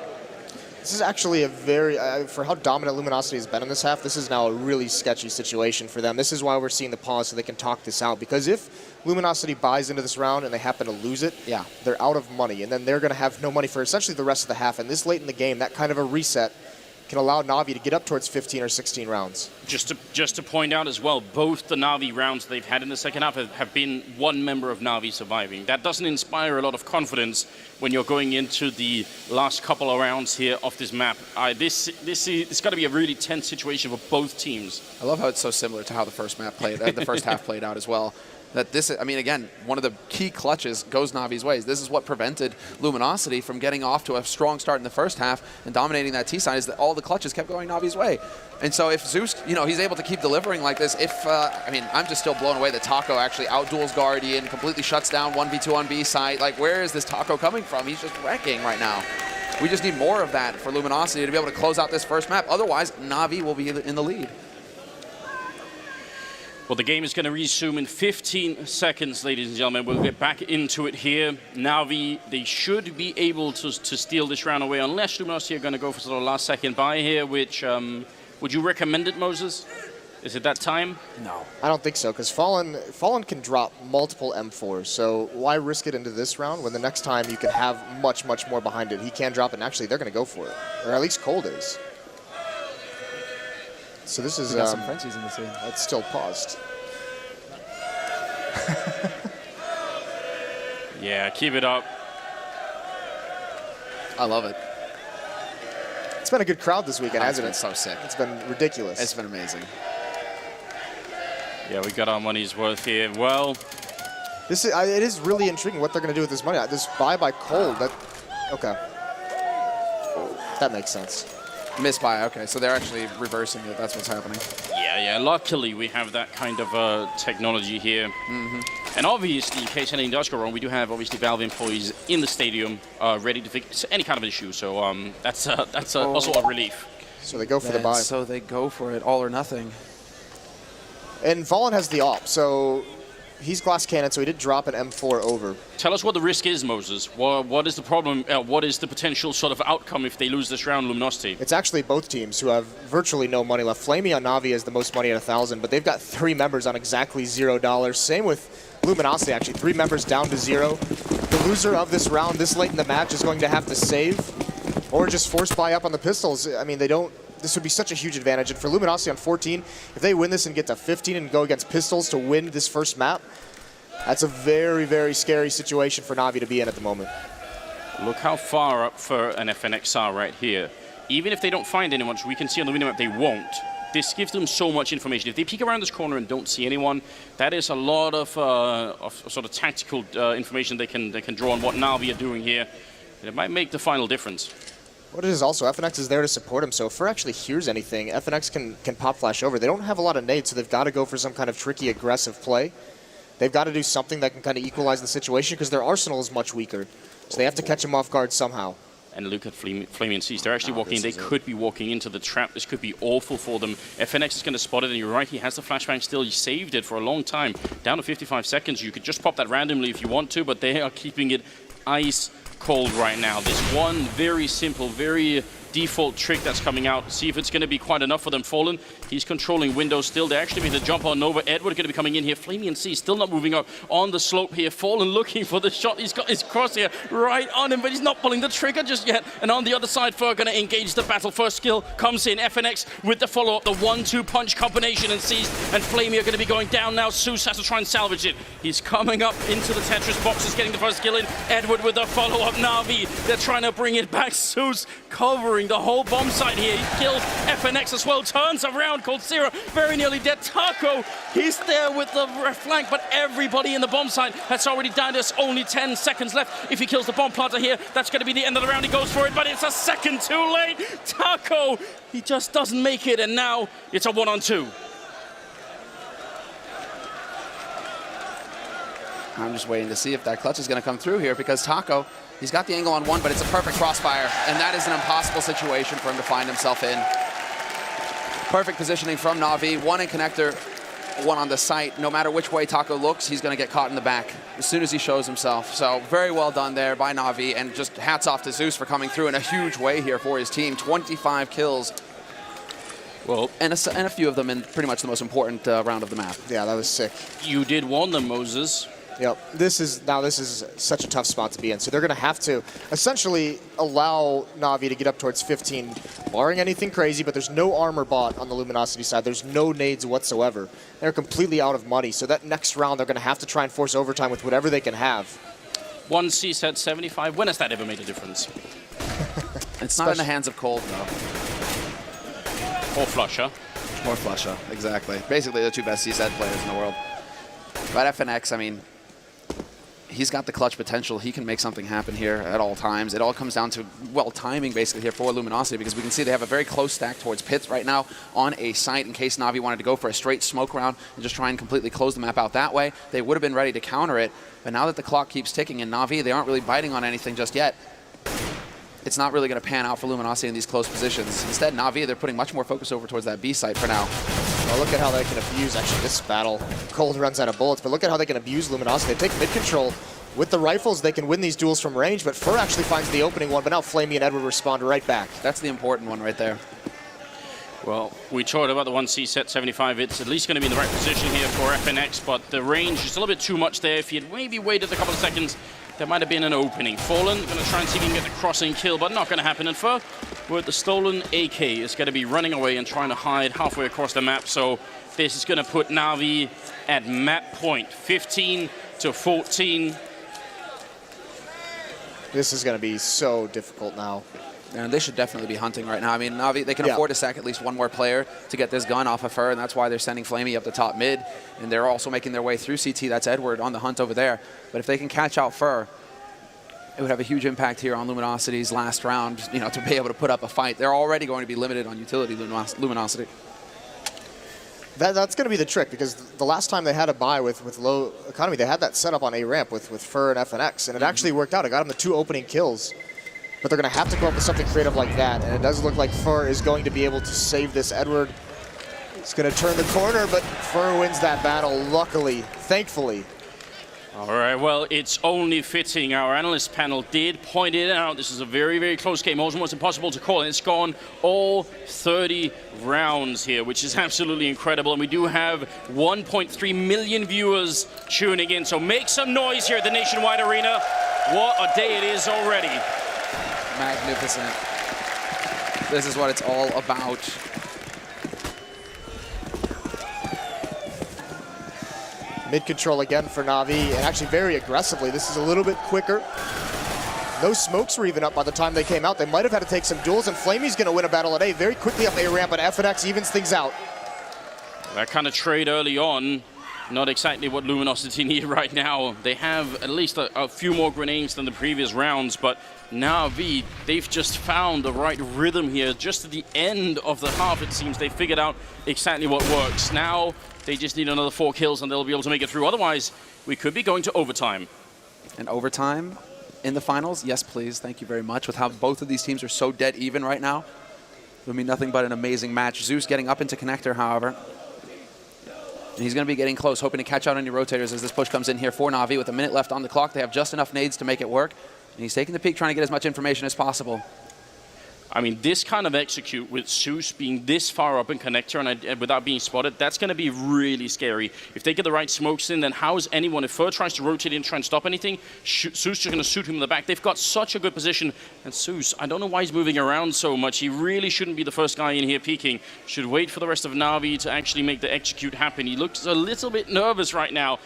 [SPEAKER 15] This is actually a very, for how dominant Luminosity has been in this half, this is now a really sketchy situation for them. This is why we're seeing the pause so they can talk this out. Because if Luminosity buys into this round and they happen to lose it,
[SPEAKER 14] yeah,
[SPEAKER 15] they're out of money. And then they're going to have no money for essentially the rest of the half. And this late in the game, that kind of a reset can allow Na'Vi to get up towards 15 or 16 rounds.
[SPEAKER 13] Just to point out as well, both the Na'Vi rounds they've had in the second half have been one member of Na'Vi surviving. That doesn't inspire a lot of confidence when you're going into the last couple of rounds here of this map. It's got to be a really tense situation for both teams.
[SPEAKER 14] I love how it's so similar to how the first map played, the first half played out as well. That this, I mean, again, one of the key clutches goes Na'Vi's ways. This is what prevented Luminosity from getting off to a strong start in the first half and dominating that T side, is that all the clutches kept going Na'Vi's way. And so if Zeus, you know, he's able to keep delivering like this, I mean, I'm just still blown away that Taco actually outduels Guardian, completely shuts down 1v2 on B side. Like, where is this Taco coming from? He's just wrecking right now. We just need more of that for Luminosity to be able to close out this first map. Otherwise, Na'Vi will be in the lead.
[SPEAKER 13] Well, the game is going to resume in 15 seconds, ladies and gentlemen. We'll get back into it here. Na'Vi, they should be able to steal this round away, unless Luminosity are going to go for sort of last second buy here, which, would you recommend it, Moses? Is it that time?
[SPEAKER 15] No. I don't think so, because Fallen can drop multiple M4s, so why risk it into this round when the next time you can have much, much more behind it? He can drop it, and actually they're going to go for it, or at least Cold is. So this is...
[SPEAKER 14] We got some Frenchies in the scene.
[SPEAKER 15] It's still paused.
[SPEAKER 13] Yeah, keep it up.
[SPEAKER 14] I love it.
[SPEAKER 15] It's been a good crowd this weekend, hasn't it?
[SPEAKER 14] It's been so sick.
[SPEAKER 15] It's been ridiculous.
[SPEAKER 14] It's been amazing.
[SPEAKER 13] Yeah, we got our money's worth here. Well,
[SPEAKER 15] this is, it is really intriguing what they're going to do with this money. This buy by Cold, okay. That makes sense.
[SPEAKER 14] Misbuy, okay, so they're actually reversing it. That's what's happening.
[SPEAKER 13] Yeah, luckily we have that kind of technology here. And obviously, in case anything does go wrong, we do have obviously Valve employees in the stadium ready to fix any kind of issue. So that's also a relief.
[SPEAKER 15] So they go for the buy.
[SPEAKER 14] So they go for it, all or nothing.
[SPEAKER 15] And Fallen has the op, so he's glass cannon, so he did drop an M4 over.
[SPEAKER 13] Tell us what the risk is, Moses. What is the problem? What is the potential sort of outcome if they lose this round, Luminosity?
[SPEAKER 15] It's actually both teams who have virtually no money left. Flamey on Na'Vi has the most money at 1,000, but they've got 3 members on exactly $0. Same with Luminosity, actually. 3 members down to 0. The loser of this round this late in the match is going to have to save or just force buy up on the pistols. I mean, they don't... This would be such a huge advantage. And for Luminosity on 14, if they win this and get to 15 and go against pistols to win this first map, that's a very, very scary situation for Na'Vi to be in at the moment.
[SPEAKER 13] Look how far up for an FNX are right here. Even if they don't find anyone, which we can see on the minimap they won't, this gives them so much information. If they peek around this corner and don't see anyone, that is a lot of sort of tactical information they can draw on what Na'Vi are doing here. And it might make the final difference.
[SPEAKER 15] What it is also, FNX is there to support him, so if Fer actually hears anything, FNX can pop flash over. They don't have a lot of nades, so they've got to go for some kind of tricky, aggressive play. They've got to do something that can kind of equalize the situation because their arsenal is much weaker. So they have to catch him off guard somehow.
[SPEAKER 13] And look at Flaming Seas. They're actually walking in. They could be walking into the trap. This could be awful for them. FNX is going to spot it, and you're right, he has the flashbang still. He saved it for a long time. Down to 55 seconds. You could just pop that randomly if you want to, but they are keeping it ice cold right now. This one very simple, very default trick that's coming out. See if it's going to be quite enough for them. Fallen, he's controlling windows still. They actually made the jump on Nova. Edward going to be coming in here. Flaming Sea still not moving up on the slope here. Fallen looking for the shot. He's got his crosshair right on him, but he's not pulling the trigger just yet. And on the other side, Fer going to engage the battle. First skill comes in. FNX with the follow-up, the 1-2 punch combination, and Seized and Flamey are going to be going down now. Zeus has to try and salvage it. He's coming up into the Tetris boxes, getting the first skill in. Edward with the follow-up. Na'Vi, they're trying to bring it back. Zeus covering the whole bomb site here. He kills FNX as well. Turns around. Vincere very nearly dead. Taco, he's there with the flank, but everybody in the bomb site has already died. There's only 10 seconds left. If he kills the bomb planter here, that's going to be the end of the round. He goes for it, but it's a second too late. Taco, he just doesn't make it, and now it's a 1-on-2.
[SPEAKER 14] I'm just waiting to see if that clutch is going to come through here because Taco, he's got the angle on one, but it's a perfect crossfire, and that is an impossible situation for him to find himself in. Perfect positioning from Na'Vi, one in connector, one on the site. No matter which way Taco looks, he's going to get caught in the back as soon as he shows himself. So very well done there by Na'Vi, and just hats off to Zeus for coming through in a huge way here for his team. 25 kills. Well, and a few of them in pretty much the most important round of the map.
[SPEAKER 15] Yeah, that was sick.
[SPEAKER 13] You did warn them, Moses.
[SPEAKER 15] Yep. This is such a tough spot to be in. So they're going to have to essentially allow Na'Vi to get up towards 15, barring anything crazy, but there's no armor bot on the Luminosity side. There's no nades whatsoever. They're completely out of money. So that next round, they're going to have to try and force overtime with whatever they can have.
[SPEAKER 13] 1 CSET 75. When has that ever made a difference?
[SPEAKER 14] It's not in the hands of Cold, though.
[SPEAKER 13] Or Flusher.
[SPEAKER 14] Or Flusher, exactly. Basically the 2 best CSET players in the world. But FNX, I mean, he's got the clutch potential. He can make something happen here at all times. It all comes down to, well, timing basically here for Luminosity, because we can see they have a very close stack towards pits right now on a site in case Na'Vi wanted to go for a straight smoke round and just try and completely close the map out that way. They would have been ready to counter it, but now that the clock keeps ticking and Na'Vi, they aren't really biting on anything just yet. It's not really going to pan out for Luminosity in these close positions. Instead, Na'Vi, they're putting much more focus over towards that B site for now.
[SPEAKER 15] Well, look at how they can abuse, actually, this battle. Cold runs out of bullets, but look at how they can abuse Luminosity. They take mid-control. With the rifles, they can win these duels from range, but Fur actually finds the opening one, but now Flamey and Edward respond right back.
[SPEAKER 14] That's the important one right there.
[SPEAKER 13] Well, we talked about the 1 CSET 75. It's at least going to be in the right position here for FNX, but the range is a little bit too much there. If he had maybe waited a couple of seconds, there might have been an opening. Fallen, going to try and see if he can get the crossing kill, but not going to happen. And Fur, with the stolen AK, is going to be running away and trying to hide halfway across the map. So this is going to put Na'Vi at map point, 15 to 14.
[SPEAKER 15] This is going to be so difficult now.
[SPEAKER 14] And they should definitely be hunting right now. I mean, Na'Vi, they can afford to sack at least one more player to get this gun off of Fur, and that's why they're sending Flamey up the top mid. And they're also making their way through CT. That's Edward on the hunt over there. But if they can catch out Fur, it would have a huge impact here on Luminosity's last round, you know, to be able to put up a fight. They're already going to be limited on utility, Luminosity.
[SPEAKER 15] That's going to be the trick, because the last time they had a buy with low economy, they had that set up on A ramp with Fur and FNX, and it actually worked out. It got them the 2 opening kills. But they're going to have to come up with something creative like that, and it does look like Fur is going to be able to save this. Edward is going to turn the corner, but Fur wins that battle, luckily, thankfully.
[SPEAKER 13] All right, well, it's only fitting. Our analyst panel did point it out. This is a very, very close game, almost impossible to call, and it's gone all 30 rounds here, which is absolutely incredible. And we do have 1.3 million viewers tuning in, so make some noise here at the Nationwide Arena. What a day it is already.
[SPEAKER 14] Magnificent. This is what it's all about.
[SPEAKER 15] Mid-control again for Na'Vi, and actually very aggressively. This is a little bit quicker. No smokes were even up by the time they came out. They might have had to take some duels, and Flamey's going to win a battle at A. Very quickly up A ramp, but FNX evens things out.
[SPEAKER 13] That kind of trade early on, not exactly what Luminosity need right now. They have at least a few more grenades than the previous rounds, but Na'Vi, they've just found the right rhythm here. Just at the end of the half, it seems they figured out exactly what works. Now they just need another 4 kills and they'll be able to make it through. Otherwise, we could be going to overtime.
[SPEAKER 14] And overtime in the finals? Yes, please. Thank you very much. With how both of these teams are so dead even right now, it would be nothing but an amazing match. Zeus getting up into connector, however. And he's going to be getting close, hoping to catch out any rotators as this push comes in here for Na'Vi. With a minute left on the clock, they have just enough nades to make it work. And he's taking the peek, trying to get as much information as possible.
[SPEAKER 13] I mean, this kind of execute with Zeus being this far up in connector and without being spotted, that's going to be really scary. If they get the right smokes in, then how is anyone, if Fur tries to rotate in and try and stop anything, Zeus is going to shoot him in the back. They've got such a good position. And Zeus, I don't know why he's moving around so much. He really shouldn't be the first guy in here peeking. Should wait for the rest of Na'Vi to actually make the execute happen. He looks a little bit nervous right now.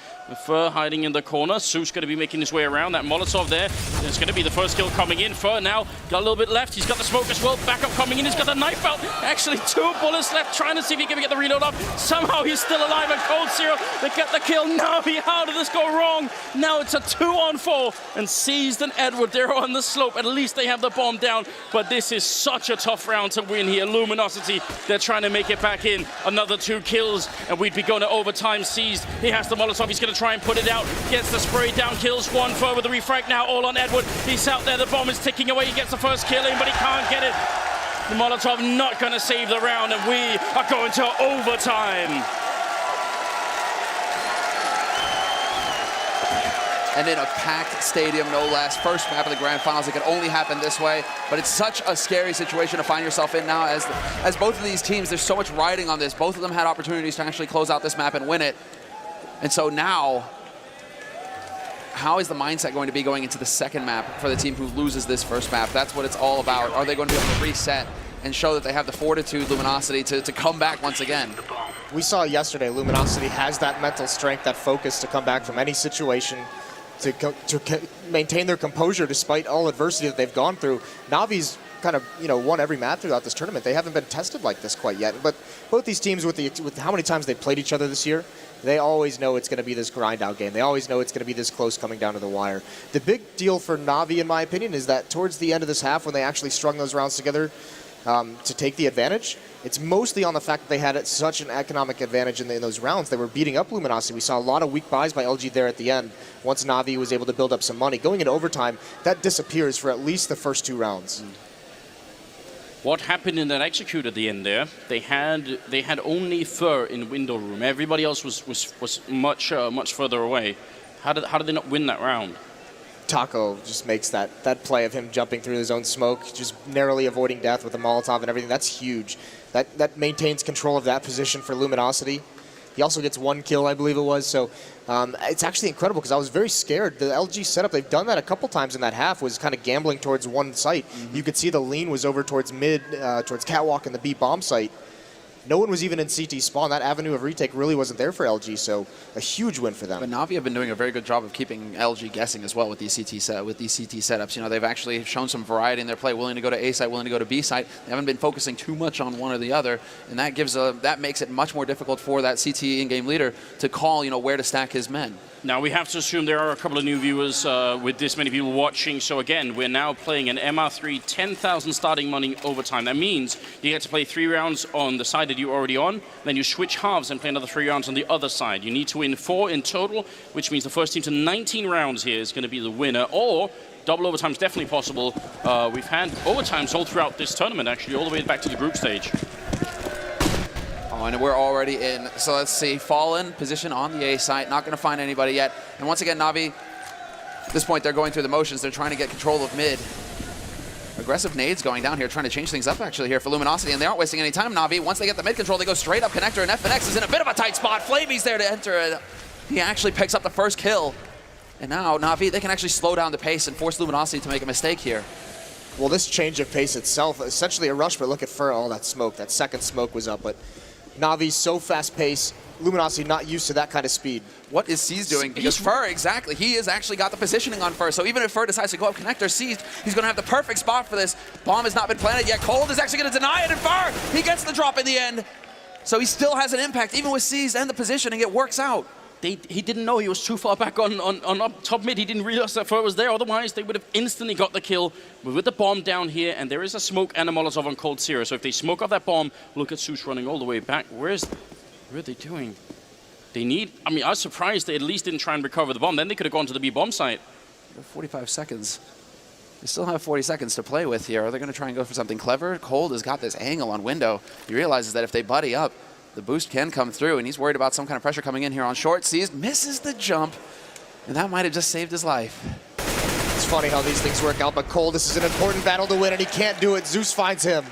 [SPEAKER 13] Fur hiding in the corner. Zeus going to be making his way around. That Molotov there. It's going to be the first kill coming in. Fur now got a little bit left. He's got the smoke as well. Backup coming in. He's got the knife out. Actually, 2 bullets left. Trying to see if he can get the reload up. Somehow he's still alive. And Cold Zero, they get the kill. Na'Vi, how did this go wrong? Now it's a 2-on-4. And Seized and Edward, they're on the slope. At least they have the bomb down. But this is such a tough round to win here. Luminosity, they're trying to make it back in. Another 2 kills. And we'd be going to overtime. Seized, he has the Molotov. He's going to try and put it out. Gets the spray down. Kills one. Fur with the refrag now. All on Edward. He's out there. The bomb is ticking away. He gets the first kill in, but he can't get it. The Molotov not going to save the round, and we are going to overtime.
[SPEAKER 14] and in a packed stadium, no less. First map of the Grand Finals. It could only happen this way, but it's such a scary situation to find yourself in now as both of these teams, there's so much riding on this. Both of them had opportunities to actually close out this map and win it. And so now, how is the mindset going to be going into the second map for the team who loses this first map? That's what it's all about. Are they going to be able to reset and show that they have the fortitude, Luminosity, to come back once again?
[SPEAKER 15] We saw yesterday, Luminosity has that mental strength, that focus to come back from any situation, to maintain their composure despite all adversity that they've gone through. Navi's kind of, won every map throughout this tournament. They haven't been tested like this quite yet. But both these teams, with how many times they played each other this year, they always know it's going to be this grind-out game. They always know it's going to be this close coming down to the wire. The big deal for Navi, in my opinion, is that towards the end of this half, when they actually strung those rounds together to take the advantage, it's mostly on the fact that they had such an economic advantage in those rounds. They were beating up Luminosity. We saw a lot of weak buys by LG there at the end. Once Navi was able to build up some money. Going into overtime, that disappears for at least the first 2 rounds.
[SPEAKER 13] What happened in that execute at the end there? They had only Fur in window room. Everybody else was much further away. How did they not win that round?
[SPEAKER 15] Taco just makes that play of him jumping through his own smoke, just narrowly avoiding death with a Molotov and everything. That's huge. That maintains control of that position for Luminosity. He also gets 1 kill, I believe it was. So it's actually incredible because I was very scared. The LG setup, they've done that a couple times in that half, was kind of gambling towards one site. You could see the lean was over towards mid, towards Catwalk and the B bomb site. No one was even in CT spawn. That avenue of retake really wasn't there for LG, so a huge win for them.
[SPEAKER 14] But Navi have been doing a very good job of keeping LG guessing as well with these CT setups. They've actually shown some variety in their play, willing to go to A site, willing to go to B site. They haven't been focusing too much on one or the other, and that makes it much more difficult for that CT in-game leader to call, where to stack his men.
[SPEAKER 13] Now, we have to assume there are a couple of new viewers with this many people watching. So again, we're now playing an MR3 10,000 starting money overtime. That means you get to play 3 rounds on the side that you're already on, then you switch halves and play another 3 rounds on the other side. You need to win 4 in total, which means the first team to 19 rounds here is going to be the winner, or double overtime is definitely possible. We've had overtimes all throughout this tournament, actually, all the way back to the group stage.
[SPEAKER 14] Oh, and we're already in. So let's see. Fallen position on the A site. Not going to find anybody yet. And once again, Navi, at this point, they're going through the motions. They're trying to get control of mid. Aggressive nades going down here, trying to change things up actually here for Luminosity, and they aren't wasting any time, Navi. Once they get the mid control, they go straight up connector, and FNX is in a bit of a tight spot. Flavy's there to enter it. He actually picks up the first kill. And now Navi, they can actually slow down the pace and force Luminosity to make a mistake here.
[SPEAKER 15] Well, this change of pace itself, essentially a rush, but look at Fur, all that smoke. That second smoke was up, but Navi's so fast-paced, Luminosity not used to that kind of speed.
[SPEAKER 14] What is Seized doing? Because Fur, exactly, he has actually got the positioning on Fur, so even if Fur decides to go up connector, Seized, he's going to have the perfect spot for this. Bomb has not been planted yet. Cold is actually going to deny it, and Fur, he gets the drop in the end. So he still has an impact, even with Seized and the positioning, it works out.
[SPEAKER 13] He didn't know he was too far back on up top mid. He didn't realize that Fur was there. Otherwise, they would have instantly got the kill. But with the bomb down here, and there is a smoke and a Molotov on Cold Zero. So if they smoke off that bomb, look at Zeus running all the way back. What are they doing? I was surprised they at least didn't try and recover the bomb. Then they could have gone to the B bomb site.
[SPEAKER 14] 45 seconds. They still have 40 seconds to play with here. Are they going to try and go for something clever? Cold has got this angle on window. He realizes that if they buddy up, the boost can come through, and he's worried about some kind of pressure coming in here on short. Seized, misses the jump, and that might have just saved his life.
[SPEAKER 15] It's funny how these things work out, but Cole, this is an important battle to win, and he can't do it. Zeus finds him.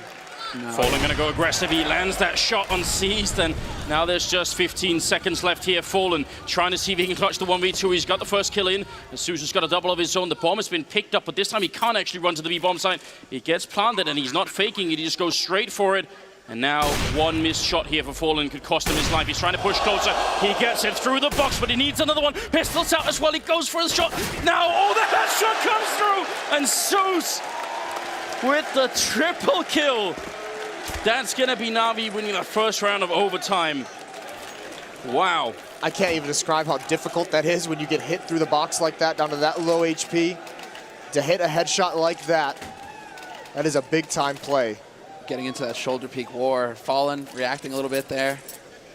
[SPEAKER 13] No. Fallen going to go aggressive. He lands that shot on Seized, and now there's just 15 seconds left here. Fallen trying to see if he can clutch the 1v2. He's got the first kill in. Zeus has got a double of his own. The bomb has been picked up, but this time he can't actually run to the B bomb site. It gets planted, and he's not faking it. He just goes straight for it. And now one missed shot here for Fallen could cost him his life. He's trying to push closer. He gets it through the box, but he needs another one. Pistols out as well. He goes for the shot. Now, the headshot comes through. And Zeus with the triple kill. That's going to be Navi winning the first round of overtime. Wow.
[SPEAKER 15] I can't even describe how difficult that is when you get hit through the box like that, down to that low HP. To hit a headshot like that, that is a big-time play.
[SPEAKER 14] Getting into that shoulder peak war. Fallen reacting a little bit there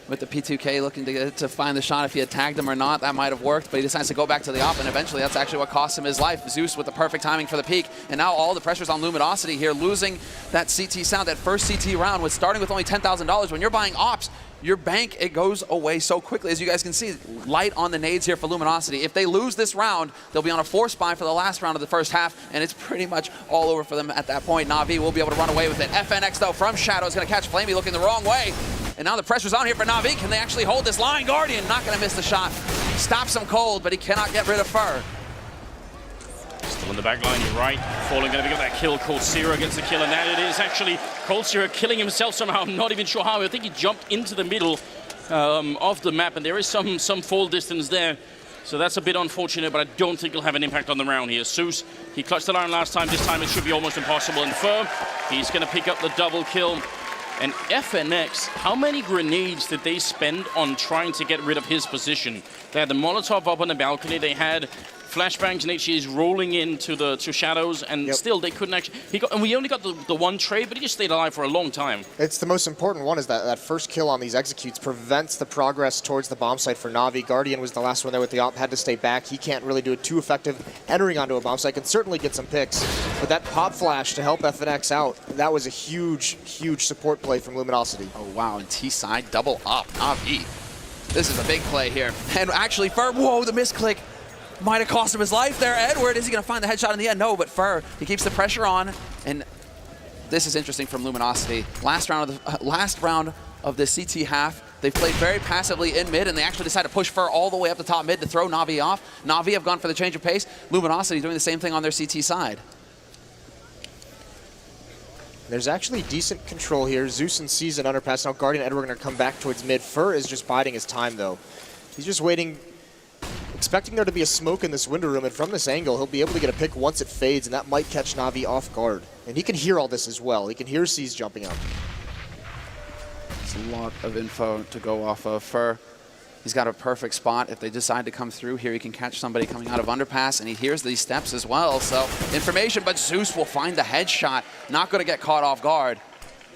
[SPEAKER 14] with the P2K looking to find the shot. If he had tagged him or not, that might have worked, but he decides to go back to the op, and eventually that's actually what cost him his life. Zeus with the perfect timing for the peak, and now all the pressure's on Luminosity here, losing that CT sound. That first CT round was starting with only $10,000. When you're buying ops, your bank, it goes away so quickly. As you guys can see, light on the nades here for Luminosity. If they lose this round, they'll be on a 4-spy for the last round of the first half, and it's pretty much all over for them at that point. Na'Vi will be able to run away with it. FNX, though, from Shadow is going to catch Flamey looking the wrong way. And now the pressure's on here for Na'Vi. Can they actually hold this line? Guardian not going to miss the shot. Stops him cold, but he cannot get rid of Fur.
[SPEAKER 13] Still in the back line, you're right. Fallen going to pick up that kill. Coldzera gets the kill, and that it is actually Coldzera killing himself somehow. I'm not even sure how. I think he jumped into the middle of the map, and there is some fall distance there. So that's a bit unfortunate, but I don't think it'll have an impact on the round here. Zeus, he clutched the line last time. This time it should be almost impossible. And Fur, he's going to pick up the double kill. And FNX, how many grenades did they spend on trying to get rid of his position? They had the Molotov up on the balcony. They had flashbangs and HGs rolling into the shadows, and still they couldn't actually. And we only got the one trade, but he just stayed alive for a long time.
[SPEAKER 15] It's the most important one, is that first kill on these executes prevents the progress towards the bomb site for Na'Vi. Guardian was the last one there with the op, had to stay back. He can't really do it too effective entering onto a bomb site. Can certainly get some picks, but that pop flash to help FNX out, that was a huge, huge support play from Luminosity.
[SPEAKER 14] Oh wow, and T-side double up, Na'Vi. This is a big play here. And actually, Fur, whoa, the misclick might have cost him his life there. Edward, is he going to find the headshot in the end? No, but Fur, he keeps the pressure on. And this is interesting from Luminosity. Last round of the CT half, they've played very passively in mid, and they actually decided to push Fur all the way up the top mid to throw Na'Vi off. Na'Vi have gone for the change of pace. Luminosity doing the same thing on their CT side.
[SPEAKER 15] There's actually decent control here. Zeus and Season underpass. Now Guardian and Edward are going to come back towards mid. Fur is just biding his time, though. He's just waiting, expecting there to be a smoke in this window room, and from this angle, he'll be able to get a pick once it fades, and that might catch Na'Vi off guard. And he can hear all this as well. He can hear C's jumping up.
[SPEAKER 14] It's a lot of info to go off of. Fur, he's got a perfect spot. If they decide to come through here, he can catch somebody coming out of underpass, and he hears these steps as well. So information, but Zeus will find the headshot. Not going to get caught off guard.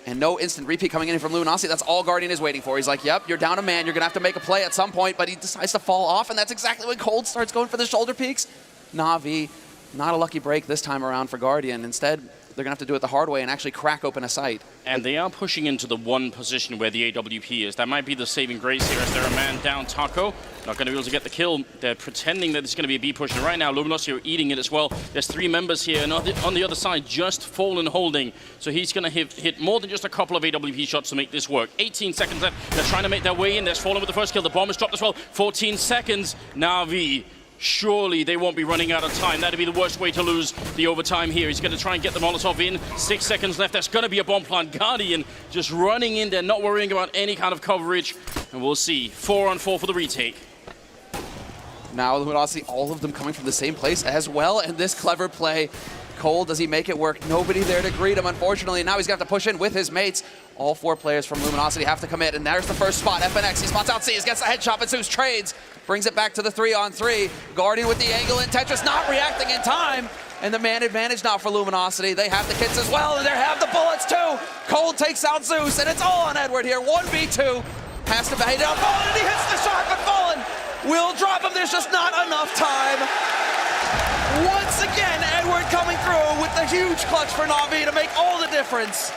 [SPEAKER 14] And no instant repeat coming in from Luminosity. That's all Guardian is waiting for. He's like, yep, you're down a man. You're going to have to make a play at some point, but he decides to fall off, and that's exactly when Cold starts going for the shoulder peaks. Na'Vi, not a lucky break this time around for Guardian. Instead, they're going to have to do it the hard way and actually crack open a site.
[SPEAKER 13] And they are pushing into the one position where the AWP is. That might be the saving grace here as they're a man down. Taco not going to be able to get the kill. They're pretending that it's going to be a B push. And right now, Luminosity are eating it as well. There's 3 members here. And on the other side, just Fallen holding. So he's going to hit more than just a couple of AWP shots to make this work. 18 seconds left. They're trying to make their way in. There's Fallen with the first kill. The bomb is dropped as well. 14 seconds. Na'Vi. Surely they won't be running out of time. That'd be the worst way to lose the overtime here. He's going to try and get the Molotov in. 6 seconds left. That's going to be a bomb plant. Guardian just running in there, not worrying about any kind of coverage. And we'll see. 4-on-4 for the retake.
[SPEAKER 14] Now Luminosity, all of them coming from the same place as well. And this clever play. Cole, does he make it work? Nobody there to greet him, unfortunately. Now he's going to have to push in with his mates. All 4 players from Luminosity have to commit. And there's the first spot. FNX, he spots out C's, gets the headshot, but Zeus trades. Brings it back to the 3-on-3. Guardian with the angle, and Tetris not reacting in time. And the man advantage now for Luminosity. They have the kits as well, and they have the bullets too. Cold takes out Zeus, and it's all on Edward here. 1v2. Has to bait down Fallen, and he hits the shot, but Fallen will drop him. There's just not enough time. Once again, Edward coming through with the huge clutch for Na'Vi to make all the difference.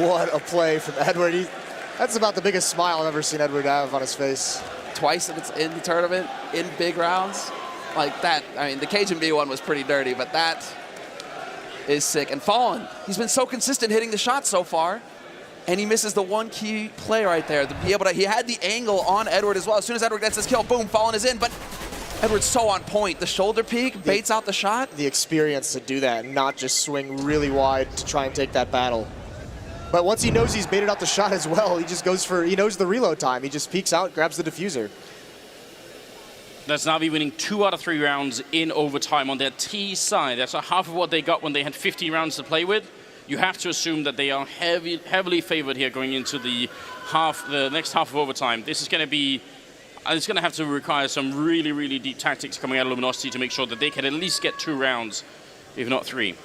[SPEAKER 15] What a play from Edward. That's about the biggest smile I've ever seen Edward have on his face.
[SPEAKER 14] Twice in the tournament, in big rounds. Like that, I mean, the Cajun B one was pretty dirty, but that is sick. And Fallen, he's been so consistent hitting the shot so far, and he misses the one key play right there. To be able to, he had the angle on Edward as well. As soon as Edward gets his kill, boom, Fallen is in, but Edward's so on point. The shoulder peek baits out the shot.
[SPEAKER 15] The experience to do that and not just swing really wide to try and take that battle. But once he knows he's baited out the shot as well, he just goes for, he knows the reload time. He just peeks out, grabs the diffuser.
[SPEAKER 13] That's Na'Vi winning 2 out of 3 rounds in overtime on their T side. That's a half of what they got when they had 50 rounds to play with. You have to assume that they are heavily favored here going into the next half of overtime. This is going to be, it's going to have to require some really, really deep tactics coming out of Luminosity to make sure that they can at least get 2 rounds, if not 3.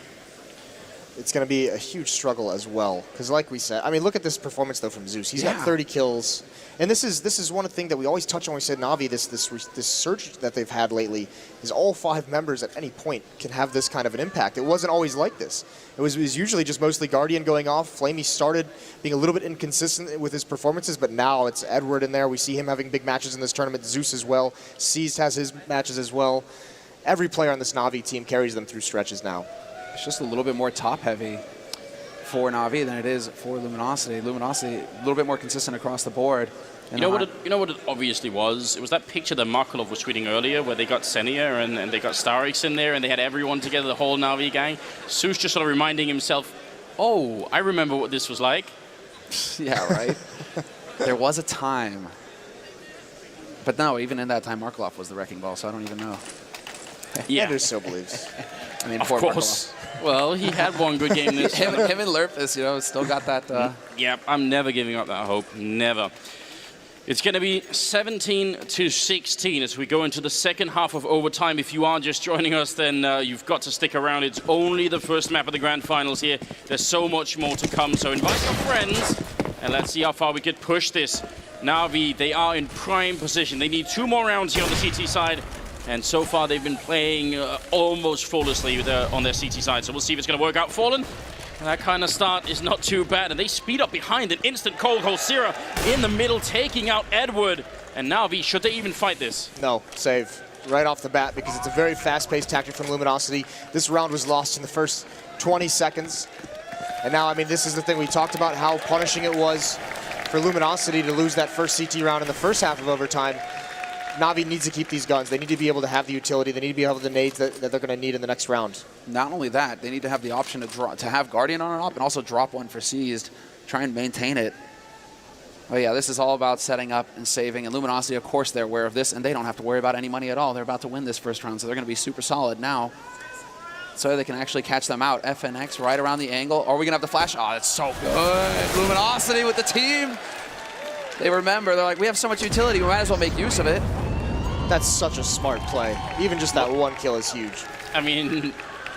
[SPEAKER 15] it's going to be a huge struggle as well. Because like we said, I mean, look at this performance, though, from Zeus. He's got 30 kills. And this is one thing that we always touch on when we said Na'Vi, this surge that they've had lately, is all 5 members at any point can have this kind of an impact. It wasn't always like this. It was usually just mostly Guardian going off. Flamey started being a little bit inconsistent with his performances, but now it's Edward in there. We see him having big matches in this tournament. Zeus as well. Seized has his matches as well. Every player on this Na'Vi team carries them through stretches now.
[SPEAKER 17] It's just a little bit more top-heavy for Na'Vi than it is for Luminosity. Luminosity, a little bit more consistent across the board.
[SPEAKER 13] You know what it obviously was? It was that picture that Markelov was tweeting earlier where they got Senia and they got Starix in there and they had everyone together, the whole Na'Vi gang. Zeus just sort of reminding himself, oh, I remember what this was like.
[SPEAKER 17] Yeah, right? There was a time. But no, even in that time, Markelov was the wrecking ball, so I don't even know.
[SPEAKER 13] Yeah.
[SPEAKER 15] Andrew still believes.
[SPEAKER 17] I mean,
[SPEAKER 13] of course. Well, he had one good game this
[SPEAKER 17] him and Lurpus, you know, still got that.
[SPEAKER 13] Yeah, I'm never giving up that hope. Never. It's going to be 17-16 as we go into the second half of overtime. If you are just joining us, then you've got to stick around. It's only the first map of the grand finals here. There's so much more to come. So invite your friends, and let's see how far we could push this. Na'Vi, they are in prime position. They need 2 more rounds here on the CT side. And so far, they've been playing almost flawlessly on their CT side. So we'll see if it's going to work out. Fallen, that kind of start is not too bad. And they speed up behind an instant cold hold. Sierra in the middle, taking out Edward. And Na'Vi, should they even fight this?
[SPEAKER 15] No, save right off the bat because it's a very fast-paced tactic from Luminosity. This round was lost in the first 20 seconds. And now, I mean, this is the thing we talked about, how punishing it was for Luminosity to lose that first CT round in the first half of overtime. Na'Vi needs to keep these guns. They need to be able to have the utility. They need to be able to nades that they're going to need in the next round.
[SPEAKER 17] Not only that, they need to have the option to have Guardian on and up and also drop one for Seized, try and maintain it. Oh yeah, this is all about setting up and saving. And Luminosity, of course, they're aware of this, and they don't have to worry about any money at all. They're about to win this first round, so they're going to be super solid now. So they can actually catch them out. FNX right around the angle. Are we going to have the flash? Oh, that's so good. Luminosity with the team. They remember, they're like, we have so much utility, we might as well make use of it.
[SPEAKER 15] That's such a smart play. Even just that 1 kill is huge.
[SPEAKER 13] I mean,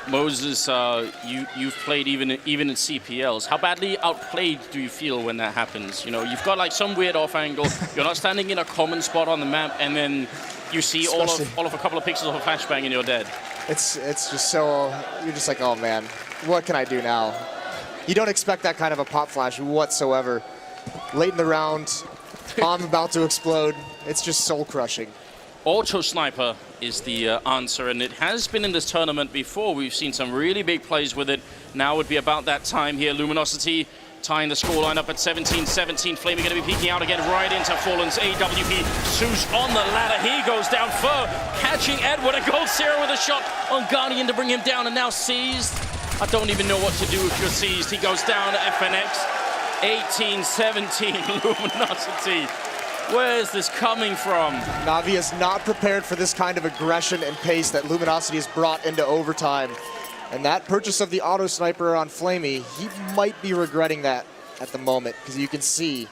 [SPEAKER 13] Moses, you've played even in CPLs. How badly outplayed do you feel when that happens? You know, you've got like some weird off angle. You're not standing in a common spot on the map, and then you see all of a couple of pixels of a flashbang and you're dead.
[SPEAKER 15] It's just so, you're just like, oh man, what can I do now? You don't expect that kind of a pop flash whatsoever. Late in the round, bomb about to explode. It's just soul crushing.
[SPEAKER 13] Auto Sniper is the answer, and it has been in this tournament before. We've seen some really big plays with it. Now would be about that time here. Luminosity tying the scoreline up at 17-17. Flamey going to be peeking out again right into Fallen's AWP. Zeus on the ladder. He goes down. Fur catching Edward. A gold Sierra with a shot on Guardian to bring him down, and now Seized. I don't even know what to do if you're Seized. He goes down to FNX. 18-17 Luminosity. Where is this coming from?
[SPEAKER 15] Na'Vi is not prepared for this kind of aggression and pace that Luminosity has brought into overtime. And that purchase of the auto sniper on Flamey, he might be regretting that at the moment, because you can see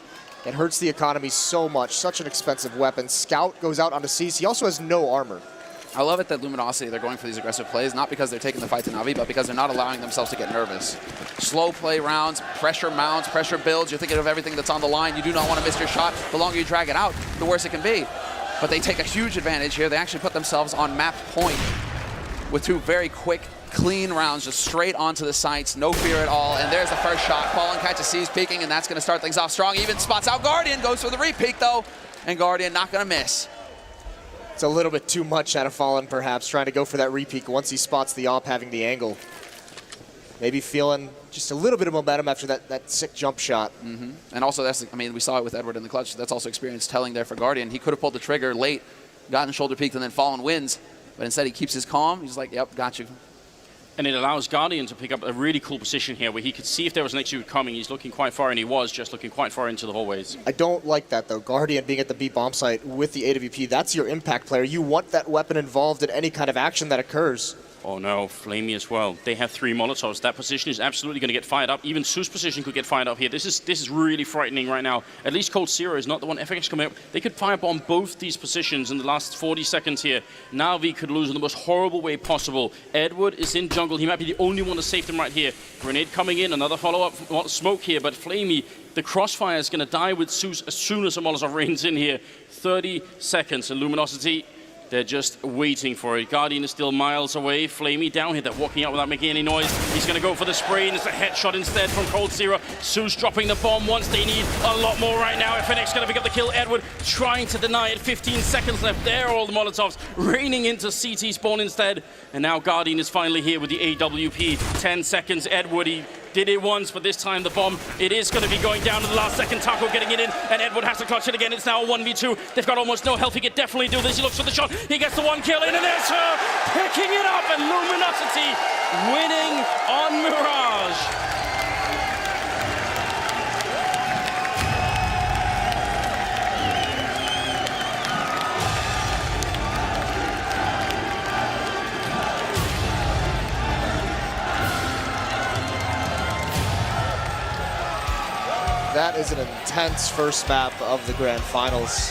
[SPEAKER 15] it hurts the economy so much. Such an expensive weapon. Scout goes out onto Cease. He also has no armor.
[SPEAKER 17] I love it that Luminosity, they're going for these aggressive plays, not because they're taking the fight to Na'Vi, but because they're not allowing themselves to get nervous. Slow play rounds, pressure mounts, pressure builds. You're thinking of everything that's on the line. You do not want to miss your shot. The longer you drag it out, the worse it can be. But they take a huge advantage here. They actually put themselves on map point with 2 very quick, clean rounds, just straight onto the sights, no fear at all. And there's the first shot. Fallen catches Seas peeking, and that's going to start things off strong. Even spots out Guardian, goes for the re-peek though, and Guardian not going to miss.
[SPEAKER 15] It's a little bit too much out of Fallen, perhaps, trying to go for that re-peek once he spots the AWP having the angle. Maybe feeling just a little bit of momentum after that sick jump shot.
[SPEAKER 17] Mm-hmm. And also, I mean, we saw it with Edward in the clutch. That's also experience telling there for Guardian. He could have pulled the trigger late, gotten shoulder peeked, and then Fallen wins. But instead, he keeps his calm. He's like, yep, got you.
[SPEAKER 13] And it allows Guardian to pick up a really cool position here where he could see if there was an execute coming. He's looking quite far, and he was just looking quite far into the hallways.
[SPEAKER 15] I don't like that, though. Guardian being at the B bomb site with the AWP, that's your impact player. You want that weapon involved in any kind of action that occurs.
[SPEAKER 13] Oh no, Flamey as well. They have 3 Molotovs. That position is absolutely going to get fired up. Even Su's position could get fired up here. This is really frightening right now. At least Cold Zero is not the one. FNX coming up. They could firebomb both these positions in the last 40 seconds here. Na'Vi could lose in the most horrible way possible. Edward is in jungle. He might be the only one to save them right here. Grenade coming in. Another follow-up smoke here. But Flamey, the crossfire is going to die with Su as soon as a Molotov rains in here. 30 seconds. And Luminosity, they're just waiting for it. Guardian is still miles away. Flamey down here. They're walking out without making any noise. He's going to go for the spray, and it's a headshot instead from Cold Zero. Su's dropping the bomb once. They need a lot more right now. FNX going to pick up the kill. Edward trying to deny it. 15 seconds left. There are all the Molotovs raining into CT spawn instead. And now Guardian is finally here with the AWP. 10 seconds. Edward, he did it once, but this time the bomb, it is going to be going down to the last second. Taco getting it in, and Edward has to clutch it again. It's now a 1v2. They've got almost no health. He could definitely do this. He looks for the shot. He gets the 1 kill in, and there's her picking it up, and Luminosity winning on Mirage.
[SPEAKER 15] That is an intense first map of the Grand Finals.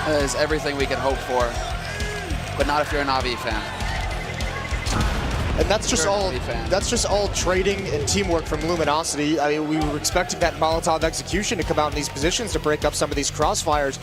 [SPEAKER 17] That is everything we can hope for, but not if you're a Na'Vi fan.
[SPEAKER 15] And that's just all trading and teamwork from Luminosity. I mean, we were expecting that Molotov execution to come out in these positions to break up some of these crossfires.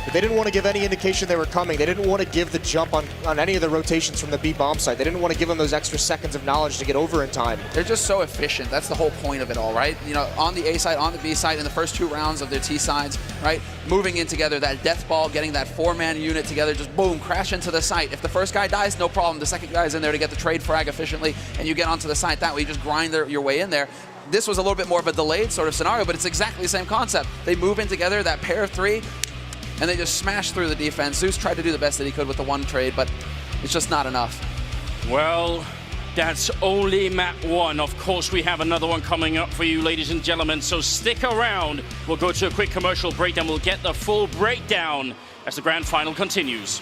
[SPEAKER 15] But they didn't want to give any indication they were coming. They didn't want to give the jump on any of the rotations from the B bomb site. They didn't want to give them those extra seconds of knowledge to get over in time.
[SPEAKER 17] They're just so efficient. That's the whole point of it all, right? You know, on the A side, on the B side, in the first 2 rounds of their T sides, right? Moving in together, that death ball, getting that 4-man unit together, just boom, crash into the site. If the first guy dies, no problem. The second guy's in there to get the trade frag efficiently, and you get onto the site. That way, you just grind your way in there. This was a little bit more of a delayed sort of scenario, but it's exactly the same concept. They move in together, that pair of 3, and they just smash through the defense. Zeus tried to do the best that he could with the 1 trade, but it's just not enough.
[SPEAKER 13] Well, that's only map 1. Of course, we have another one coming up for you, ladies and gentlemen, so stick around. We'll go to a quick commercial break, and we'll get the full breakdown as the grand final continues.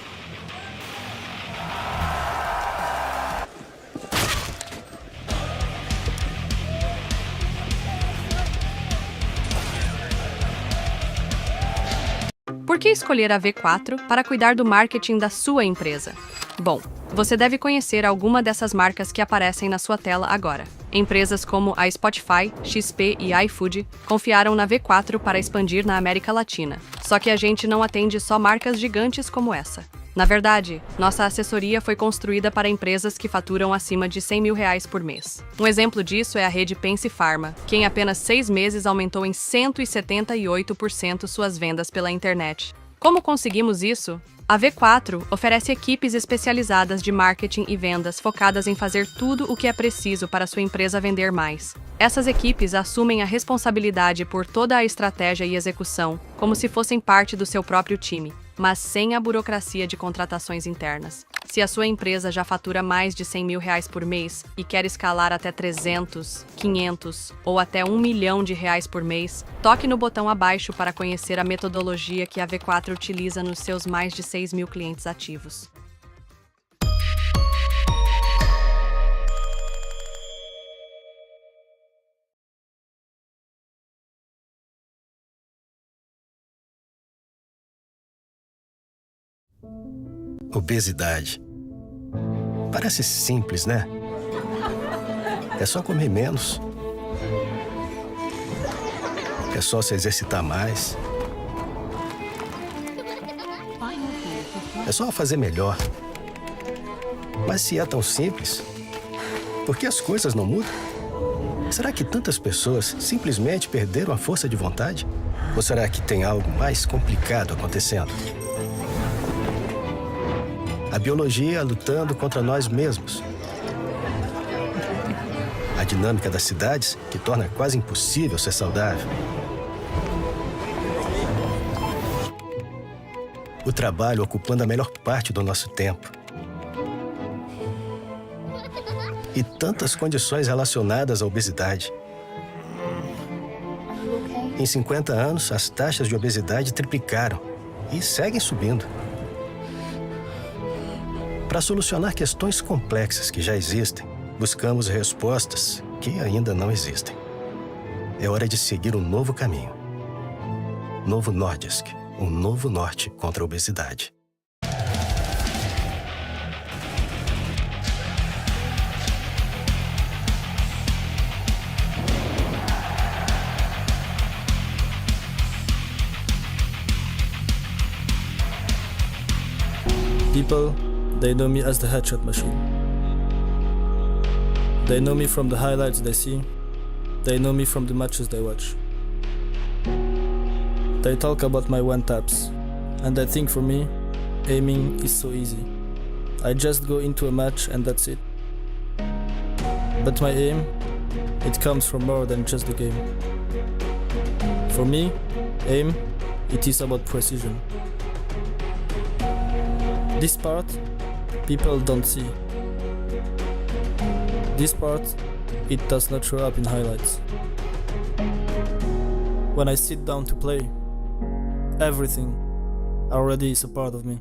[SPEAKER 18] Por que escolher a V4 para cuidar do marketing da sua empresa? Bom, você deve conhecer alguma dessas marcas que aparecem na sua tela agora. Empresas como a Spotify, XP e iFood confiaram na V4 para expandir na América Latina. Só que a gente não atende só marcas gigantes como essa. Na verdade, nossa assessoria foi construída para empresas que faturam acima de R$100 mil por mês. Um exemplo disso é a rede Pense Pharma, que em apenas 6 meses aumentou em 178% suas vendas pela internet. Como conseguimos isso? A V4 oferece equipes especializadas de marketing e vendas focadas em fazer tudo o que é preciso para sua empresa vender mais. Essas equipes assumem a responsabilidade por toda a estratégia e execução, como se fossem parte do seu próprio time, mas sem a burocracia de contratações internas. Se a sua empresa já fatura mais de R$100 mil por mês e quer escalar até 300, 500 ou até R$1 milhão por mês, toque no botão abaixo para conhecer a metodologia que a V4 utiliza nos seus mais de 6 mil clientes ativos.
[SPEAKER 19] Obesidade. Parece simples, né? É só comer menos. É só se exercitar mais. É só fazer melhor. Mas se é tão simples, por que as coisas não mudam? Será que tantas pessoas simplesmente perderam a força de vontade? Ou será que tem algo mais complicado acontecendo? A biologia lutando contra nós mesmos. A dinâmica das cidades, que torna quase impossível ser saudável. O trabalho ocupando a melhor parte do nosso tempo. E tantas condições relacionadas à obesidade. Em 50 anos, as taxas de obesidade triplicaram e seguem subindo. Para solucionar questões complexas que já existem, buscamos respostas que ainda não existem. É hora de seguir um novo caminho. Novo Nordisk, um novo norte contra a obesidade.
[SPEAKER 20] People, they know me as the headshot machine. They know me from the highlights they see. They know me from the matches they watch. They talk about my one-taps. And I think for me, aiming is so easy. I just go into a match and that's it. But my aim, it comes from more than just the game. For me, aim, it is about precision. This part, people don't see. This part, it does not show up in highlights. When I sit down to play, everything already is a part of me.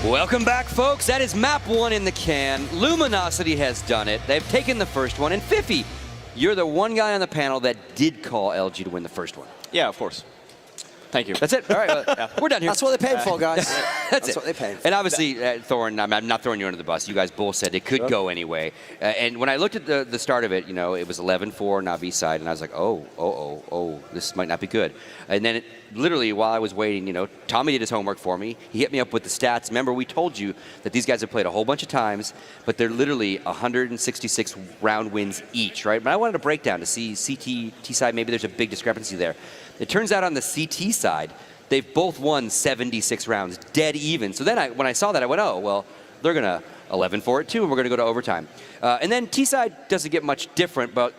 [SPEAKER 1] Welcome back, folks. That is map 1 in the can. Luminosity has done it. They've taken the first one. And Fifi, you're the one guy on the panel that did call LG to win the first one.
[SPEAKER 9] Yeah, of course. Thank you.
[SPEAKER 1] That's it. All right, we're done here.
[SPEAKER 8] That's what they paid for, guys.
[SPEAKER 1] That's
[SPEAKER 8] what they paid for.
[SPEAKER 1] And obviously, Thorin, I'm not throwing you under the bus. You guys both said it could go anyway. And when I looked at the start of it, you know, it was 11-4 Navi's side, and I was like, oh, this might not be good. And then literally while I was waiting, you know, Tommy did his homework for me. He hit me up with the stats. Remember, we told you that these guys have played a whole bunch of times, but they're literally 166 round wins each, right? But I wanted a breakdown to see CT, T-side, maybe there's a big discrepancy there. It turns out on the CT side, they've both won 76 rounds, dead even. So then when I saw that, I went, oh, well, they're going to 11 for it too, and we're going to go to overtime. And then T-side doesn't get much different, but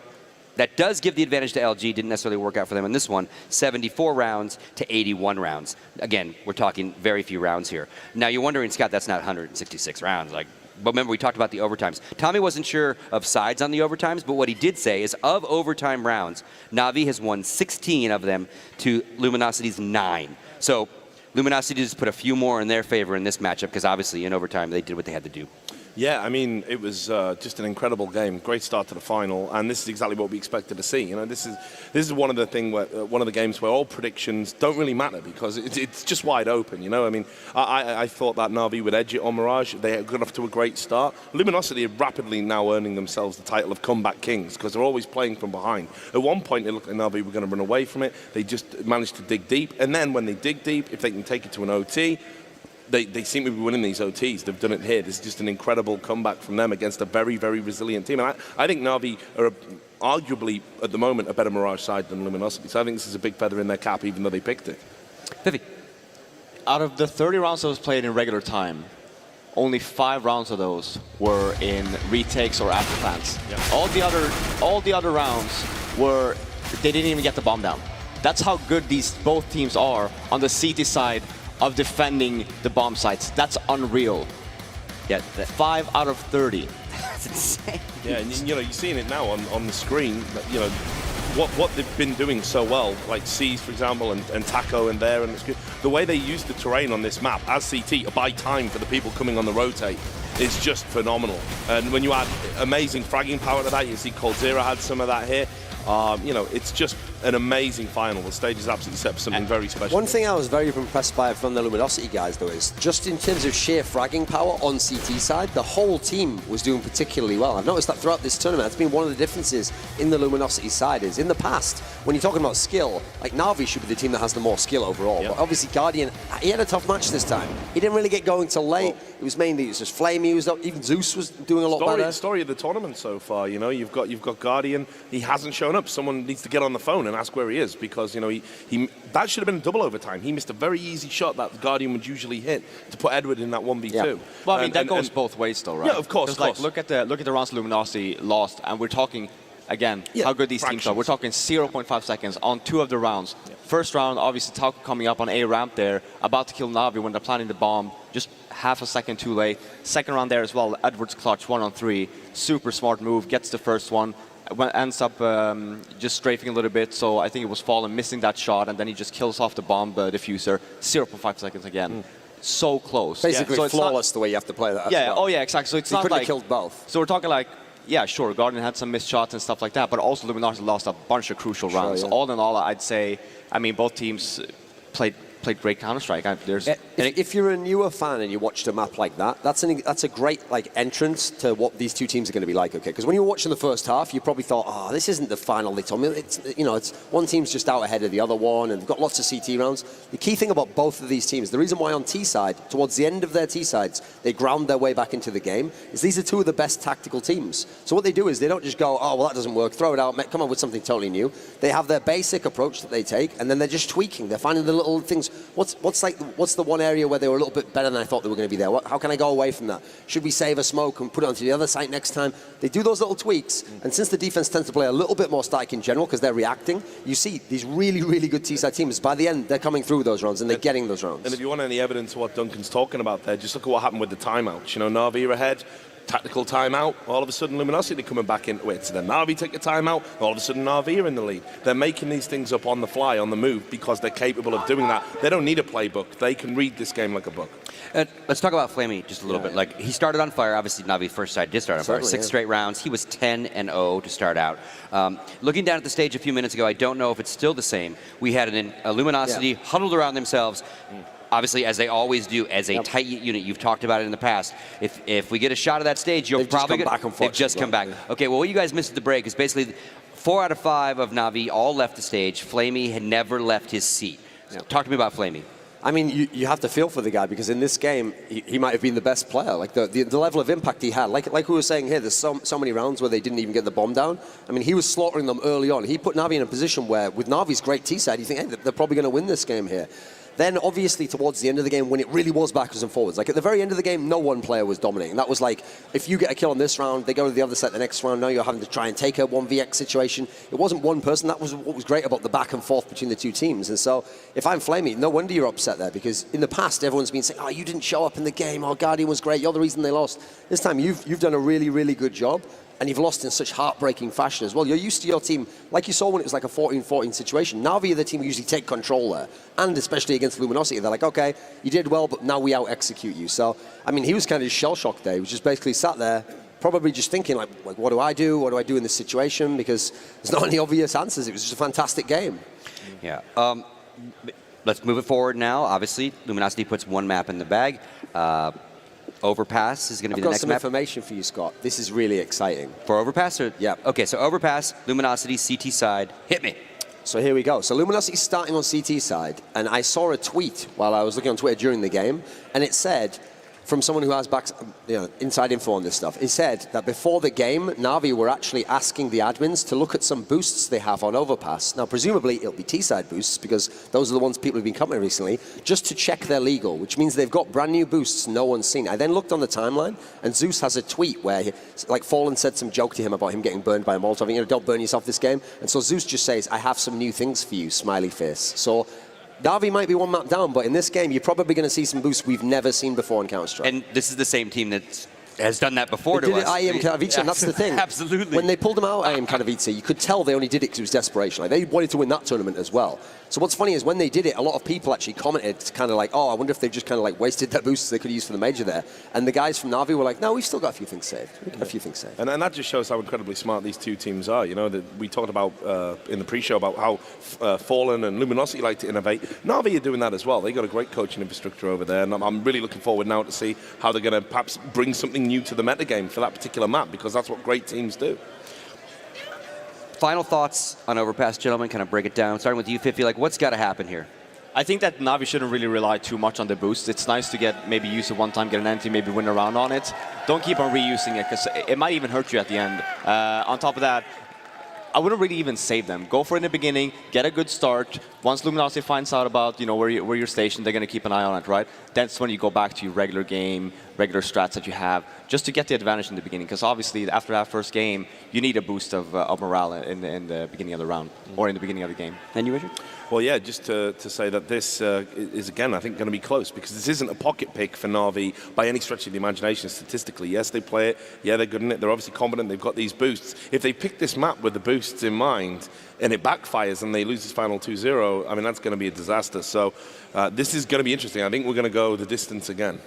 [SPEAKER 1] that does give the advantage to LG. Didn't necessarily work out for them in this one. 74 rounds to 81 rounds. Again, we're talking very few rounds here. Now you're wondering, Scott, that's not 166 rounds. Like, but remember, we talked about the overtimes. Tommy wasn't sure of sides on the overtimes, but what he did say is of overtime rounds, Navi has won 16 of them to Luminosity's 9. So Luminosity just put a few more in their favor in this matchup because obviously in overtime they did what they had to do.
[SPEAKER 4] Yeah, I mean, it was just an incredible game. Great start to the final, and this is exactly what we expected to see. You know, this is one of the one of the games where all predictions don't really matter because it's just wide open. You know, I mean, I thought that Na'Vi would edge it on Mirage. They got off to a great start. Luminosity are rapidly now earning themselves the title of comeback kings because they're always playing from behind. At one point, it looked like Na'Vi were going to run away from it. They just managed to dig deep, and then when they dig deep, if they can take it to an OT. They seem to be winning these OTs. They've done it here. This is just an incredible comeback from them against a very, very resilient team. And I think Na'Vi are arguably, at the moment, a better Mirage side than Luminosity. So I think this is a big feather in their cap, even though they picked it.
[SPEAKER 1] Vivi.
[SPEAKER 9] Out of the 30 rounds that was played in regular time, only 5 rounds of those were in retakes or after plants. Yeah. All the other rounds were, they didn't even get the bomb down. That's how good both teams are on the CT side of defending the bomb sites. That's unreal.
[SPEAKER 1] Yeah,
[SPEAKER 9] 5 out of 30.
[SPEAKER 1] That's insane.
[SPEAKER 4] Yeah, and you know, you're seeing it now on the screen. You know, what they've been doing so well, like C's, for example, and Taco in there, and it's good. The way they use the terrain on this map as CT to buy time for the people coming on the rotate is just phenomenal. And when you add amazing fragging power to that, you see Coldzera had some of that here. You know, it's just an amazing final. The stage is absolutely set for something very special.
[SPEAKER 8] One thing I was very impressed by from the Luminosity guys, though, is just in terms of sheer fragging power on CT side, the whole team was doing particularly well. I've noticed that throughout this tournament. That's been one of the differences in the Luminosity side is in the past, when you're talking about skill, like Na'Vi should be the team that has the more skill overall. Yep. But obviously Guardian, he had a tough match this time. He didn't really get going till late. It was mainly, it was just Flame. Even Zeus was doing a lot better.
[SPEAKER 4] The story of the tournament so far, you know, you've got Guardian. He hasn't shown up. Someone needs to get on the phone and ask where he is because, you know, that should have been a double overtime. He missed a very easy shot that Guardian would usually hit to put Edward in that 1v2.
[SPEAKER 9] Yeah. Well, I mean, that goes both ways, though, right?
[SPEAKER 4] Yeah, of course.
[SPEAKER 9] Like, look at the rounds Luminosity lost, and we're talking again how good these teams are. We're talking 0.5 seconds on 2 of the rounds. Yeah. First round, obviously, Taco coming up on A ramp there, about to kill Na'Vi when they're planting the bomb, just half a second too late. Second round there as well, Edward's clutch 1-on-3, super smart move, gets the first one. Ends up just strafing a little bit, so I think it was Fallen missing that shot, and then he just kills off the bomb diffuser. 0.5 seconds again. So close.
[SPEAKER 8] Basically so flawless the way you have to play that.
[SPEAKER 9] Yeah, oh yeah, exactly. So it's not like...
[SPEAKER 8] He could have killed both.
[SPEAKER 9] So we're talking like, yeah, sure, Guardian had some missed shots and stuff like that, but also Luminosity lost a bunch of crucial rounds.
[SPEAKER 8] Yeah.
[SPEAKER 9] All in all, I'd say, I mean, both teams played great Counter-Strike.
[SPEAKER 8] If you're a newer fan and you watched a map like that, that's a great like entrance to what these two teams are going to be like. Okay, because when you were watching the first half, you probably thought, oh, this isn't the final they told me. It's, you know, it's one team's just out ahead of the other one, and they've got lots of CT rounds. The key thing about both of these teams, the reason why on T side, towards the end of their T sides, they ground their way back into the game, is these are 2 of the best tactical teams. So what they do is they don't just go, oh, well, that doesn't work, throw it out, come up with something totally new. They have their basic approach that they take, and then they're just tweaking. They're finding the little things. What's the one area where they were a little bit better than I thought they were going to be there? How can I go away from that? Should we save a smoke and put it onto the other site next time? They do those little tweaks, and since the defense tends to play a little bit more static in general because they're reacting, you see these really, really good T-side teams. By the end, they're coming through those rounds and they're getting those rounds.
[SPEAKER 4] And if you want any evidence of what Duncan's talking about there, just look at what happened with the timeouts. You know, Na'Vi are ahead. Tactical timeout, all of a sudden Luminosity coming back into it. So then Na'Vi take a timeout, all of a sudden Na'Vi are in the lead. They're making these things up on the fly, on the move, because they're capable of doing that. They don't need a playbook. They can read this game like a book.
[SPEAKER 1] Let's talk about Flamey just a little bit. Like, he started on fire. Obviously, Na'Vi first side did start on fire. 6 straight rounds. He was 10-0 to start out. Looking down at the stage a few minutes ago, I don't know if it's still the same. We had a Luminosity huddled around themselves. Obviously, as they always do, as a tight unit. You've talked about it in the past. If we get a shot of that stage, you'll probably get... They've just come back. Okay, well, what you guys missed at the break is basically 4 out of 5 of Na'Vi all left the stage. Flamey had never left his seat. Talk to me about Flamey.
[SPEAKER 8] I mean, you have to feel for the guy because in this game, he might have been the best player. Like the level of impact he had. Like we were saying here, there's so many rounds where they didn't even get the bomb down. I mean, he was slaughtering them early on. He put Na'Vi in a position where, with Na'Vi's great T-side, you think, hey, they're probably going to win this game here. Then, obviously, towards the end of the game, when it really was backwards and forwards, like at the very end of the game, no one player was dominating. That was like, if you get a kill on this round, they go to the other set the next round, now you're having to try and take a 1vx situation. It wasn't one person. That was what was great about the back and forth between the two teams. And so, if I'm Flamey, no wonder you're upset there, because in the past, everyone's been saying, oh, you didn't show up in the game, oh, Guardian was great, you're the reason they lost. This time, you've done a really, really good job. And you've lost in such heartbreaking fashion as well. You're used to your team, like you saw when it was like a 14-14 situation. Na'Vi are the team who usually take control there. And especially against Luminosity, they're like, okay, you did well, but now we out-execute you. So, I mean, he was kind of shell-shocked there. He was just basically sat there, probably just thinking, like, what do I do? What do I do in this situation? Because there's not any obvious answers. It was just a fantastic game.
[SPEAKER 1] Yeah. Let's move it forward now. Obviously, Luminosity puts one map in the bag. Overpass is going to be the next map.
[SPEAKER 8] I've got some information for you, Scott. This is really exciting.
[SPEAKER 1] For Overpass? Or?
[SPEAKER 8] Yeah.
[SPEAKER 1] Okay, so Overpass, Luminosity, CT side. Hit me.
[SPEAKER 8] So here we go. So Luminosity's starting on CT side, and I saw a tweet while I was looking on Twitter during the game, and it said, from someone who has inside info on this stuff, it said that before the game, Na'Vi were actually asking the admins to look at some boosts they have on Overpass. Now, presumably, it'll be T-side boosts, because those are the ones people have been commenting recently, just to check they're legal, which means they've got brand new boosts no one's seen. I then looked on the timeline, and Zeus has a tweet where, Fallen said some joke to him about him getting burned by a Molotov. Don't burn yourself this game. And so Zeus just says, I have some new things for you, smiley face. So Na'Vi might be one map down, but in this game, you're probably going to see some boosts we've never seen before in Counter-Strike.
[SPEAKER 1] And this is the same team that has done that before to us.
[SPEAKER 8] They did it at IEM Katowice, and that's the thing.
[SPEAKER 1] Absolutely.
[SPEAKER 8] When they pulled them out at IEM Katowice, you could tell they only did it because it was desperation. Like, they wanted to win that tournament as well. So what's funny is when they did it, a lot of people actually commented kind of like, oh, I wonder if they've just kind of like wasted their boosts they could use for the major there. And the guys from Na'Vi were like, no, we've still got a few things saved. We've got a few things saved.
[SPEAKER 4] And that just shows how incredibly smart these two teams are. You know, that we talked about in the pre-show about how Fallen and Luminosity like to innovate. Na'Vi are doing that as well. They got a great coaching infrastructure over there, and I'm really looking forward now to see how they're going to perhaps bring something new to the metagame for that particular map, because that's what great teams do.
[SPEAKER 1] Final thoughts on Overpass, gentlemen, kind of break it down. Starting with you, Fifi, like what's got to happen here?
[SPEAKER 9] I think that Na'Vi shouldn't really rely too much on the boost. It's nice to get maybe use it one time, get an anti, maybe win a round on it. Don't keep on reusing it, because it might even hurt you at the end. On top of that, I wouldn't really even save them. Go for it in the beginning, get a good start. Once Luminosity finds out about where you're stationed, they're going to keep an eye on it, right? That's when you go back to your regular game, regular strats that you have, just to get the advantage in the beginning. Because obviously, after that first game, you need a boost of morale in the beginning of the round, or in the beginning of the game. And you, Richard?
[SPEAKER 4] Well, yeah, just to say that this is, again, I think, going to be close, because this isn't a pocket pick for Na'Vi by any stretch of the imagination statistically. Yes, they play it. Yeah, they're good in it. They're obviously competent. They've got these boosts. If they pick this map with the boosts in mind, and it backfires and they lose this final 2-0, I mean, that's going to be a disaster. So this is going to be interesting. I think we're going to go the distance again.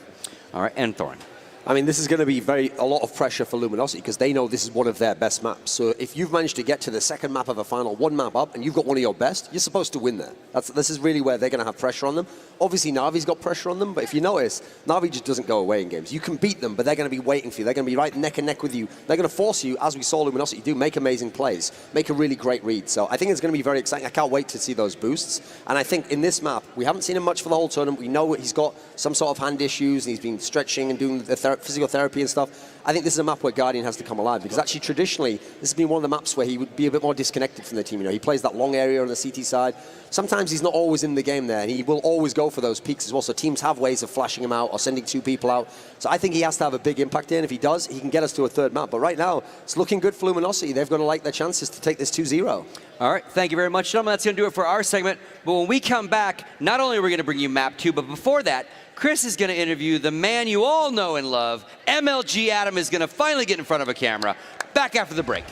[SPEAKER 1] All right, and Thorin.
[SPEAKER 8] I mean, this is going to be a lot of pressure for Luminosity, because they know this is one of their best maps. So if you've managed to get to the second map of a final, one map up, and you've got one of your best, you're supposed to win there. This is really where they're going to have pressure on them. Obviously, Na'Vi's got pressure on them, but if you notice, Na'Vi just doesn't go away in games. You can beat them, but they're going to be waiting for you. They're going to be right neck and neck with you. They're going to force you, as we saw Luminosity do, make amazing plays, make a really great read. So I think it's going to be very exciting. I can't wait to see those boosts. And I think in this map, we haven't seen him much for the whole tournament. We know he's got some sort of hand issues, and he's been stretching and doing the physical therapy and stuff. I think this is a map where Guardian has to come alive, because actually traditionally this has been one of the maps where he would be a bit more disconnected from the team. He plays that long area on the CT side. Sometimes he's not always in the game there, and he will always go for those peaks as well. So teams have ways of flashing him out or sending two people out. So I think he has to have a big impact here, and if he does, he can get us to a third map. But right now, it's looking good for Luminosity. They've got to like their chances to take this 2-0.
[SPEAKER 1] All right, thank you very much, gentlemen. That's going to do it for our segment. But when we come back, not only are we going to bring you map 2, but before that, Chris is going to interview the man you all know and love. MLG Adam is going to finally get in front of a camera. Back after the break.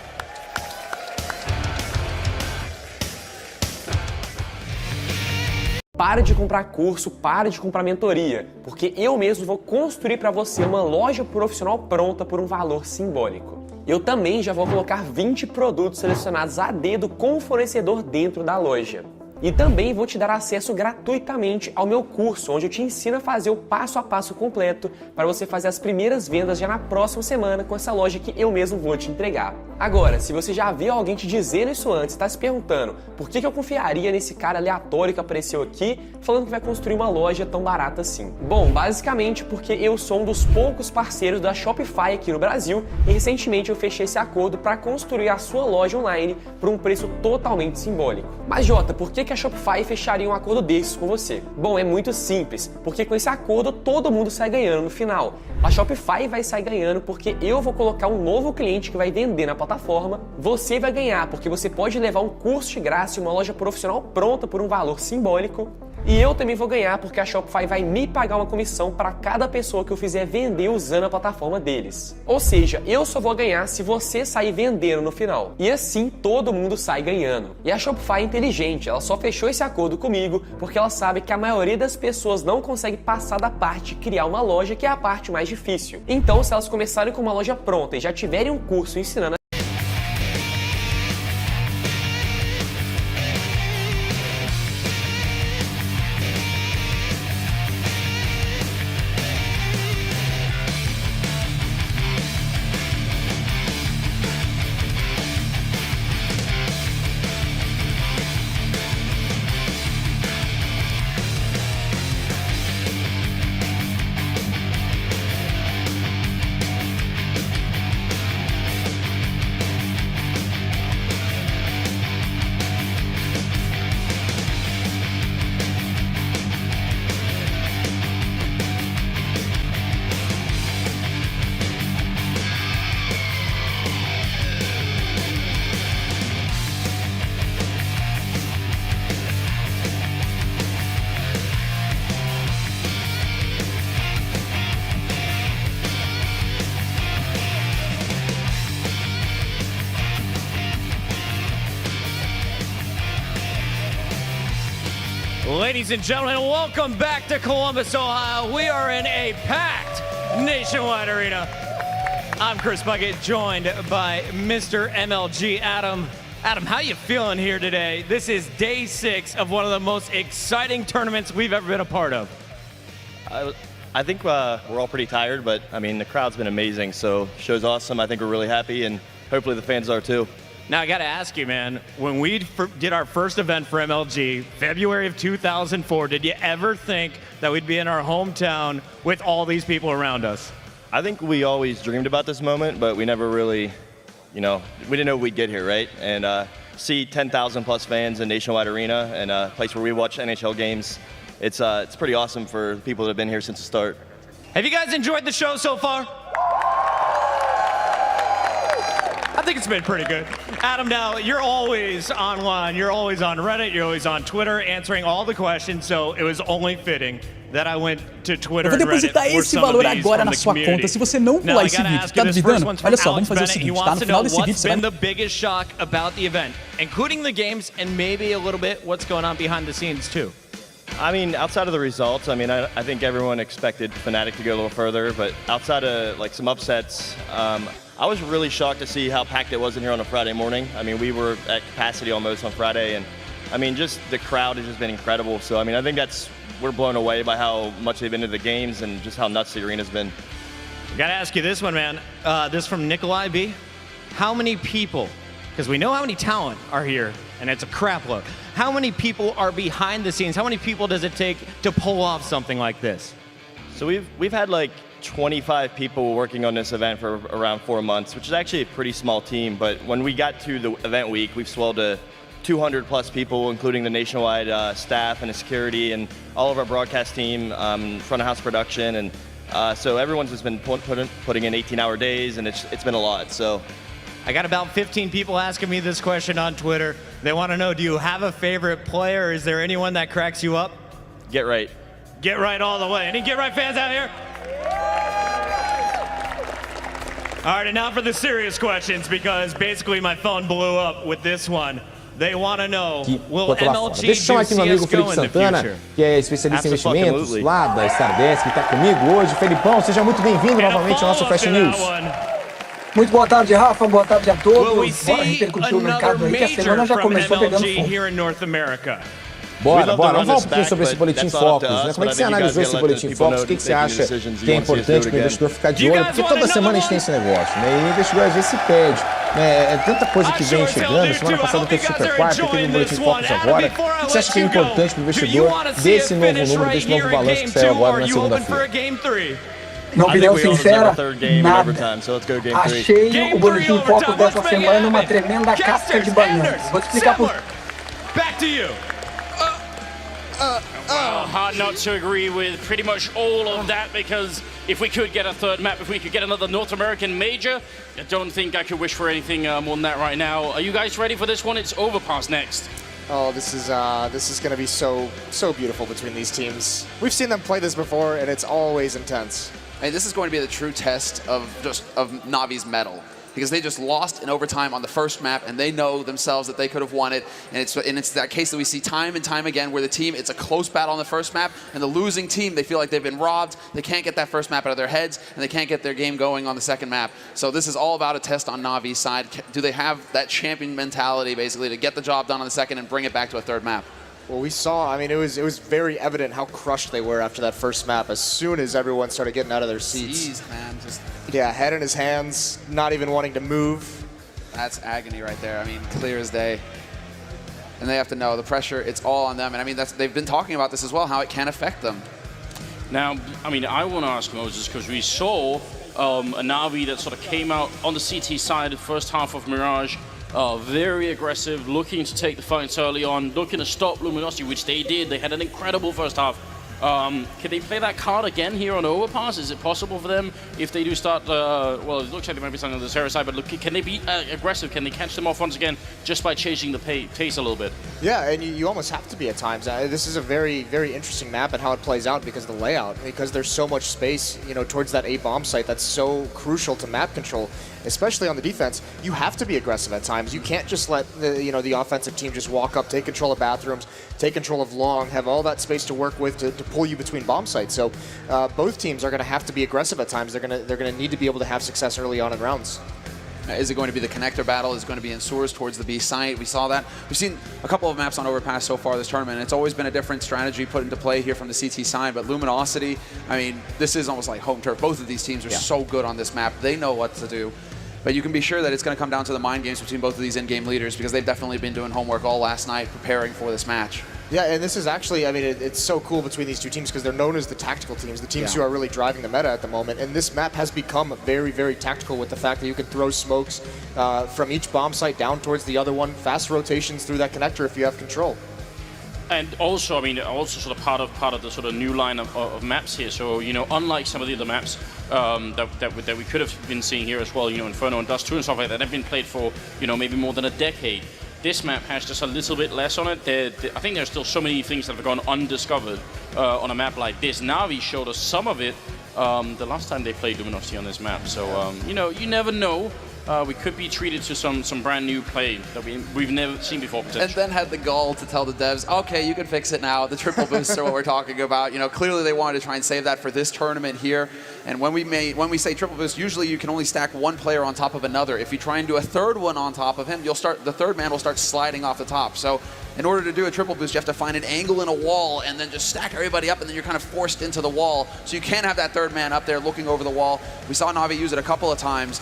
[SPEAKER 21] Pare de comprar curso, pare de comprar mentoria, porque eu mesmo vou construir para você uma loja profissional pronta por um valor simbólico. Eu também já vou colocar 20 produtos selecionados a dedo com o fornecedor dentro da loja. E também vou te dar acesso gratuitamente ao meu curso, onde eu te ensino a fazer o passo a passo completo para você fazer as primeiras vendas já na próxima semana com essa loja que eu mesmo vou te entregar. Agora, se você já viu alguém te dizendo isso antes, está se perguntando por que eu confiaria nesse cara aleatório que apareceu aqui falando que vai construir uma loja tão barata assim? Bom, basicamente porque eu sou um dos poucos parceiros da Shopify aqui no Brasil e recentemente eu fechei esse acordo para construir a sua loja online por um preço totalmente simbólico. Mas Jota, por que a Shopify fecharia um acordo desses com você? Bom, é muito simples, porque com esse acordo todo mundo sai ganhando no final. A Shopify vai sair ganhando porque eu vou colocar um novo cliente que vai vender na plataforma, você vai ganhar porque você pode levar um curso de graça e uma loja profissional pronta por um valor simbólico. E eu também vou ganhar porque a Shopify vai me pagar uma comissão para cada pessoa que eu fizer vender usando a plataforma deles. Ou seja, eu só vou ganhar se você sair vendendo no final. E assim todo mundo sai ganhando. E a Shopify é inteligente, ela só fechou esse acordo comigo porque ela sabe que a maioria das pessoas não consegue passar da parte de criar uma loja, que é a parte mais difícil. Então, se elas começarem com uma loja pronta e já tiverem um curso ensinando
[SPEAKER 6] Ladies and gentlemen, welcome back to Columbus, Ohio. We are in a packed Nationwide Arena. I'm Chris Bucket, joined by Mr. MLG, Adam. Adam, how you feeling here today? This is day 6 of one of the most exciting tournaments we've ever been a part of.
[SPEAKER 2] I think we're all pretty tired, but I mean, the crowd's been amazing, so show's awesome. I think we're really happy, and hopefully the fans are too.
[SPEAKER 6] Now, I got to ask you, man, when we did our first event for MLG, February of 2004, did you ever think that we'd be in our hometown with all these people around us?
[SPEAKER 2] I think we always dreamed about this moment, but we never really, we didn't know we'd get here, right? And see 10,000 plus fans in Nationwide Arena and a place where we watch NHL games, it's pretty awesome for people that have been here since the start.
[SPEAKER 6] Have you guys enjoyed the show so far? I think it's been pretty good. Adam, now, you're always online. You're always on Reddit. You're always on Twitter answering all the questions, so it was only fitting that I went to Twitter
[SPEAKER 10] and Reddit. Eu vou depositar esse valor agora na sua conta. Se você não pular esse vídeo, tá duvidando? Olha só, vamos fazer o seguinte, tá? No final desse vídeo, você vai...
[SPEAKER 6] What's been the biggest shock about the event, including the games and maybe a little bit what's going on behind the scenes, too?
[SPEAKER 2] I mean, outside of the results, I mean, I think everyone expected Fnatic to go a little further, but outside of like some upsets, I was really shocked to see how packed it was in here on a Friday morning. I mean, we were at capacity almost on Friday, and I mean, just the crowd has just been incredible. So, I mean, I think we're blown away by how much they've been to the games and just how nuts the arena's been.
[SPEAKER 6] Gotta ask you this one, man. This from Nikolai B. How many people, because we know how many talent are here, and it's a crap load. How many people are behind the scenes? How many people does it take to pull off something like this?
[SPEAKER 2] So we've had like 25 people working on this event for around 4 months, which is actually a pretty small team. But when we got to the event week, we've swelled to 200 plus people, including the Nationwide staff and the security and all of our broadcast team, front of house production. And so everyone's just been putting in 18-hour days, and it's been a lot. So
[SPEAKER 6] I got about 15 people asking me this question on Twitter. They want to know, do you have a favorite player? Is there anyone that cracks you up?
[SPEAKER 2] Get right.
[SPEAKER 6] Get right all the way. Any Get Right fans out here? All right, and now for the serious questions, because basically my phone blew up with this one. They want to know, will MLG do CSGO in the future?
[SPEAKER 22] Que é especialista em investimentos lá da Stardust, que está comigo hoje. Felipão, seja muito bem-vindo novamente ao nosso Fast News.
[SPEAKER 23] Muito boa tarde, Rafa. Boa tarde a todos. Bora repercutir o mercado aí, que a semana já começou pegando fogo.
[SPEAKER 6] Here in North America.
[SPEAKER 22] Bora. Vamos falar um pouquinho sobre esse boletim Focus, né? Como é que você analisou esse boletim Focus? O que você acha que é importante para o investidor ficar de olho? Porque toda semana a gente tem esse negócio, né? E o investidor às vezes se perde. É tanta coisa que vem chegando. Semana passada teve Super Quarto, teve um boletim Focus agora. O que você acha que é importante para o investidor desse novo número, desse novo balanço que saiu agora na segunda-feira?
[SPEAKER 23] Na opinião sincera, nada. Achei o boletim Focus dessa semana uma tremenda casca de banana. Vou te explicar por quê.
[SPEAKER 6] Back to you.
[SPEAKER 13] Well, hard not to agree with pretty much all of that, because if we could get a third map, if we could get another North American major, I don't think I could wish for anything more than that right now. Are you guys ready for this one? It's Overpass next.
[SPEAKER 15] Oh, this is going to be so beautiful between these teams. We've seen them play this before, and it's always intense.
[SPEAKER 17] And this is going to be the true test of Navi's mettle, because they just lost in overtime on the first map, and they know themselves that they could have won it. And it's that case that we see time and time again, where it's a close battle on the first map, and the losing team, they feel like they've been robbed. They can't get that first map out of their heads, and they can't get their game going on the second map. So this is all about a test on Navi's side. Do they have that champion mentality, basically, to get the job done on the second and bring it back to a third map?
[SPEAKER 15] Well, we saw, I mean, it was very evident how crushed they were after that first map as soon as everyone started getting out of their seats.
[SPEAKER 17] Jeez, man,
[SPEAKER 15] yeah, head in his hands, not even wanting to move.
[SPEAKER 17] That's agony right there. I mean, clear as day. And they have to know the pressure, it's all on them. And I mean, they've been talking about this as well, how it can affect them.
[SPEAKER 13] Now, I mean, I want to ask Moses, because we saw a Navi that sort of came out on the CT side the first half of Mirage, very aggressive, looking to take the fights early on, looking to stop Luminosity, which they did. They had an incredible first half. Can they play that card again here on Overpass? Is it possible for them if they do start, well, it looks like they might be starting on the Sarah side, but look, can they be aggressive? Can they catch them off once again just by changing the pace a little bit?
[SPEAKER 15] Yeah, and you almost have to be at times. This is a very, very interesting map and how it plays out because of the layout, because there's so much space, you know, towards that A bomb site that's so crucial to map control, especially on the defense. You have to be aggressive at times. You can't just let the offensive team just walk up, take control of bathrooms, take control of long, have all that space to work with to pull you between bomb sites. So both teams are going to have to be aggressive at times. They're going to need to be able to have success early on in rounds.
[SPEAKER 17] Is it going to be the connector battle? Is it going to be in sewers towards the B site? We saw that. We've seen a couple of maps on Overpass so far this tournament, and it's always been a different strategy put into play here from the CT side. But Luminosity, I mean, this is almost like home turf. Both of these teams are so good on this map. They know what to do. But you can be sure that it's going to come down to the mind games between both of these in-game leaders, because they've definitely been doing homework all last night preparing for this match.
[SPEAKER 15] Yeah, and this is actually, I mean, it's so cool between these two teams because they're known as the tactical teams, the teams who are really driving the meta at the moment. And this map has become very, very tactical with the fact that you can throw smokes from each bomb site down towards the other one, fast rotations through that connector if you have control.
[SPEAKER 13] And also, I mean, also sort of part of the sort of new line of maps here. So, you know, unlike some of the other maps that we could have been seeing here as well, you know, Inferno and Dust 2 and stuff like that, have been played for, you know, maybe more than a decade. This map has just a little bit less on it. I think there's still so many things that have gone undiscovered on a map like this. Navi showed us some of it the last time they played Luminosity on this map. So, you know, you never know. We could be treated to some brand new play that we've never seen before, potentially.
[SPEAKER 17] And then had the gall to tell the devs, okay, you can fix it now. The triple boosts are what we're talking about. You know, clearly they wanted to try and save that for this tournament here. And when we say triple boost, usually you can only stack one player on top of another. If you try and do a third one on top of him, the third man will start sliding off the top. So in order to do a triple boost, you have to find an angle in a wall and then just stack everybody up, and then you're kind of forced into the wall. So you can't have that third man up there looking over the wall. We saw Navi use it a couple of times.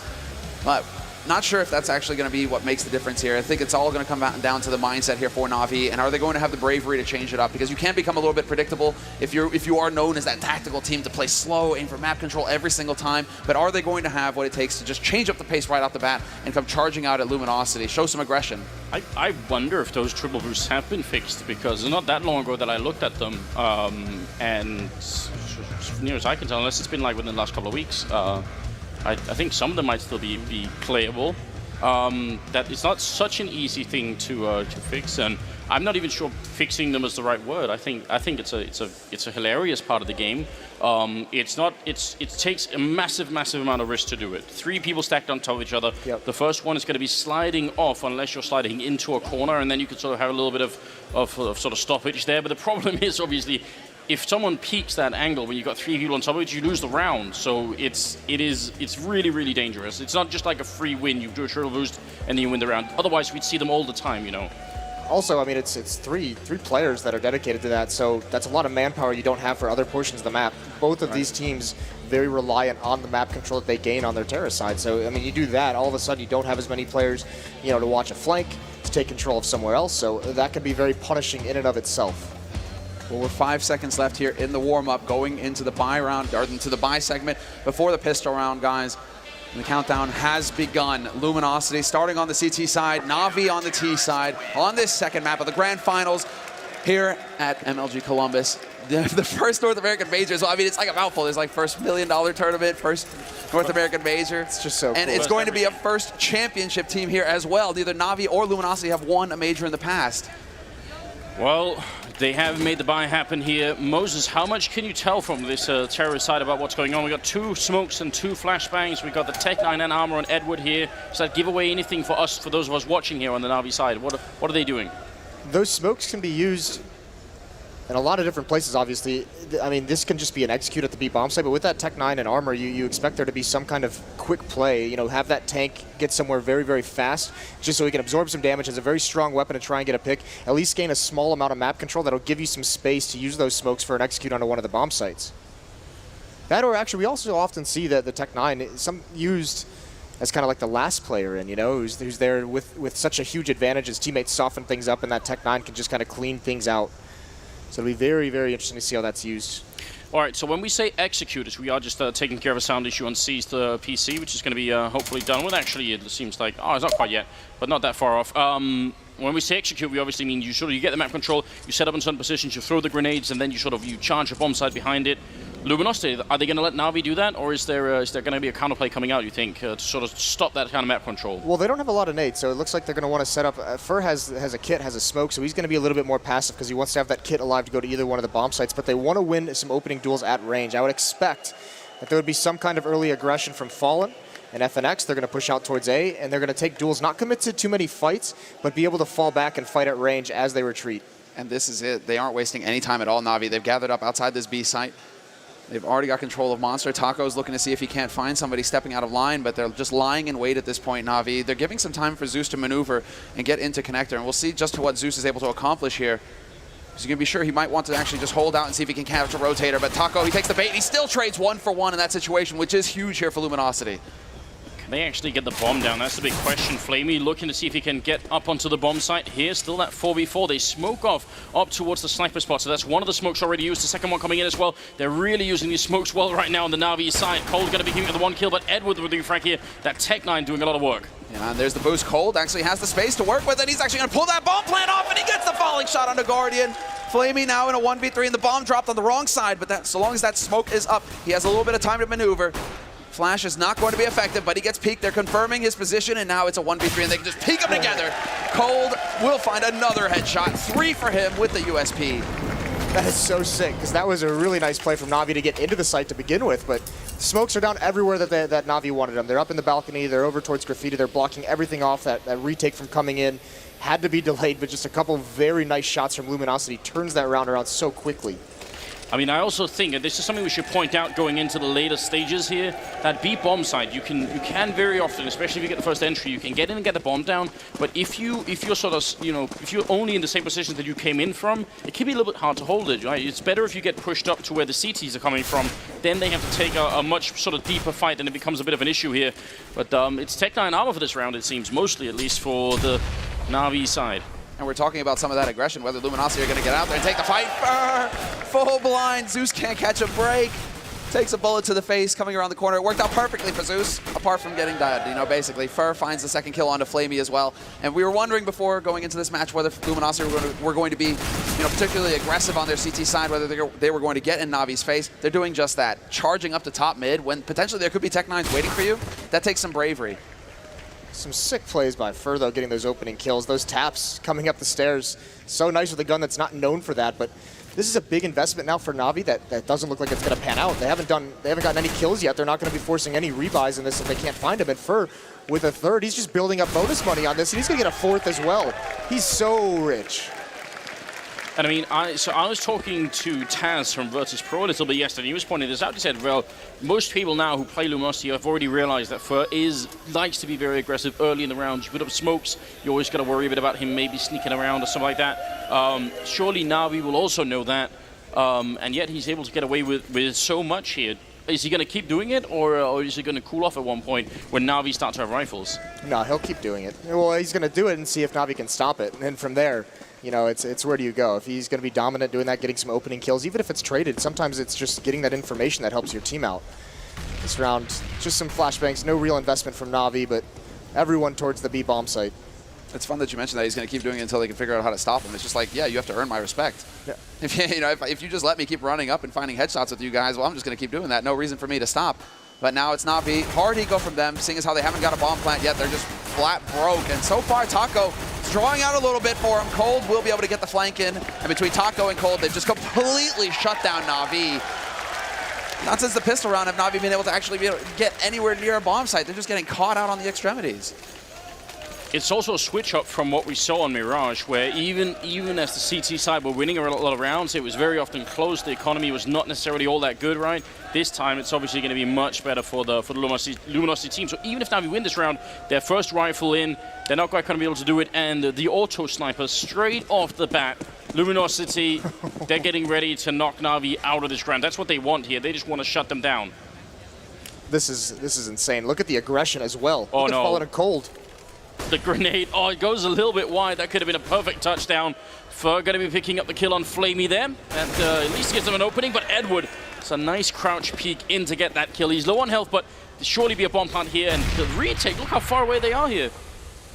[SPEAKER 17] But not sure if that's actually going to be what makes the difference here. I think it's all going to come down to the mindset here for Navi, and are they going to have the bravery to change it up? Because you can become a little bit predictable if you are known as that tactical team to play slow, aim for map control every single time. But are they going to have what it takes to just change up the pace right off the bat and come charging out at Luminosity, show some aggression?
[SPEAKER 13] I wonder if those triple boosts have been fixed, because it's not that long ago that I looked at them, and as near as I can tell, unless it's been like within the last couple of weeks, I think some of them might still be playable. That it's not such an easy thing to fix, and I'm not even sure fixing them is the right word. I think it's a hilarious part of the game. It takes a massive amount of risk to do it. 3 people stacked on top of each other. Yep. The first one is going to be sliding off unless you're sliding into a corner, and then you can sort of have a little bit of sort of stoppage there. But the problem is obviously, if someone peaks that angle when you've got 3 people on top of it, you lose the round. So it's really dangerous. It's not just like a free win. You do a triple boost and then you win the round. Otherwise, we'd see them all the time, you know.
[SPEAKER 15] Also, I mean, it's three players that are dedicated to that, so that's a lot of manpower you don't have for other portions of the map. Both of these teams very reliant on the map control that they gain on their terrorist side. So, I mean, you do that, all of a sudden you don't have as many players, you know, to watch a flank, to take control of somewhere else, so that can be very punishing in and of itself.
[SPEAKER 17] Well, we're 5 seconds left here in the warm-up, going into the buy round, or into the buy segment before the pistol round, guys. And the countdown has begun. Luminosity starting on the CT side, Na'Vi on the T side, on this second map of the Grand Finals here at MLG Columbus. The first North American major. So, I mean, it's like a mouthful. There's like first $1 million tournament, first North American major.
[SPEAKER 15] It's just so cool.
[SPEAKER 17] And it's going to be a first championship team here as well. Neither Na'Vi or Luminosity have won a major in the past.
[SPEAKER 13] Well, they have made the buy happen here. Moses, how much can you tell from this terrorist side about what's going on? We got 2 smokes and 2 flashbangs. We got the Tech-9 and Armor on Edward here. Does that give away anything for us, for those of us watching here on the Na'Vi side? What are they doing?
[SPEAKER 15] Those smokes can be used in a lot of different places, obviously. I mean, this can just be an execute at the B bomb site, but with that Tech-9 and Armor, you expect there to be some kind of quick play, you know, have that tank get somewhere very, very fast, just so he can absorb some damage as a very strong weapon to try and get a pick, at least gain a small amount of map control that'll give you some space to use those smokes for an execute onto one of the bomb sites. That, or actually, we also often see that the Tech-9 used as kind of like the last player in, you know, who's there with such a huge advantage. His teammates soften things up, and that Tech-9 can just kind of clean things out. So it'll be very, very interesting to see how that's used.
[SPEAKER 13] All right, so when we say executors, we are just taking care of a sound issue on C's PC, which is going to be hopefully done with. Actually, it seems like, oh, it's not quite yet, but not that far off. When we say execute, we obviously mean you get the map control, you set up in certain positions, you throw the grenades, and then you charge a bomb site behind it. Luminosity, are they going to let Na'Vi do that, or is there going to be a counterplay coming out, you think, to sort of stop that kind of map control?
[SPEAKER 15] Well, they don't have a lot of nades, so it looks like they're going to want to set up. Fur has a kit, has a smoke, so he's going to be a little bit more passive because he wants to have that kit alive to go to either one of the bomb sites, but they want to win some opening duels at range. I would expect that there would be some kind of early aggression from Fallen and FNX. They're going to push out towards A, and they're going to take duels, not commit to too many fights, but be able to fall back and fight at range as they retreat.
[SPEAKER 17] And this is it. They aren't wasting any time at all, Na'Vi. They've gathered up outside this B site. They've already got control of Monster. Taco's looking to see if he can't find somebody stepping out of line, but they're just lying in wait at this point, Na'Vi. They're giving some time for Zeus to maneuver and get into connector, and we'll see just what Zeus is able to accomplish here. Because you can be sure he might want to actually just hold out and see if he can catch a rotator, but Taco, he takes the bait, and he still trades 1 for 1 in that situation, which is huge here for Luminosity.
[SPEAKER 13] Can they actually get the bomb down? That's the big question. Flamey looking to see if he can get up onto the bomb site here. Still that 4v4. They smoke off up towards the sniper spot. So that's one of the smokes already used. The second one coming in as well. They're really using these smokes well right now on the Na'Vi side. Cold going to be giving the 1 kill, but Edward with the refrag here. That Tech-9 doing a lot of work.
[SPEAKER 17] Yeah, and there's the boost. Cold actually has the space to work with it. He's actually going to pull that bomb plant off, and he gets the falling shot on the Guardian. Flamey now in a 1v3, and the bomb dropped on the wrong side, but so long as that smoke is up, he has a little bit of time to maneuver. Flash is not going to be effective, but he gets peeked. They're confirming his position, and now it's a 1v3, and they can just peek them together. Cold will find another headshot. 3 for him with the USP.
[SPEAKER 15] That is so sick, because that was a really nice play from Na'Vi to get into the site to begin with, but the smokes are down everywhere that Na'Vi wanted them. They're up in the balcony, they're over towards Graffiti, they're blocking everything off. That retake from coming in had to be delayed, but just a couple very nice shots from Luminosity turns that round around so quickly.
[SPEAKER 13] I mean, I also think, and this is something we should point out going into the later stages here, that B bomb side, you can very often, especially if you get the first entry, you can get in and get the bomb down, but if you're sort of, you know, if you're only in the same position that you came in from, it can be a little bit hard to hold it, right? It's better if you get pushed up to where the CTs are coming from, then they have to take a much sort of deeper fight, and it becomes a bit of an issue here. But it's Tech-9 armor for this round, it seems, mostly, at least for the Na'Vi side.
[SPEAKER 17] And we're talking about some of that aggression, whether Luminosity are going to get out there and take the fight. Full blind. Zeus can't catch a break. Takes a bullet to the face coming around the corner. It worked out perfectly for Zeus, apart from getting died, you know, basically. Fur finds the second kill onto Flamey as well. And we were wondering before going into this match whether Luminosity were going to be, you know, particularly aggressive on their CT side, whether they were going to get in Navi's face. They're doing just that. Charging up to top mid when potentially there could be Tech-9s waiting for you. That takes some bravery.
[SPEAKER 15] Some sick plays by Fur, though, getting those opening kills. Those taps coming up the stairs. So nice with a gun that's not known for that, but this is a big investment now for Na'Vi that doesn't look like it's going to pan out. They haven't gotten any kills yet. They're not going to be forcing any rebuys in this if they can't find him. And Fur, with a third, he's just building up bonus money on this, and he's going to get a fourth as well. He's so rich.
[SPEAKER 13] And I mean, I was talking to Taz from Virtus Pro a little bit yesterday. He was pointing this out. He said, well, most people now who play Luminosity have already realized that Fer likes to be very aggressive early in the rounds. You put up smokes, you always got to worry a bit about him maybe sneaking around or something like that. Surely Na'Vi will also know that. And yet he's able to get away with so much here. Is he going to keep doing it, or is he going to cool off at one point when Na'Vi start to have rifles?
[SPEAKER 15] No, he'll keep doing it. Well, he's going to do it and see if Na'Vi can stop it. And then from there, you know, it's where do you go? If he's going to be dominant doing that, getting some opening kills, even if it's traded, sometimes it's just getting that information that helps your team out. This round, just some flashbangs, no real investment from Na'Vi, but everyone towards the B bomb site.
[SPEAKER 17] It's fun that you mentioned that he's going to keep doing it until they can figure out how to stop him. It's just like, yeah, you have to earn my respect.
[SPEAKER 15] Yeah.
[SPEAKER 17] If you just let me keep running up and finding headshots with you guys, well, I'm just going to keep doing that. No reason for me to stop. But now it's Na'Vi. Hard eco from them, seeing as how they haven't got a bomb plant yet. They're just flat broke. And so far, Taco is drawing out a little bit for him. Cold will be able to get the flank in. And between Taco and Cold, they've just completely shut down Na'Vi. Not since the pistol round have Na'Vi been able to actually get anywhere near a bomb site. They're just getting caught out on the extremities.
[SPEAKER 13] It's also a switch up from what we saw on Mirage, where even as the CT side were winning a lot of rounds, it was very often close. The economy was not necessarily all that good, right? This time, it's obviously going to be much better for the Luminosity team. So even if Na'Vi win this round, their first rifle in, they're not quite going to be able to do it. And the auto sniper straight off the bat, Luminosity, they're getting ready to knock Na'Vi out of this round. That's what they want here. They just want to shut them down.
[SPEAKER 15] This is insane. Look at the aggression as well.
[SPEAKER 13] Oh,
[SPEAKER 15] Look at
[SPEAKER 13] no.
[SPEAKER 15] Fallen and Cold.
[SPEAKER 13] The grenade, oh, it goes a little bit wide. That could have been a perfect touchdown. Fer going to be picking up the kill on Flamey there. That at least gives them an opening, but Edward, it's a nice crouch peek in to get that kill. He's low on health, but there'll surely be a bomb plant here. And the retake, look how far away they are here.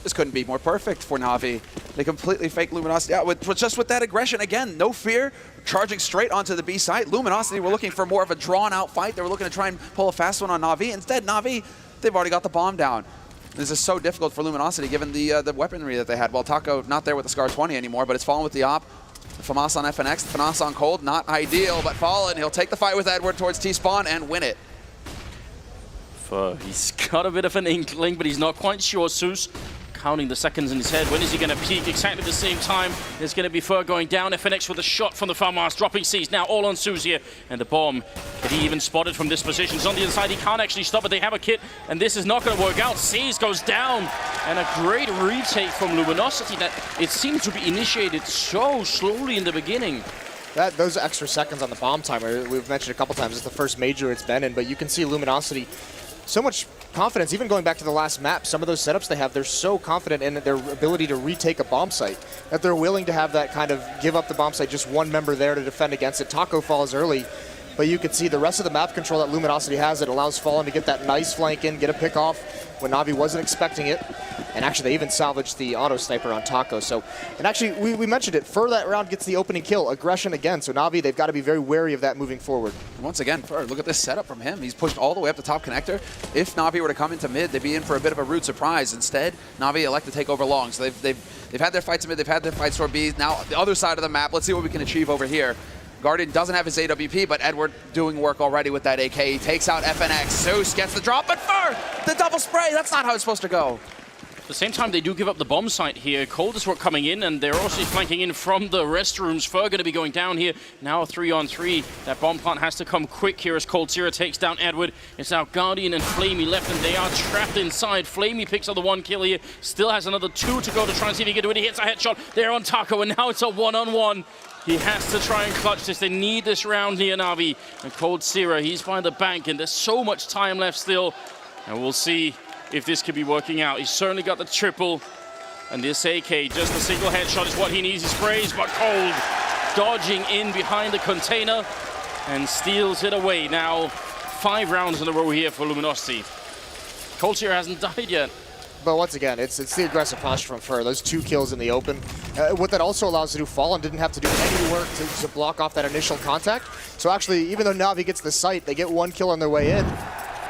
[SPEAKER 17] This couldn't be more perfect for Na'Vi. They completely fake Luminosity out with just with that aggression. Again, no fear, charging straight onto the B site. Luminosity were looking for more of a drawn-out fight. They were looking to try and pull a fast one on Na'Vi. Instead, Na'Vi, they've already got the bomb down. This is so difficult for Luminosity given the weaponry that they had. Well, Taco not there with the Scar 20 anymore, but it's Fallen with the op. The FAMAS on FNX, the FAMAS on Cold, not ideal, but Fallen, he'll take the fight with Edward towards T-Spawn and win it.
[SPEAKER 13] He's got a bit of an inkling, but he's not quite sure. Zeus counting the seconds in his head. When is he going to peak? Exactly the same time. There's going to be Fer going down. FNX with a shot from the FAMAS, dropping C's now all on Zeus here. And the bomb, can he even spot it from this position? He's on the inside. He can't actually stop it. They have a kit, and this is not going to work out. C's goes down, and a great retake from Luminosity that it seemed to be initiated so slowly in the beginning.
[SPEAKER 15] Those extra seconds on the bomb timer, we've mentioned a couple times, it's the first major it's been in, but you can see Luminosity so much confidence, even going back to the last map, some of those setups they have, they're so confident in their ability to retake a bomb site that they're willing to have that kind of give up the bomb site, just one member there to defend against it. Taco falls early, but you can see the rest of the map control that Luminosity has. It allows Fallen to get that nice flank in, get a pick off when Na'Vi wasn't expecting it. And actually, they even salvaged the auto sniper on Taco. So, and actually, we mentioned it. Fer that round gets the opening kill. Aggression again. So Na'Vi, they've got to be very wary of that moving forward.
[SPEAKER 17] Once again, Fer, look at this setup from him. He's pushed all the way up the top connector. If Na'Vi were to come into mid, they'd be in for a bit of a rude surprise. Instead, Na'Vi elect to take over long. So they've had their fights in mid. They've had their fights toward B. Now the other side of the map. Let's see what we can achieve over here. Guardian doesn't have his AWP, but Edward doing work already with that AK. He takes out FNX. Zeus gets the drop, but Fer, the double spray. That's not how it's supposed to go.
[SPEAKER 13] At the same time, they do give up the bomb site here. Cold is what coming in, and they're also flanking in from the restrooms. Fer going to be going down here. Now a 3-on-3. That bomb plant has to come quick here as Cold Zero takes down Edward. It's now Guardian and Flamey left, and they are trapped inside. Flamey picks up the one kill here. Still has another 2 to go to try and see if he can do it. He hits a headshot there on Taco, and now it's a 1-on-1. He has to try and clutch this. They need this round here, Na'Vi. And Cold Zero, he's by the bank, and there's so much time left still. And we'll see if this could be working out. He's certainly got the triple. And this AK, just a single headshot is what he needs. He sprays, but Cold dodging in behind the container and steals it away. Now, 5 rounds in a row here for Luminosity. Cold Zero hasn't died yet.
[SPEAKER 15] But once again, it's the aggressive posture from Fer. Those 2 kills in the open. What that also allows to do, Fallen didn't have to do any work to block off that initial contact. So actually, even though Na'Vi gets the site, they get 1 kill on their way in.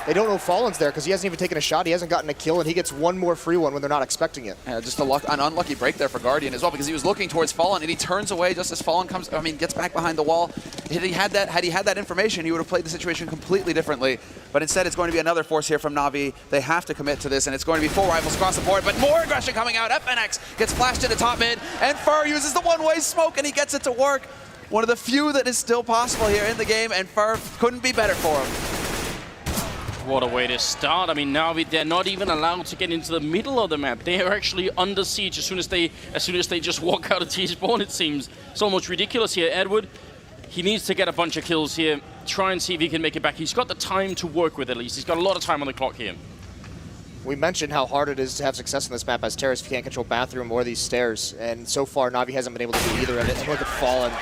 [SPEAKER 15] They don't know Fallen's there because he hasn't even taken a shot. He hasn't gotten a kill, and he gets one more free one when they're not expecting it.
[SPEAKER 17] Yeah, just an unlucky break there for Guardian as well, because he was looking towards Fallen, and he turns away just as Fallen comes. I mean, gets back behind the wall. Had he had that information, he would have played the situation completely differently. But instead, it's going to be another force here from Na'Vi. They have to commit to this, and it's going to be 4 rifles across the board. But more aggression coming out. FNX gets flashed into top mid, and Fur uses the one-way smoke, and he gets it to work. One of the few that is still possible here in the game, and Fur couldn't be better for him.
[SPEAKER 13] What a way to start. I mean, now they're not even allowed to get into the middle of the map. They are actually under siege as soon as they just walk out of T-spawn, it seems. It's almost ridiculous here. Edward, he needs to get a bunch of kills here. Try and see if he can make it back. He's got the time to work with, at least. He's got a lot of time on the clock here.
[SPEAKER 15] We mentioned how hard it is to have success in this map as terrorists if you can't control bathroom or these stairs. And so far, Na'Vi hasn't been able to do either of it. And look at Fallen.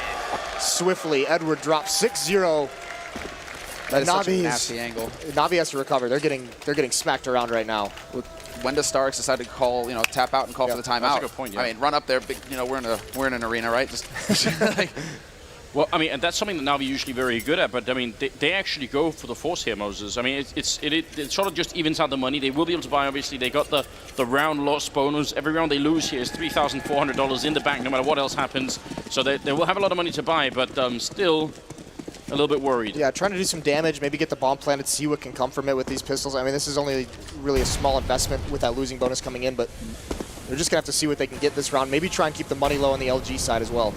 [SPEAKER 15] Swiftly, Edward drops 6-0.
[SPEAKER 17] That is such a nasty angle.
[SPEAKER 15] Na'Vi has to recover. They're getting smacked around right now.
[SPEAKER 17] When does Starks decide to call, tap out and call for the timeout?
[SPEAKER 13] That's a good point, yeah.
[SPEAKER 17] I mean, run up there, we're in an arena, right? Just
[SPEAKER 13] well, I mean, and that's something that Na'Vi usually very good at, but I mean, they actually go for the force here, Moses. I mean, it sort of just evens out the money. They will be able to buy, obviously. They got the round loss bonus. Every round they lose here is $3,400 in the bank, no matter what else happens. So they will have a lot of money to buy, but still a little bit worried.
[SPEAKER 15] Yeah, trying to do some damage, maybe get the bomb planted, see what can come from it with these pistols. I mean, this is only really a small investment with that losing bonus coming in, but they're just going to have to see what they can get this round. Maybe try and keep the money low on the LG side as well.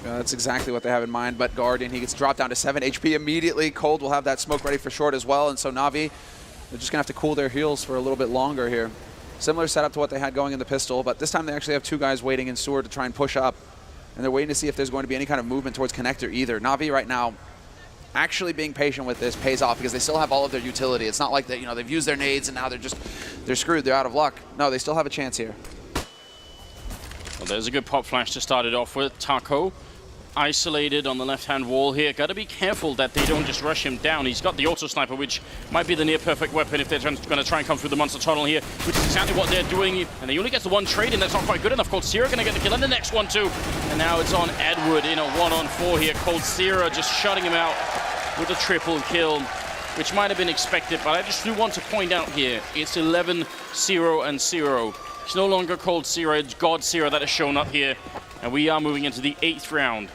[SPEAKER 17] That's exactly what they have in mind, but Guardian, he gets dropped down to 7 HP immediately. Cold will have that smoke ready for short as well, and so Na'Vi, they're just going to have to cool their heels for a little bit longer here. Similar setup to what they had going in the pistol, but this time they actually have 2 guys waiting in sewer to try and push up, and they're waiting to see if there's going to be any kind of movement towards connector either. Na'Vi right now, actually being patient with this pays off because they still have all of their utility. It's not like that, they've used their nades and now they're screwed, they're out of luck. No, they still have a chance here.
[SPEAKER 13] Well, there's a good pop flash to start it off with. Taco isolated on the left-hand wall here. Got to be careful that they don't just rush him down. He's got the auto sniper, which might be the near-perfect weapon if they're going to try and come through the monster tunnel here, which is exactly what they're doing. And he only gets the one trade, and that's not quite good enough. Cold Sierra going to get the kill, and the next one too. And now it's on Edward in a 1-on-4 here. Cold Sierra just shutting him out with a triple kill, which might have been expected, but I just do want to point out here, it's 11-0-0. It's no longer Cold Sierra, it's God Sierra that has shown up here, and we are moving into the 8th round.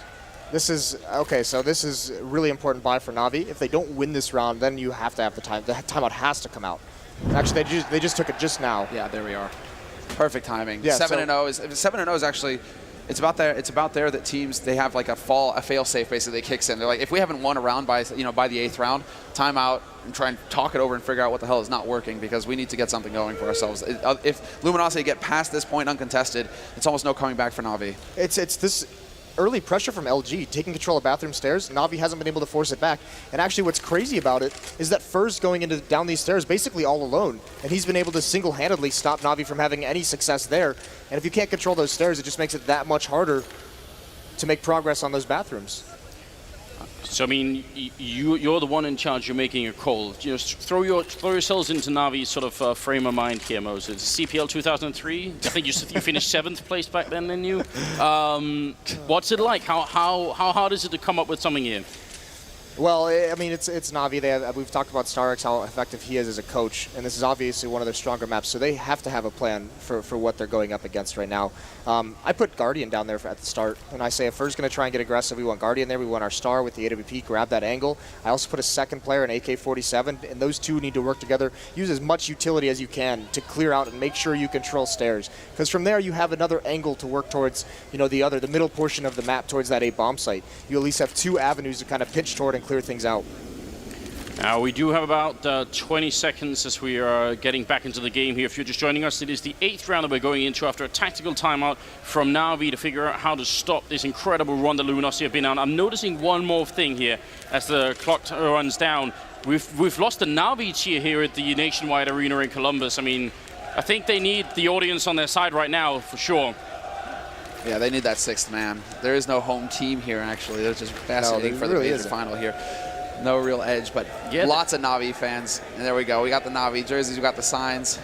[SPEAKER 15] This is, okay, so this is a really important buy for Na'Vi. If they don't win this round, then you have to have the time. The timeout has to come out. Actually, they just took it just now.
[SPEAKER 17] Yeah, there we are. Perfect timing.
[SPEAKER 15] Yeah,
[SPEAKER 17] 7-0 is actually, it's about there that teams, they have like a fail-safe basically that kicks in. They're like, if we haven't won a round by the 8th round, timeout and try and talk it over and figure out what the hell is not working because we need to get something going for ourselves. If Luminosity get past this point uncontested, it's almost no coming back for Na'Vi.
[SPEAKER 15] It's this early pressure from LG, taking control of bathroom stairs. Na'Vi hasn't been able to force it back. And actually what's crazy about it is that Fur's going down these stairs basically all alone. And he's been able to single-handedly stop Na'Vi from having any success there. And if you can't control those stairs, it just makes it that much harder to make progress on those bathrooms.
[SPEAKER 13] So I mean, you're the one in charge. You're making a call. Just throw yourselves into Na'Vi's sort of frame of mind here, Moses. CPL 2003. I think you finished 7th place back then, didn't you? What's it like? How hard is it to come up with something here?
[SPEAKER 15] Well, I mean, it's Na'Vi. We've talked about Starx, how effective he is as a coach, and this is obviously one of their stronger maps, so they have to have a plan for what they're going up against right now. I put Guardian down there at the start, and I say if Fur's going to try and get aggressive, we want Guardian there, we want our star with the AWP, grab that angle. I also put a second player, an AK-47, and those two need to work together. Use as much utility as you can to clear out and make sure you control stairs, because from there you have another angle to work towards, the middle portion of the map towards that A bomb site. You at least have 2 avenues to kind of pinch toward and clear things out.
[SPEAKER 13] Now we do have about 20 seconds as we are getting back into the game here. If you're just joining us, it is the 8th round that we're going into after a tactical timeout from Na'Vi to figure out how to stop this incredible run that Luminosity have been on. I'm noticing one more thing here as the clock runs down. We've lost the Na'Vi cheer here at the Nationwide Arena in Columbus. I mean, I think they need the audience on their side right now for sure.
[SPEAKER 17] Yeah, they need that 6th man. There is no home team here, actually. They're just fascinating for the major final here. No real edge, but lots of Na'Vi fans. And there we go. We got the Na'Vi jerseys. We got the signs.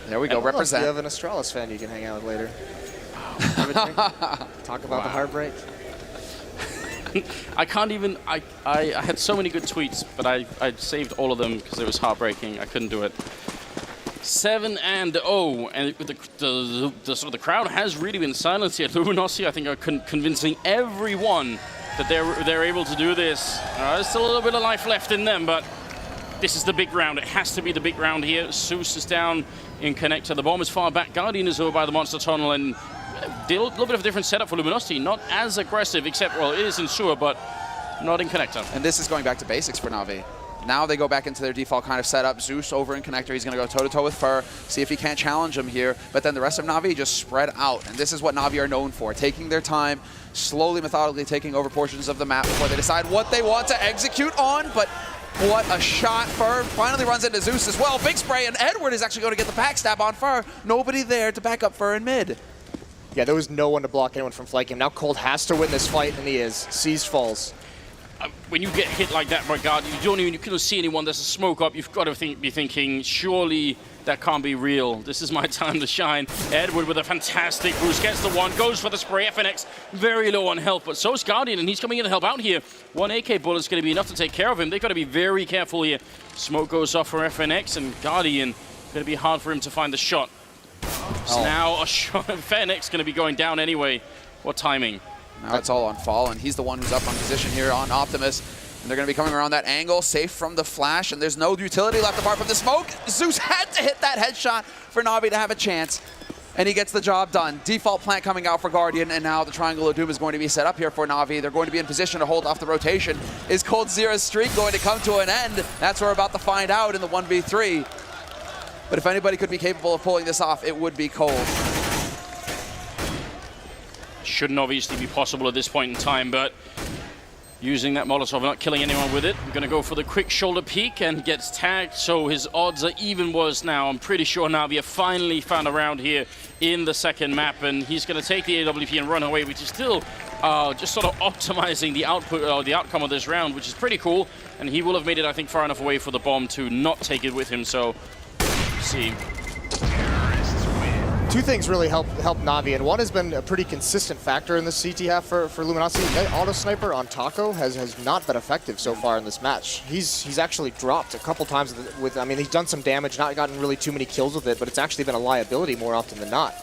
[SPEAKER 17] There we go. Represent.
[SPEAKER 15] You have an Astralis fan you can hang out with later. Talk about the heartbreak.
[SPEAKER 13] I can't even. I had so many good tweets, but I saved all of them because it was heartbreaking. I couldn't do it. 7-0, and the sort of the crowd has really been silent here. Luminosity, I think, are convincing everyone that they're able to do this. There's still a little bit of life left in them, but this is the big round. It has to be the big round here. Zeus is down in connector. The bomb is far back. Guardian is over by the monster tunnel, and a little bit of a different setup for Luminosity. Not as aggressive, except, well, it is in sewer, but not in connector.
[SPEAKER 17] And this is going back to basics for Na'Vi. Now they go back into their default kind of setup. Zeus over in connector. He's going to go toe-to-toe with Fur, see if he can't challenge him here. But then the rest of Na'Vi just spread out. And this is what Na'Vi are known for, taking their time, slowly, methodically taking over portions of the map before they decide what they want to execute on. But what a shot. Fur finally runs into Zeus as well. Big spray, and Edward is actually going to get the backstab on Fur. Nobody there to back up Fur in mid.
[SPEAKER 15] Yeah, there was no one to block anyone from flanking him. Now Cold has to win this fight, and he is. Sees falls.
[SPEAKER 13] When you get hit like that by Guardian, you couldn't see anyone. There's a smoke up. You've got to be thinking, surely that can't be real. This is my time to shine. Edward with a fantastic boost, gets the one, goes for the spray. FNX very low on health, but so is Guardian, and he's coming in to help out here. One AK bullet is going to be enough to take care of him. They've got to be very careful here. Smoke goes off for FNX, and Guardian going to be hard for him to find the shot. So now a shot. FNX going to be going down anyway. What timing?
[SPEAKER 17] Now it's all on Fallen. He's the one who's up on position here on Optimus. And they're going to be coming around that angle, safe from the flash, and there's no utility left apart from the smoke. Zeus had to hit that headshot for Na'Vi to have a chance, and he gets the job done. Default plant coming out for Guardian, and now the Triangle of Doom is going to be set up here for Na'Vi. They're going to be in position to hold off the rotation. Is Coldzera's streak going to come to an end? That's what we're about to find out in the 1v3. But if anybody could be capable of pulling this off, it would be Cold.
[SPEAKER 13] Shouldn't obviously be possible at this point in time, but using that Molotov, not killing anyone with it. I'm going to go for the quick shoulder peek and gets tagged, so his odds are even worse now. I'm pretty sure Na'Vi have finally found a round here in the second map, and he's going to take the AWP and run away, which is still just sort of optimizing the output or the outcome of this round, which is pretty cool. And he will have made it, I think, far enough away for the bomb to not take it with him. So, see.
[SPEAKER 15] Two things really help Na'Vi, and one has been a pretty consistent factor in the CT half for Luminosity. That auto sniper on Taco has not been effective so far in this match. He's actually dropped a couple times with, I mean, he's done some damage, not gotten really too many kills with it, but it's actually been a liability more often than not.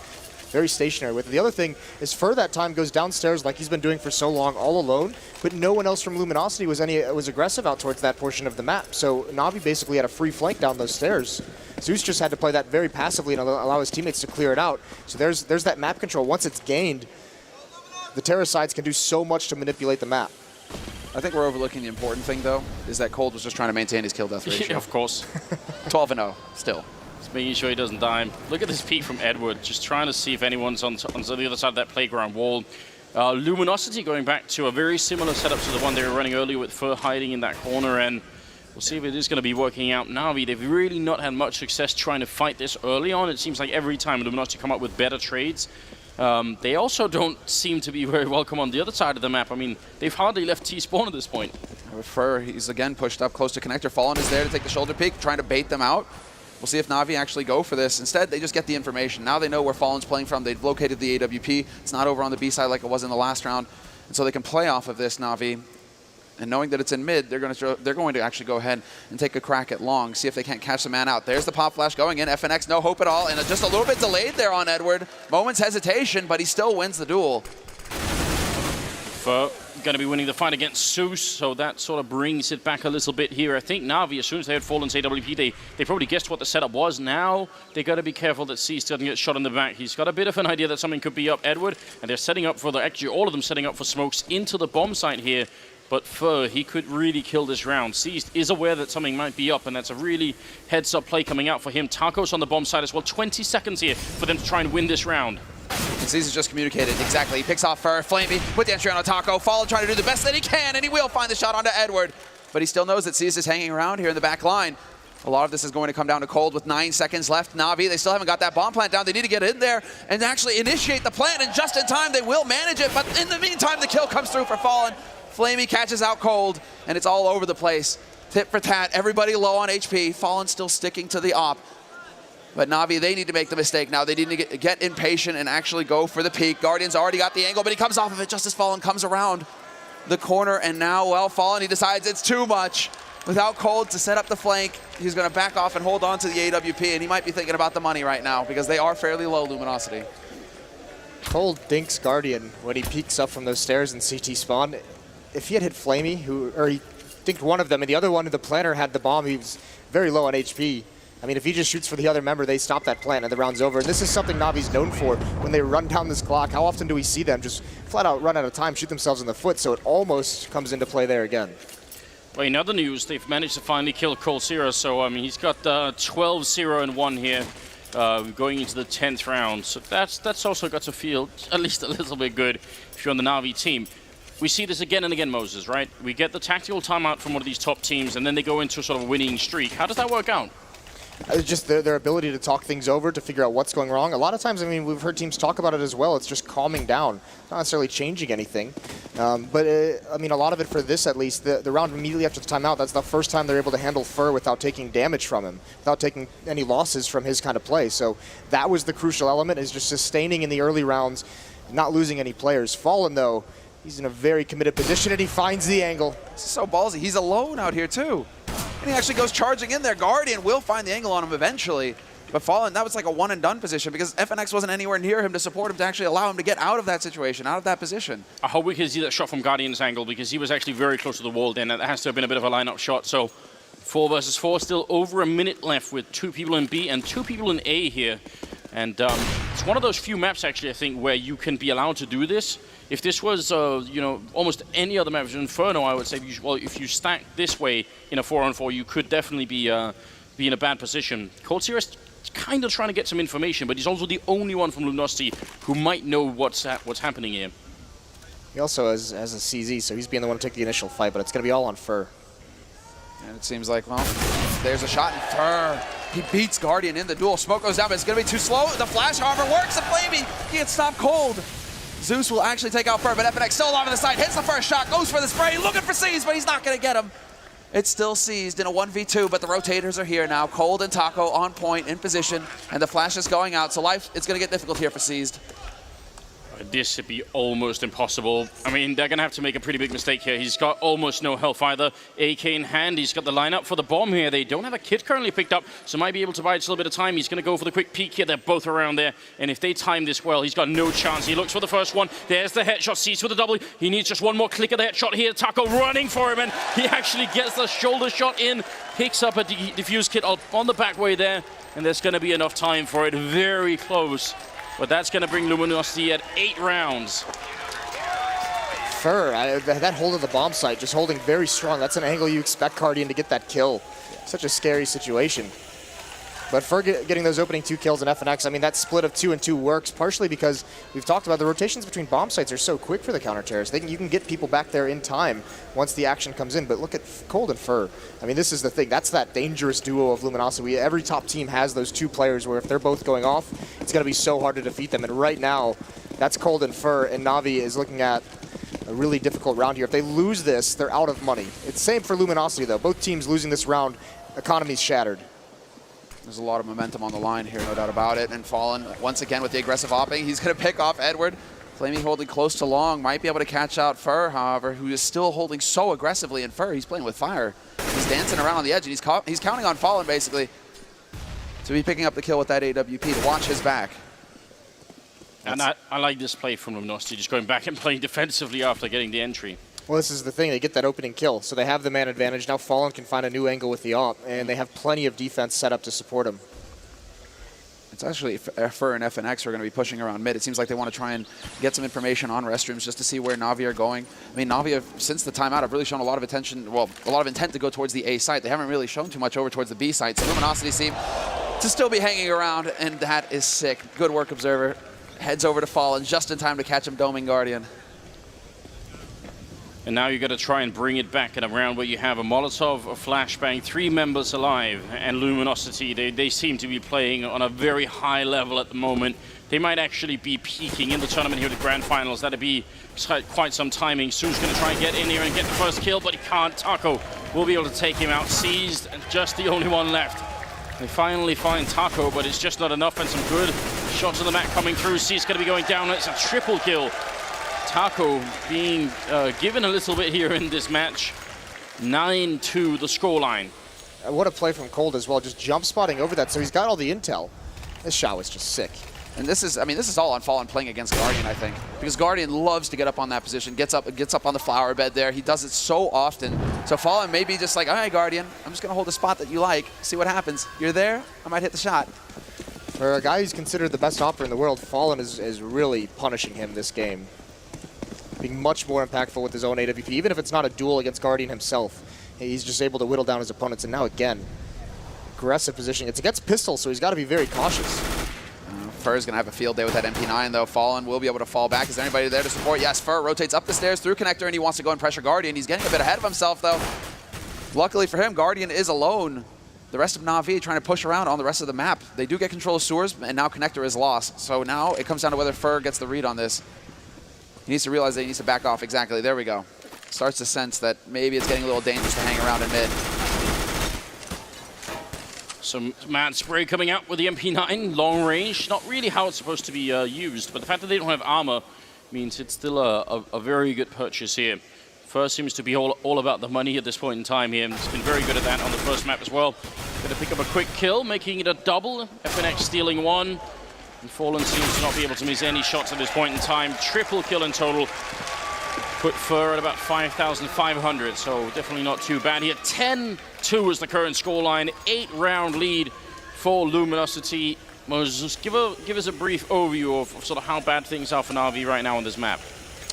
[SPEAKER 15] Very stationary with it. The other thing is Fur that time goes downstairs like he's been doing for so long all alone, but no one else from Luminosity was aggressive out towards that portion of the map. So Na'Vi basically had a free flank down those stairs. Zeus just had to play that very passively and allow his teammates to clear it out. So there's that map control. Once it's gained, the Terrasides can do so much to manipulate the map.
[SPEAKER 17] I think we're overlooking the important thing, though, is that Cold was just trying to maintain his kill-death ratio.
[SPEAKER 13] Yeah, of course.
[SPEAKER 17] 12-0, still.
[SPEAKER 13] Just making sure he doesn't die. Look at this peek from Edward, just trying to see if anyone's on the other side of that playground wall. Luminosity going back to a very similar setup to the one they were running earlier with Fur hiding in that corner, and we'll see if it is going to be working out. Na'Vi, they've really not had much success trying to fight this early on. It seems like every time Luminosity come up with better trades, they also don't seem to be very welcome on the other side of the map. I mean, they've hardly left T-spawn at this point.
[SPEAKER 17] With Fur, he's again pushed up close to connector. Fallen is there to take the shoulder peek, trying to bait them out. We'll see if Na'Vi actually go for this. Instead, they just get the information. Now they know where Fallen's playing from. They've located the AWP. It's not over on the B side like it was in the last round. And so they can play off of this, Na'Vi. And knowing that it's in mid, they're going to actually go ahead and take a crack at long, see if they can't catch the man out. There's the pop flash going in. FNX, no hope at all, and just a little bit delayed there on Edward. Moment's hesitation, but he still wins the duel.
[SPEAKER 13] Fur going to be winning the fight against Zeus, so that sort of brings it back a little bit here. I think Na'Vi, as soon as they had Fallen's AWP, they probably guessed what the setup was. Now they got to be careful that Cease doesn't get shot in the back. He's got a bit of an idea that something could be up Edward, and they're setting up for actually all of them setting up for smokes into the bomb site here. But Fur, he could really kill this round. Seized is aware that something might be up, and that's a really heads-up play coming out for him. Taco's on the bomb side as well. 20 seconds here for them to try and win this round.
[SPEAKER 17] And Seized just communicated exactly. He picks off Fur, Flamey with the entry on Taco. Fallen trying to do the best that he can, and he will find the shot onto Edward. But he still knows that Seized is hanging around here in the back line. A lot of this is going to come down to Cold with 9 seconds left. Na'Vi, they still haven't got that bomb plant down. They need to get in there and actually initiate the plant, and just in time they will manage it. But in the meantime, the kill comes through for Fallen. Flamey catches out Cold, and it's all over the place. Tit for tat, everybody low on HP. Fallen still sticking to the op. But Na'Vi, they need to make the mistake now. They need to get impatient and actually go for the peak. Guardian's already got the angle, but he comes off of it just as Fallen comes around. the corner, and now, well, Fallen, he decides it's too much. Without Cold to set up the flank, he's going to back off and hold on to the AWP, and he might be thinking about the money right now because they are fairly low, Luminosity.
[SPEAKER 15] Cold thinks Guardian when he peeks up from those stairs in CT spawn. If he had hit Flamey, he dinked one of them, and the other one, the planner, had the bomb, he was very low on HP. I mean, if he just shoots for the other member, they stop that plant and the round's over. And this is something Navi's known for when they run down this clock. How often do we see them just flat out run out of time, shoot themselves in the foot? So it almost comes into play there again.
[SPEAKER 13] Well, in other news, they've managed to finally kill Coldzera, so I mean, he's got 12-0-1 here, going into the 10th round. So that's also got to feel at least a little bit good if you're on the Na'Vi team. We see this again and again, Moses, right? We get the tactical timeout from one of these top teams, and then they go into a sort of winning streak. How does that work out?
[SPEAKER 15] It's just their ability to talk things over, to figure out what's going wrong. A lot of times, I mean, we've heard teams talk about it as well. It's just calming down, not necessarily changing anything. But I mean, a lot of it for this, at least, the round immediately after the timeout, that's the first time they're able to handle Fur without taking damage from him, without taking any losses from his kind of play. So that was the crucial element, is just sustaining in the early rounds, not losing any players. Fallen, though, he's in a very committed position, and he finds the angle.
[SPEAKER 17] This is so ballsy. He's alone out here, too. And he actually goes charging in there. Guardian will find the angle on him eventually. But Fallen, that was like a one-and-done position because FNX wasn't anywhere near him to support him to actually allow him to get out of that situation, out of that position.
[SPEAKER 13] I hope we can see that shot from Guardian's angle because he was actually very close to the wall then. That has to have been a bit of a lineup shot. So 4 versus 4, still over a minute left with 2 people in B and 2 people in A here. And it's one of those few maps, actually, I think, where you can be allowed to do this. If this was, you know, almost any other map, Inferno, I would say, well, if you stack this way in a 4-on-4, you could definitely be in a bad position. Coldzera is kind of trying to get some information, but he's also the only one from Luminosity who might know what's happening here.
[SPEAKER 15] He also has a CZ, so he's being the one to take the initial fight, but it's going to be all on Fur.
[SPEAKER 17] And it seems like, well, there's a shot, and Fur, he beats Guardian in the duel. Smoke goes down, but it's going to be too slow. The flash, however, works. The Flamey can't stop Cold. Zeus will actually take out Fur, but FNX still alive on the side. Hits the first shot, goes for the spray, looking for Seized, but he's not going to get him. It's still Seized in a 1v2, but the rotators are here now. Cold and Taco on point, in position, and the flash is going out. So life, it's going to get difficult here for Seized.
[SPEAKER 13] This would be almost impossible. I mean, they're going to have to make a pretty big mistake here. He's got almost no health either. AK in hand. He's got the lineup for the bomb here. They don't have a kit currently picked up, so might be able to buy just a little bit of time. He's going to go for the quick peek here. They're both around there, and if they time this well, he's got no chance. He looks for the first one. There's the headshot. Sees with the double. He needs just one more click of the headshot here. Taco running for him, and he actually gets the shoulder shot in. Picks up a defuse kit on the back way there, and there's going to be enough time for it. Very close. But that's going to bring Luminosity at 8 rounds.
[SPEAKER 15] Fur, that hold of the bomb site, just holding very strong. That's an angle you expect Guardian to get that kill. Such a scary situation. But Fur getting those opening 2 kills in FNX, I mean, that split of 2 and 2 works, partially because we've talked about the rotations between bomb sites are so quick for the counter-terrorists. You can get people back there in time once the action comes in. But look at Cold and Fur. I mean, this is the thing. That's that dangerous duo of Luminosity. Every top team has those 2 players where if they're both going off, it's going to be so hard to defeat them. And right now, that's Cold and Fur, and Na'Vi is looking at a really difficult round here. If they lose this, they're out of money. It's same for Luminosity, though. Both teams losing this round, economy's shattered.
[SPEAKER 17] There's a lot of momentum on the line here, no doubt about it. And Fallen, once again, with the aggressive hopping, he's going to pick off Edward. Flamey holding close to long, might be able to catch out Fur, however, who is still holding so aggressively. And Fur, he's playing with fire. He's dancing around on the edge, and he's counting on Fallen, basically, to be picking up the kill with that AWP, to watch his back.
[SPEAKER 13] And I like this play from Luminosity, just going back and playing defensively after getting the entry.
[SPEAKER 15] Well, this is the thing. They get that opening kill, so they have the man advantage. Now Fallen can find a new angle with the AWP, and they have plenty of defense set up to support him.
[SPEAKER 17] It's actually Fur and FNX are going to be pushing around mid. It seems like they want to try and get some information on restrooms just to see where Na'Vi are going. I mean, Na'Vi, since the timeout, have really shown a lot of attention, well, a lot of intent to go towards the A site. They haven't really shown too much over towards the B site. So Luminosity seem to still be hanging around, and that is sick. Good work, Observer. Heads over to Fallen just in time to catch him doming Guardian.
[SPEAKER 13] And now you got to try and bring it back in a round where you have a Molotov, a flashbang, 3 members alive, and Luminosity. They seem to be playing on a very high level at the moment. They might actually be peaking in the tournament here at the Grand Finals. That'd be quite some timing. Su's going to try and get in here and get the first kill, but he can't. Taco will be able to take him out. Seized, and just the only one left. They finally find Taco, but it's just not enough, and some good shots of the map coming through. Seized going to be going down. It's a triple kill Taco being given a little bit here in this match. 9-2 the scoreline.
[SPEAKER 15] What a play from Cold as well, just jump spotting over that, so he's got all the intel. This shot was just sick.
[SPEAKER 17] And this is, I mean, this is all on Fallen playing against Guardian, I think. Because Guardian loves to get up on that position, gets up on the flower bed there. He does it so often. So Fallen may be just like, all right, Guardian, I'm just going to hold a spot that you like, see what happens. You're there, I might hit the shot.
[SPEAKER 15] For a guy who's considered the best operator in the world, Fallen is really punishing him this game. Being much more impactful with his own AWP, even if it's not a duel against Guardian himself. He's just able to whittle down his opponents, and now again, aggressive positioning. It's against Pistol, so he's got to be very cautious.
[SPEAKER 17] Fur's going to have a field day with that MP9, though. Fallen will be able to fall back. Is there anybody there to support? Yes, Fur rotates up the stairs through Connector, and he wants to go and pressure Guardian. He's getting a bit ahead of himself, though. Luckily for him, Guardian is alone. The rest of Na'Vi trying to push around on the rest of the map. They do get control of sewers, and now Connector is lost. So now it comes down to whether Fur gets the read on this. He needs to realize that he needs to back off. Exactly. There we go. Starts to sense that maybe it's getting a little dangerous to hang around in mid.
[SPEAKER 13] Some mad spray coming out with the MP9, long range. Not really how it's supposed to be used, but the fact that they don't have armor means it's still a very good purchase here. First seems to be all about the money at this point in time here. He's been very good at that on the first map as well. Going to pick up a quick kill, making it a double. FNX stealing one. And Fallen seems to not be able to miss any shots at this point in time. Triple kill in total. Put Fur at about 5,500, so definitely not too bad here. 10-2 is the current scoreline. 8-round lead for Luminosity. Moses, give us a brief overview of sort of how bad things are for Na'Vi right now on this map.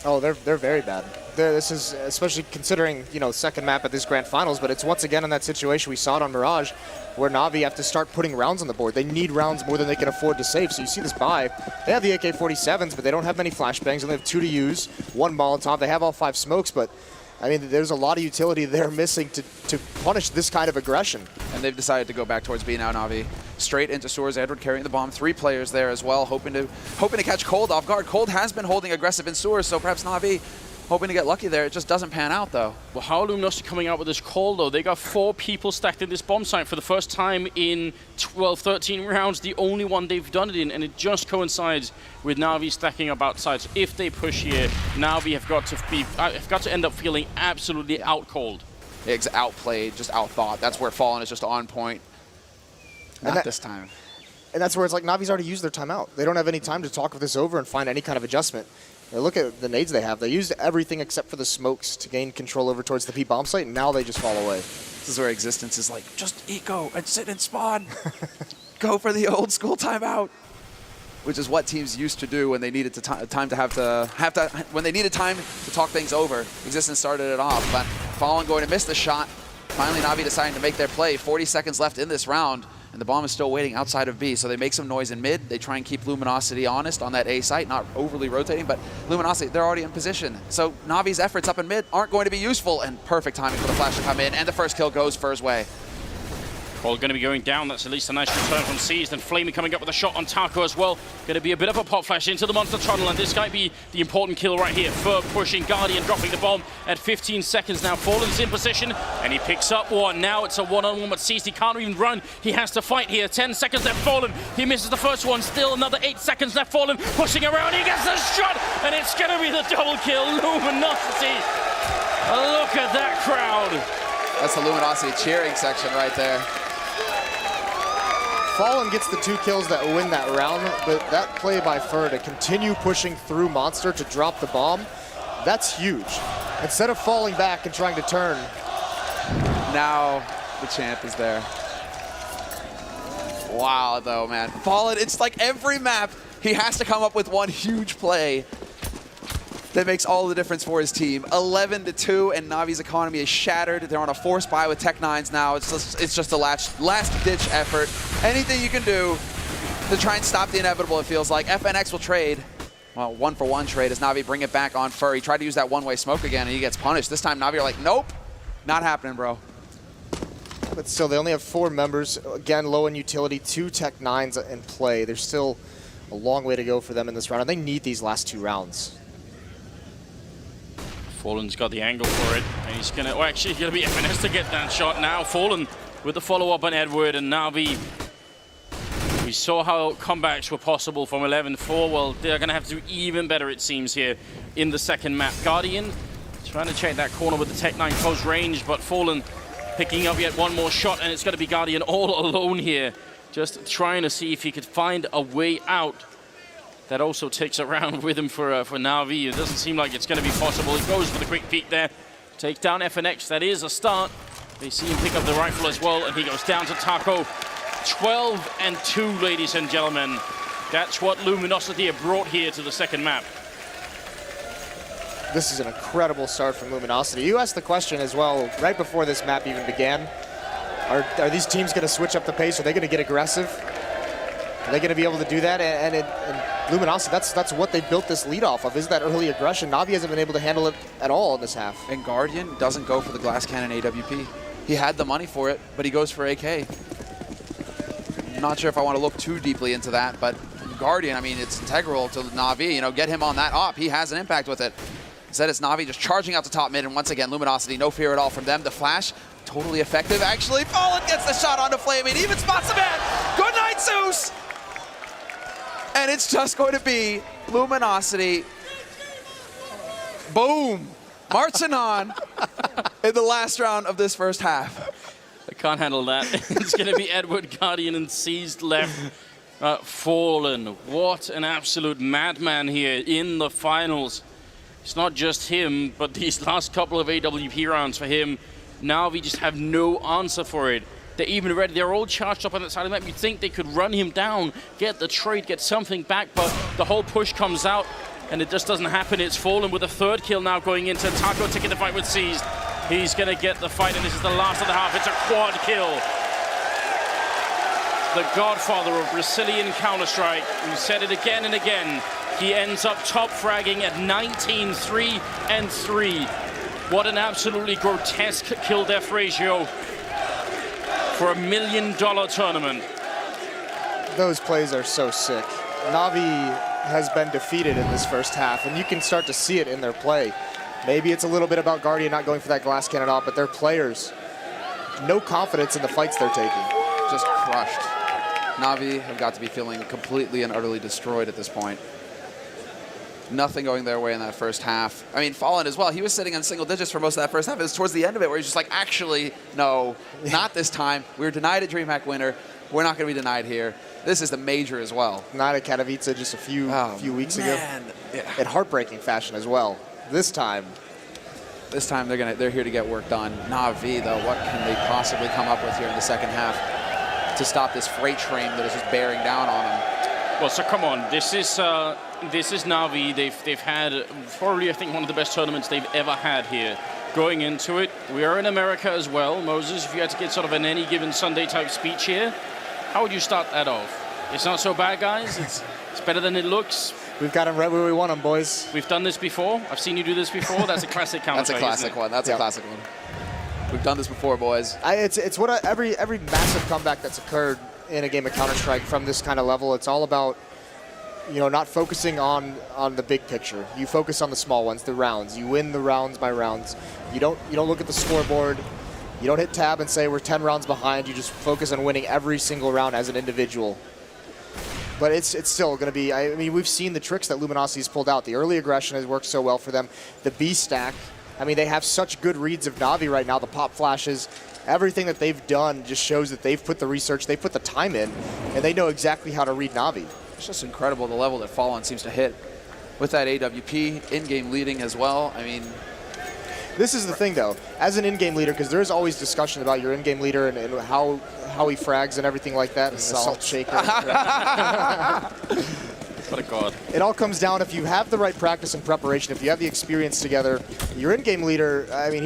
[SPEAKER 15] Oh, they're very bad. This is, especially considering, you know, second map at this grand finals, but it's once again in that situation we saw it on Mirage, where Na'Vi have to start putting rounds on the board. They need rounds more than they can afford to save. So you see this buy. They have the AK-47s, but they don't have many flashbangs. They only have 2 to use, 1 Molotov. They have all 5 smokes, but I mean, there's a lot of utility they're missing to punish this kind of aggression.
[SPEAKER 17] And they've decided to go back towards B now, Na'Vi. Straight into sewers, Edward carrying the bomb. 3 players there as well, hoping to catch Cold off guard. Cold has been holding aggressive in sewers, so perhaps Na'Vi hoping to get lucky there. It just doesn't pan out, though.
[SPEAKER 13] Well, how are Luminosity coming out with this call, though? They got 4 people stacked in this bomb site for the first time in 12, 13 rounds. The only one they've done it in, and it just coincides with Na'Vi stacking up outside. So if they push here, Na'Vi have got to end up feeling absolutely out-called.
[SPEAKER 17] It's outplayed, just outthought. That's where Fallen is just on point. Not this time.
[SPEAKER 15] And that's where it's like Navi's already used their timeout. They don't have any time to talk this over and find any kind of adjustment. Now look at the nades they have. They used everything except for the smokes to gain control over towards the P bomb site, and now they just fall away.
[SPEAKER 17] This is where Existence is like, just eco and sit and spawn. Go for the old school timeout. Which is what teams used to do when they needed when they needed time to talk things over. Existence started it off, but Fallen going to miss the shot. Finally, Na'Vi deciding to make their play. 40 seconds left in this round, and the bomb is still waiting outside of B. So they make some noise in mid. They try and keep Luminosity honest on that A site, not overly rotating, but Luminosity, they're already in position. So Na'Vi's efforts up in mid aren't going to be useful, and perfect timing for the flash to come in, and the first kill goes Fur's way.
[SPEAKER 13] Cole going to be going down. That's at least a nice return from Seized. And Flamey coming up with a shot on Taco as well. Going to be a bit of a pop flash into the monster tunnel. And this might be the important kill right here. Fur pushing, Guardian dropping the bomb at 15 seconds now. Fallen's in position, and he picks up one. Now it's a one-on-one with Seized. He can't even run. He has to fight here. 10 seconds left, Fallen. He misses the first one. Still another 8 seconds left, Fallen. Pushing around. He gets a shot, and it's going to be the double kill. Luminosity. Look at that crowd.
[SPEAKER 17] That's the Luminosity cheering section right there.
[SPEAKER 15] Fallen gets the 2 kills that win that round, but that play by Fur to continue pushing through Monster to drop the bomb, that's huge. Instead of falling back and trying to turn.
[SPEAKER 17] Now the champ is there. Wow, though, man. Fallen, it's like every map, he has to come up with one huge play that makes all the difference for his team. 11-2, and Navi's economy is shattered. They're on a forced buy with Tech-9s now. It's just a last-ditch effort. Anything you can do to try and stop the inevitable, it feels like. FNX will trade. Well, 1-for-1 trade as Na'Vi bring it back on Fur. He tried to use that one-way smoke again, and he gets punished. This time, Na'Vi are like, nope, not happening, bro.
[SPEAKER 15] But still, they only have 4 members. Again, low in utility, 2 Tech-9s in play. There's still a long way to go for them in this round, and they need these last 2 rounds.
[SPEAKER 13] Fallen's got the angle for it, and he's gonna, well, actually, he's gonna be FNS to get that shot now. Fallen with the follow-up on Edward, and Na'Vi We saw how comebacks were possible from 11-4. Well, they're going to have to do even better, it seems, here in the second map. Guardian trying to check that corner with the Tech 9 close range, but Fallen picking up yet one more shot, and it's going to be Guardian all alone here, just trying to see if he could find a way out. That also takes a round with him for Na'Vi. It doesn't seem like it's going to be possible. He goes for the quick peek there. Take down FNX. That is a start. They see him pick up the rifle as well, and he goes down to Taco. 12-2, ladies and gentlemen. That's what Luminosity have brought here to the second map.
[SPEAKER 15] This is an incredible start from Luminosity. You asked the question as well, right before this map even began. Are these teams going to switch up the pace? Are they going to get aggressive? Are they going to be able to do that? And Luminosity, that's what they built this lead off of, is that early aggression. Na'Vi hasn't been able to handle it at all in this half.
[SPEAKER 17] And Guardian doesn't go for the glass cannon AWP. He had the money for it, but he goes for AK. I'm not sure if I want to look too deeply into that, but Guardian, I mean, it's integral to Na'Vi. You know, get him on that op. He has an impact with it. Instead, it's Na'Vi just charging out the top mid, and once again, Luminosity, no fear at all from them. The flash, totally effective, actually. Fallen gets the shot onto Flaming, even spots the man. Good night, Zeus! And it's just going to be Luminosity. Boom! Marching on in the last round of this first half.
[SPEAKER 13] I can't handle that. It's going to be Edward, Guardian, and Seized left. Fallen. What an absolute madman here in the finals. It's not just him, but these last couple of AWP rounds for him. Now we just have no answer for it. They're even ready. They're all charged up on that side of the map. You'd think they could run him down, get the trade, get something back, but the whole push comes out, and it just doesn't happen. It's Fallen with a third kill now going into Taco, taking the fight with Seized. He's going to get the fight, and this is the last of the half. It's a quad kill. The godfather of Brazilian Counter-Strike. We said it again and again. He ends up top fragging at 19-3-3. What an absolutely grotesque kill-death ratio for $1 million tournament.
[SPEAKER 15] Those plays are so sick. Na'Vi has been defeated in this first half, and you can start to see it in their play. Maybe it's a little bit about Guardian not going for that glass cannon off, but their players, no confidence in the fights they're taking.
[SPEAKER 17] Just crushed. Na'Vi have got to be feeling completely and utterly destroyed at this point. Nothing going their way in that first half. I mean, Fallen as well. He was sitting on single digits for most of that first half. It was towards the end of it where he's just like, actually, no, not this time. We were denied a DreamHack winner. We're not going to be denied here. This is the major as well.
[SPEAKER 15] Not at Katowice just a few weeks ago.
[SPEAKER 17] Yeah.
[SPEAKER 15] In heartbreaking fashion as well. This time they're here to get work done. Na'Vi, though, what can they possibly come up with here in the second half to stop this freight train that is just bearing down on them?
[SPEAKER 13] Well, so come on, this is Na'Vi. They've had probably, I think, one of the best tournaments they've ever had here. Going into it, we are in America as well. Moses, if you had to get sort of an any given Sunday type speech here, how would you start that off? It's not so bad, guys. It's better than it looks.
[SPEAKER 15] We've got them right where we want them, boys.
[SPEAKER 13] We've done this before. I've seen you do this before. That's a classic counter.
[SPEAKER 17] That's a classic one. That's a classic one. We've done this before, boys.
[SPEAKER 15] It's what every massive comeback that's occurred in a game of Counter-Strike from this kind of level. It's all about, you know, not focusing on the big picture. You focus on the small ones, the rounds. You win the rounds by rounds. You don't look at the scoreboard. You don't hit tab and say we're 10 rounds behind. You just focus on winning every single round as an individual. But it's still going to be, I mean, we've seen the tricks that Luminosity's pulled out. The early aggression has worked so well for them. The B stack, I mean, they have such good reads of Na'Vi right now. The pop flashes, everything that they've done just shows that they've put the research, they put the time in, and they know exactly how to read Na'Vi.
[SPEAKER 17] It's just incredible the level that Fallen seems to hit with that AWP, in-game leading as well. I mean,
[SPEAKER 15] this is the thing, though, as an in-game leader, because there is always discussion about your in-game leader and how he frags and everything like that, and the salt shaker.
[SPEAKER 13] What a god.
[SPEAKER 15] It all comes down, if you have the right practice and preparation, if you have the experience together, your in-game leader, I mean,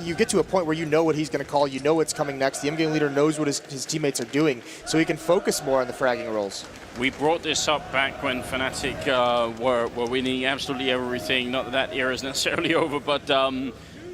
[SPEAKER 15] you get to a point where you know what he's going to call, you know what's coming next. The in-game leader knows what his teammates are doing, so he can focus more on the fragging roles.
[SPEAKER 13] We brought this up back when Fnatic were winning absolutely everything. Not that that era is necessarily over, but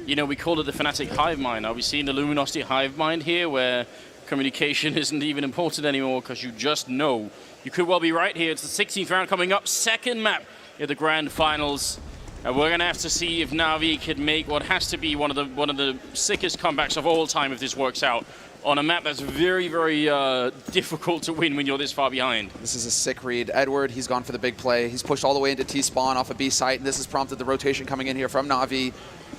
[SPEAKER 13] you know, we called it the Fnatic hive mind. Are we seeing the Luminosity hive mind here, where communication isn't even important anymore because you just know? You could well be right here. It's the 16th round coming up, second map in the grand finals. And we're going to have to see if Na'Vi can make what has to be one of the sickest comebacks of all time if this works out. on a map that's very, very difficult to win when you're this far behind.
[SPEAKER 17] This is a sick read. Edward, he's gone for the big play. He's pushed all the way into T-spawn off a B site, and this has prompted the rotation coming in here from Na'Vi.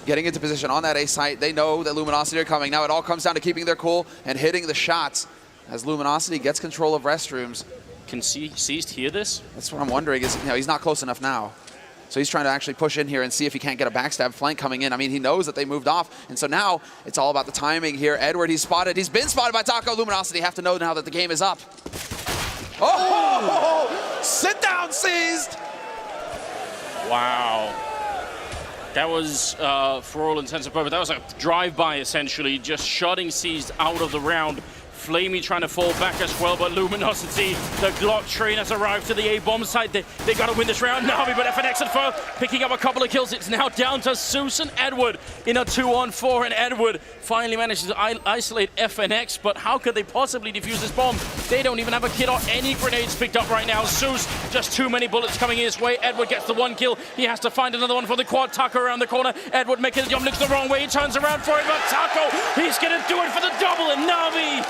[SPEAKER 17] Getting into position on that A site. They know that Luminosity are coming. Now it all comes down to keeping their cool and hitting the shots as Luminosity gets control of restrooms.
[SPEAKER 13] Can Seized hear this?
[SPEAKER 17] That's what I'm wondering is, he's not close enough now. So he's trying to actually push in here and see if he can't get a backstab flank coming in. I mean, he knows that they moved off. And so now it's all about the timing here. Edward, he's spotted. He's been spotted by Taco. Luminosity have to know now that the game is up. Oh, sit down, Seized.
[SPEAKER 13] Wow. That was, for all intents and purposes, that was a drive-by, essentially, just shutting Seized out of the round. Flamey trying to fall back as well, but Luminosity, the Glock train has arrived to the A-bomb site. They got to win this round. Na'Vi, but FNX and Fur picking up a couple of kills. It's now down to Zeus and Edward in a 2-on-4, and Edward finally manages to isolate FNX, but how could they possibly defuse this bomb? They don't even have a kit or any grenades picked up right now. Zeus, just too many bullets coming his way. Edward gets the 1 kill. He has to find another one for the quad. Taco around the corner. Edward making the jump, looks the wrong way. He turns around for it, but Taco, he's going to do it for the double, and Na'Vi,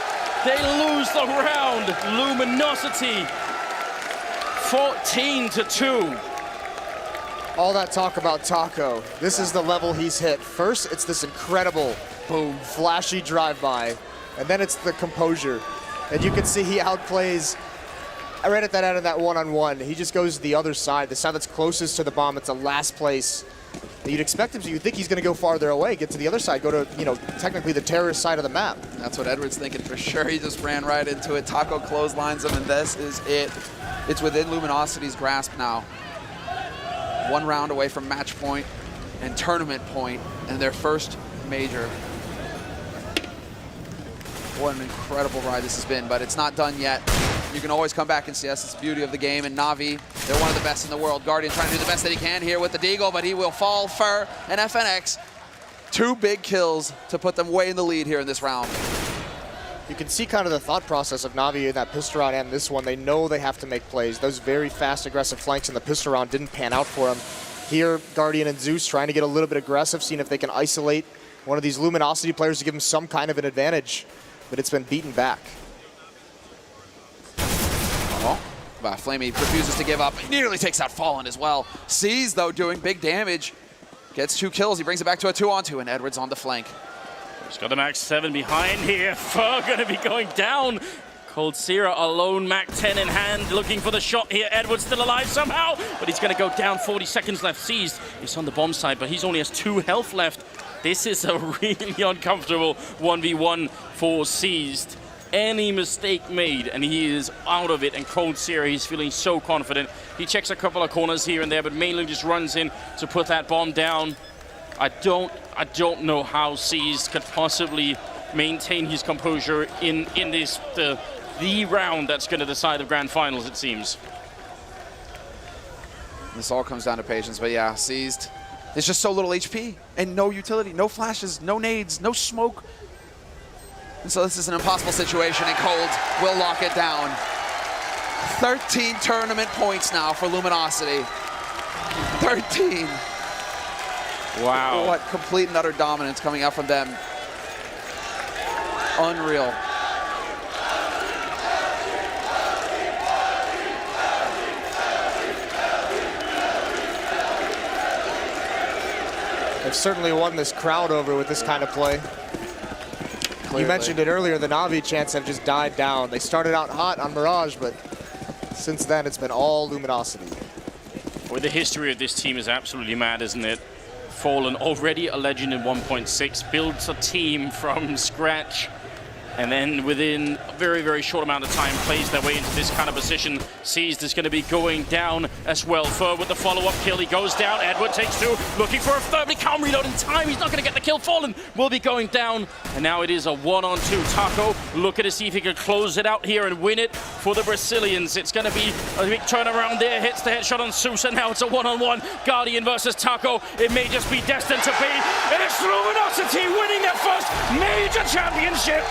[SPEAKER 13] they lose the round. Luminosity, 14-2.
[SPEAKER 15] All that talk about Taco. This is the level he's hit. First, it's this incredible, boom, flashy drive-by, and then it's the composure. And you can see he outplays. Right at that end of that one-on-one, he just goes to the other side, the side that's closest to the bomb. It's the last place you'd expect him to. You'd think he's going to go farther away, get to the other side, go to, technically the terrorist side of the map.
[SPEAKER 17] That's what Edward's thinking for sure. He just ran right into it. Taco clotheslines him, and this is it. It's within Luminosity's grasp now. 1 round away from match point and tournament point and their first major. What an incredible ride this has been, but it's not done yet. You can always come back and see us. It's the beauty of the game. And Na'Vi, they're one of the best in the world. Guardian trying to do the best that he can here with the Deagle, but he will fall. Fur and FNX, 2 big kills to put them way in the lead here in this round.
[SPEAKER 15] You can see kind of the thought process of Na'Vi in that pistol round and this one. They know they have to make plays. Those very fast, aggressive flanks in the pistol round didn't pan out for them. Here, Guardian and Zeus trying to get a little bit aggressive, seeing if they can isolate one of these Luminosity players to give them some kind of an advantage. But it's been beaten back.
[SPEAKER 17] Flamey refuses to give up. He nearly takes out Fallen as well. Sees, though, doing big damage. Gets 2 kills. He brings it back to a 2-on-2, and Edward's on the flank.
[SPEAKER 13] He's got the Mac 7 behind here. Fur going to be going down. Cold Sierra alone, Mac 10 in hand, looking for the shot here. Edward's still alive somehow, but he's going to go down. 40 seconds left. Seized. He's on the bomb side, but he's only has 2 health left. This is a really uncomfortable 1v1 for Seized. Any mistake made, and he is out of it, and Cold Sierra, he's feeling so confident. He checks a couple of corners here and there, but mainly just runs in to put that bomb down. I don't know how Seized could possibly maintain his composure in this the round that's going to decide the grand finals, it seems.
[SPEAKER 17] This all comes down to patience, but yeah, Seized. There's just so little HP and no utility, no flashes, no nades, no smoke. And so this is an impossible situation, and Cold will lock it down. 13 tournament points now for Luminosity. 13.
[SPEAKER 13] Wow.
[SPEAKER 17] What complete and utter dominance coming out from them. Unreal.
[SPEAKER 15] They've certainly won this crowd over with this kind of play. Clearly. You mentioned it earlier, the Na'Vi chants have just died down. They started out hot on Mirage, but since then it's been all Luminosity.
[SPEAKER 13] Well, the history of this team is absolutely mad, isn't it? Fallen, already a legend in 1.6, builds a team from scratch, and then within a very, very short amount of time plays their way into this kind of position. Seized is going to be going down as well. Fur with the follow-up kill, he goes down. Edward takes 2, looking for a third, but he can't reload in time. He's not going to get the kill. Fallen will be going down, and now it is a 1-on-2. Taco looking to see if he can close it out here and win it for the Brazilians. It's going to be a big turnaround there. Hits the headshot on Zeus, and now it's a 1-on-1. Guardian versus Taco. It may just be destined to be. And it's Luminosity winning their first major championship.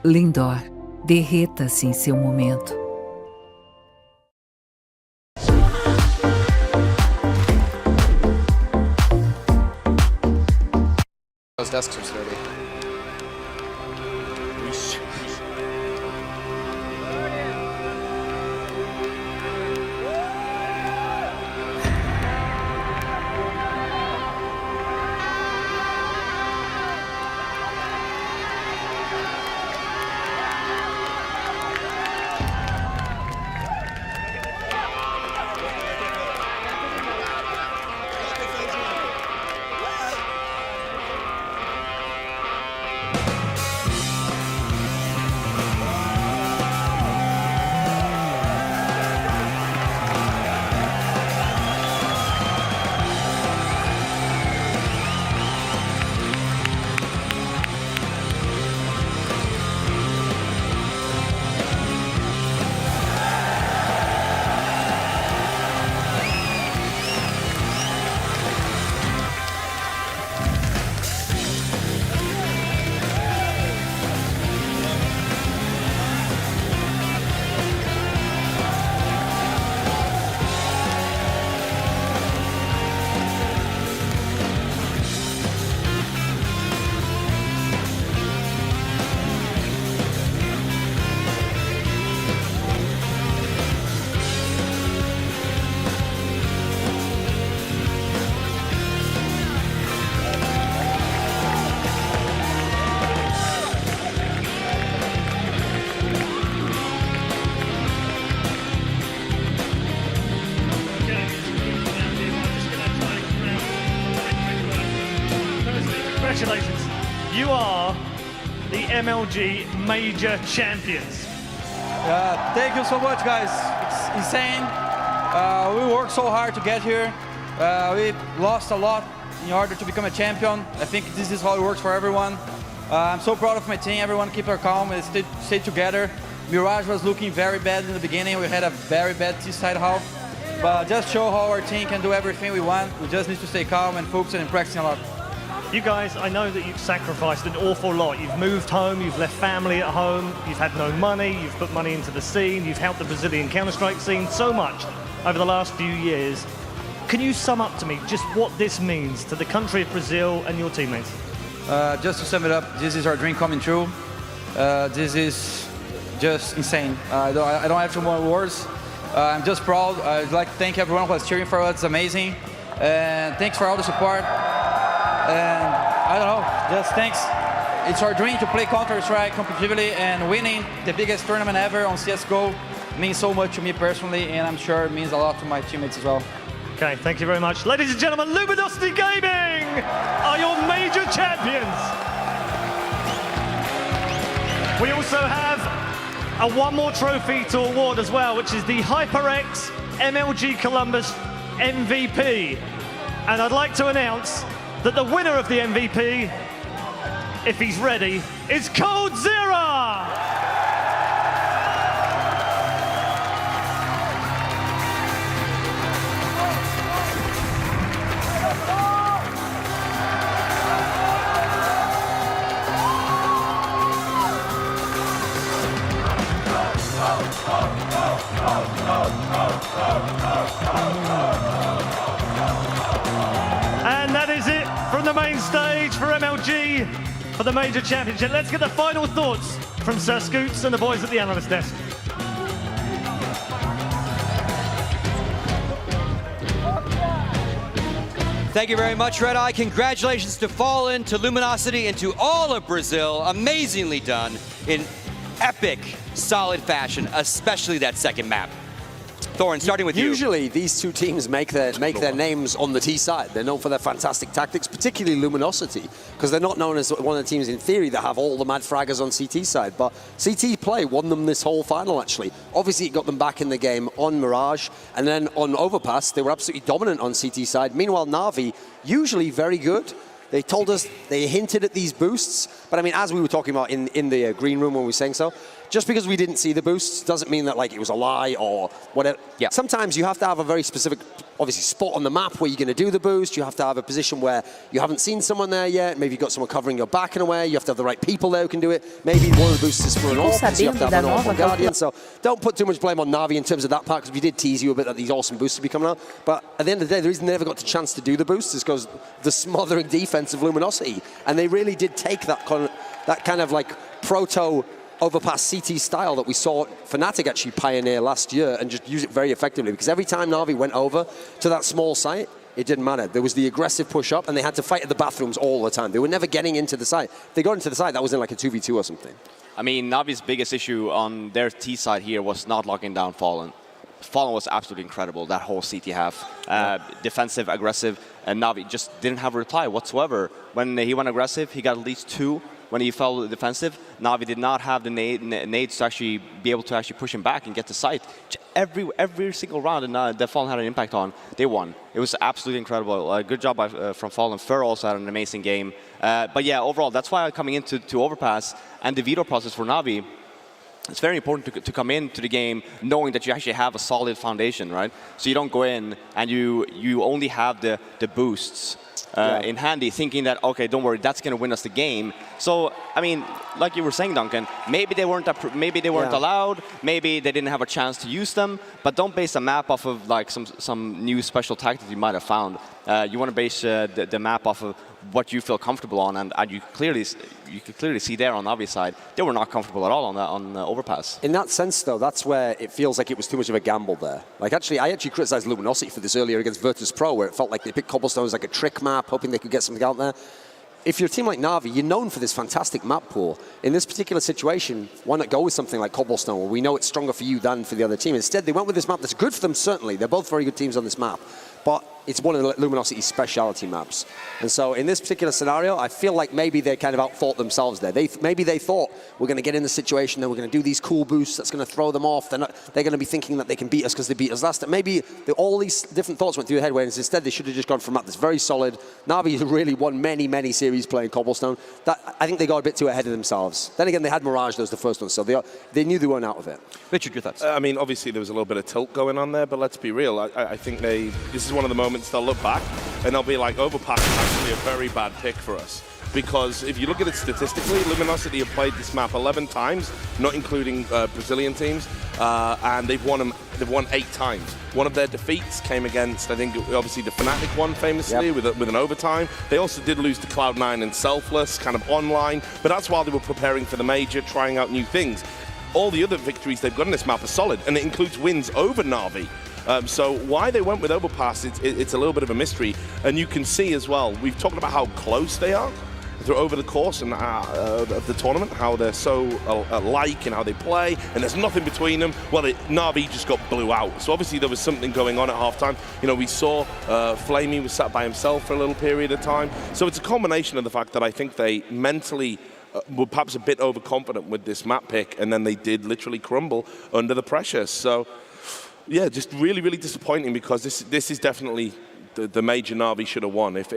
[SPEAKER 3] Lindor, derreta-se em seu momento.
[SPEAKER 14] Those desks are sturdy.
[SPEAKER 5] Congratulations. You are the MLG Major Champions.
[SPEAKER 7] Thank you so much, guys. It's insane. We worked so hard to get here. We lost a lot in order to become a champion. I think this is how it works for everyone. I'm so proud of my team. Everyone keep their calm and stay together. Mirage was looking very bad in the beginning. We had a very bad T-side half. But just show how our team can do everything we want. We just need to stay calm and focus and practicing a lot.
[SPEAKER 5] You guys, I know that you've sacrificed an awful lot. You've moved home, you've left family at home, you've had no money, you've put money into the scene, you've helped the Brazilian Counter-Strike scene so much over the last few years. Can you sum up to me just what this means to the country of Brazil and your teammates?
[SPEAKER 7] Just to sum it up, this is our dream coming true. This is just insane. I don't have too more words. I'm just proud. I'd like to thank everyone who was cheering for us. It's amazing. And thanks for all the support. And I don't know, just thanks. It's our dream to play Counter-Strike competitively, and winning the biggest tournament ever on CSGO means so much to me personally, and I'm sure it means a lot to my teammates as well.
[SPEAKER 5] Okay, thank you very much. Ladies and gentlemen, Luminosity Gaming are your major champions. We also have one more trophy to award as well, which is the HyperX MLG Columbus MVP. And I'd like to announce that the winner of the MVP, if he's ready, is Coldzera! And that is it from the main stage for MLG for the Major Championship. Let's get the final thoughts from Sir Scoots and the boys at the analyst desk.
[SPEAKER 1] Thank you very much, Red Eye. Congratulations to Fallen, to Luminosity, and to all of Brazil. Amazingly done in epic, solid fashion, especially that second map. Thorin, starting with you.
[SPEAKER 8] Usually these two teams make their names on the T side. They're known for their fantastic tactics, particularly Luminosity, because they're not known as one of the teams in theory that have all the mad fraggers on CT side. But CT play won them this whole final, actually. Obviously, it got them back in the game on Mirage, and then on Overpass, they were absolutely dominant on CT side. Meanwhile, Na'Vi, usually very good. They told us, they hinted at these boosts, but I mean, as we were talking about in the green room when we were saying so, just because we didn't see the boosts doesn't mean that like it was a lie or whatever.
[SPEAKER 1] Yeah.
[SPEAKER 8] Sometimes you have to have a very specific, obviously, spot on the map where you're going to do the boost. You have to have a position where you haven't seen someone there yet. Maybe you've got someone covering your back in a way. You have to have the right people there who can do it. Maybe one of the boosts is for an AWP, so you have to have an AWP or Guardian. So don't put too much blame on Na'Vi in terms of that part, because we did tease you a bit that these awesome boosts would be coming out. But at the end of the day, the reason they never got the chance to do the boosts is because the smothering defense of Luminosity. And they really did take that kind of like proto overpass CT style that we saw Fnatic actually pioneer last year and just use it very effectively, because every time Na'Vi went over to that small site, it didn't matter. There was the aggressive push up and they had to fight at the bathrooms all the time. They were never getting into the site. If they got into the site, that was in like a 2v2 or something.
[SPEAKER 9] I mean, Navi's biggest issue on their T side here was not locking down Fallen. Fallen was absolutely incredible, that whole CT half. Defensive, aggressive, and Navi just didn't have a reply whatsoever. When he went aggressive, he got at least 2. When he fell defensive, Navi did not have the nades to actually be able to actually push him back and get to site. Every single round that Fallen had an impact on, they won. It was absolutely incredible. Good job from Fallen. Fur also had an amazing game. But yeah, overall, that's why coming into Overpass and the veto process for Navi, it's very important to come into the game knowing that you actually have a solid foundation, right? So you don't go in and you only have the boosts in handy, thinking that, okay, don't worry, that's going to win us the game. So, I mean, like you were saying, Duncan, maybe they weren't allowed, maybe they didn't have a chance to use them, but don't base a map off of like some new special tactics you might have found. You want to base the map off of what you feel comfortable on, and you could clearly see there on Navi's side, they were not comfortable at all on Overpass.
[SPEAKER 8] In that sense, though, that's where it feels like it was too much of a gamble there. Like, I actually criticized Luminosity for this earlier against Virtus Pro, where it felt like they picked Cobblestone as like a trick map, hoping they could get something out there. If you're a team like Na'Vi, you're known for this fantastic map pool. In this particular situation, why not go with something like Cobblestone, where we know it's stronger for you than for the other team? Instead, they went with this map that's good for them, certainly. They're both very good teams on this map. But it's one of Luminosity's speciality maps. And so in this particular scenario, I feel like maybe they kind of outthought themselves there. Maybe they thought, we're going to get in the situation, then we're going to do these cool boosts, that's going to throw them off. They're going to be thinking that they can beat us because they beat us last time. Maybe all these different thoughts went through their head, whereas instead they should have just gone for a map that's very solid. Na'Vi really won many, many series playing Cobblestone. I think they got a bit too ahead of themselves. Then again, they had Mirage, that was the first one, so they knew they weren't out of it.
[SPEAKER 1] Richard, your thoughts?
[SPEAKER 4] I mean, obviously there was a little bit of tilt going on there, but let's be real. I think this is one of the moments they'll look back and they'll be like, Overpass is actually a very bad pick for us. Because if you look at it statistically, Luminosity have played this map 11 times, not including Brazilian teams, and they've won 8 times. One of their defeats came against, I think, obviously the Fnatic one famously, with an overtime. They also did lose to Cloud9 and Selfless, kind of online, but that's while they were preparing for the major, trying out new things. All the other victories they've got in this map are solid, and it includes wins over Na'Vi. So why they went with Overpass, it's a little bit of a mystery. And you can see as well, we've talked about how close they are over the course of the tournament, how they're so alike in how they play, and there's nothing between them. Well, Na'Vi just got blew out. So obviously there was something going on at halftime. You know, we saw Flamey was sat by himself for a little period of time. So it's a combination of the fact that I think they mentally were perhaps a bit overconfident with this map pick, and then they did literally crumble under the pressure. So yeah, just really, really disappointing, because this is definitely the major Na'Vi should have won. If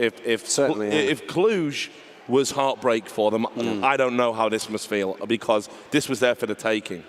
[SPEAKER 4] Cluj was heartbreak for them, I don't know how this must feel, because this was there for the taking.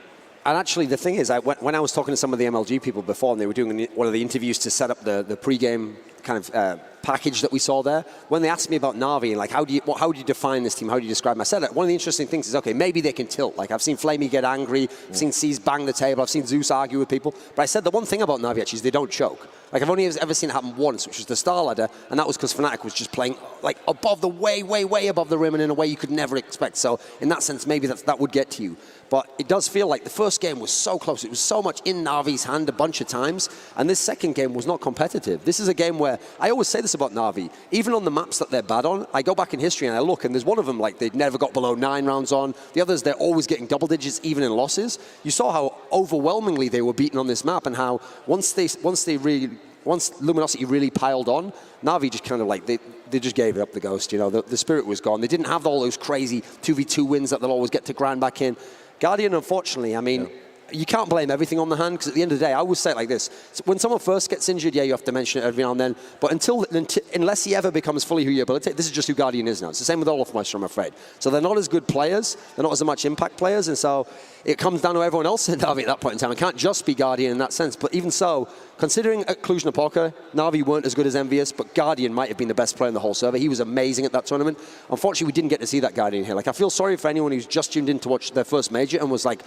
[SPEAKER 8] And actually, the thing is, when I was talking to some of the MLG people before, and they were doing one of the interviews to set up the pre-game kind of package that we saw there, when they asked me about Na'Vi and like how do you define this team, how do you describe them, I said one of the interesting things is, okay, maybe they can tilt. Like, I've seen Flamey get angry, I've seen C's bang the table, I've seen Zeus argue with people, but I said the one thing about Na'Vi actually is they don't choke. Like, I've only ever seen it happen once, which was the Star Ladder, and that was because Fnatic was just playing like above the way above the rim, and in a way you could never expect. So in that sense, maybe that would get to you. But it does feel like the first game was so close. It was so much in Na'Vi's hand a bunch of times. And this second game was not competitive. This is a game where, I always say this about Na'Vi, even on the maps that they're bad on, I go back in history and I look, and there's one of them, like, they'd never got below 9 rounds on. The others, they're always getting double digits, even in losses. You saw how overwhelmingly they were beaten on this map, and how once Luminosity really piled on, Na'Vi just kind of like, they just gave it up the ghost, you know, the spirit was gone. They didn't have all those crazy 2v2 wins that they'll always get to grind back in. Guardian, unfortunately, I mean, you can't blame everything on the hand, because at the end of the day, I always say it like this. When someone first gets injured, yeah, you have to mention it every now and then, but unless he ever becomes fully rehabilitated, this is just who Guardian is now. It's the same with Olofmeister, I'm afraid. So they're not as good players, they're not as much impact players, and so it comes down to everyone else in Na'Vi at that point in time. It can't just be Guardian in that sense. But even so, considering at Cluj-Napoca, Na'Vi weren't as good as Envious, but Guardian might have been the best player in the whole server. He was amazing at that tournament. Unfortunately, we didn't get to see that Guardian here. Like, I feel sorry for anyone who's just tuned in to watch their first major and was like,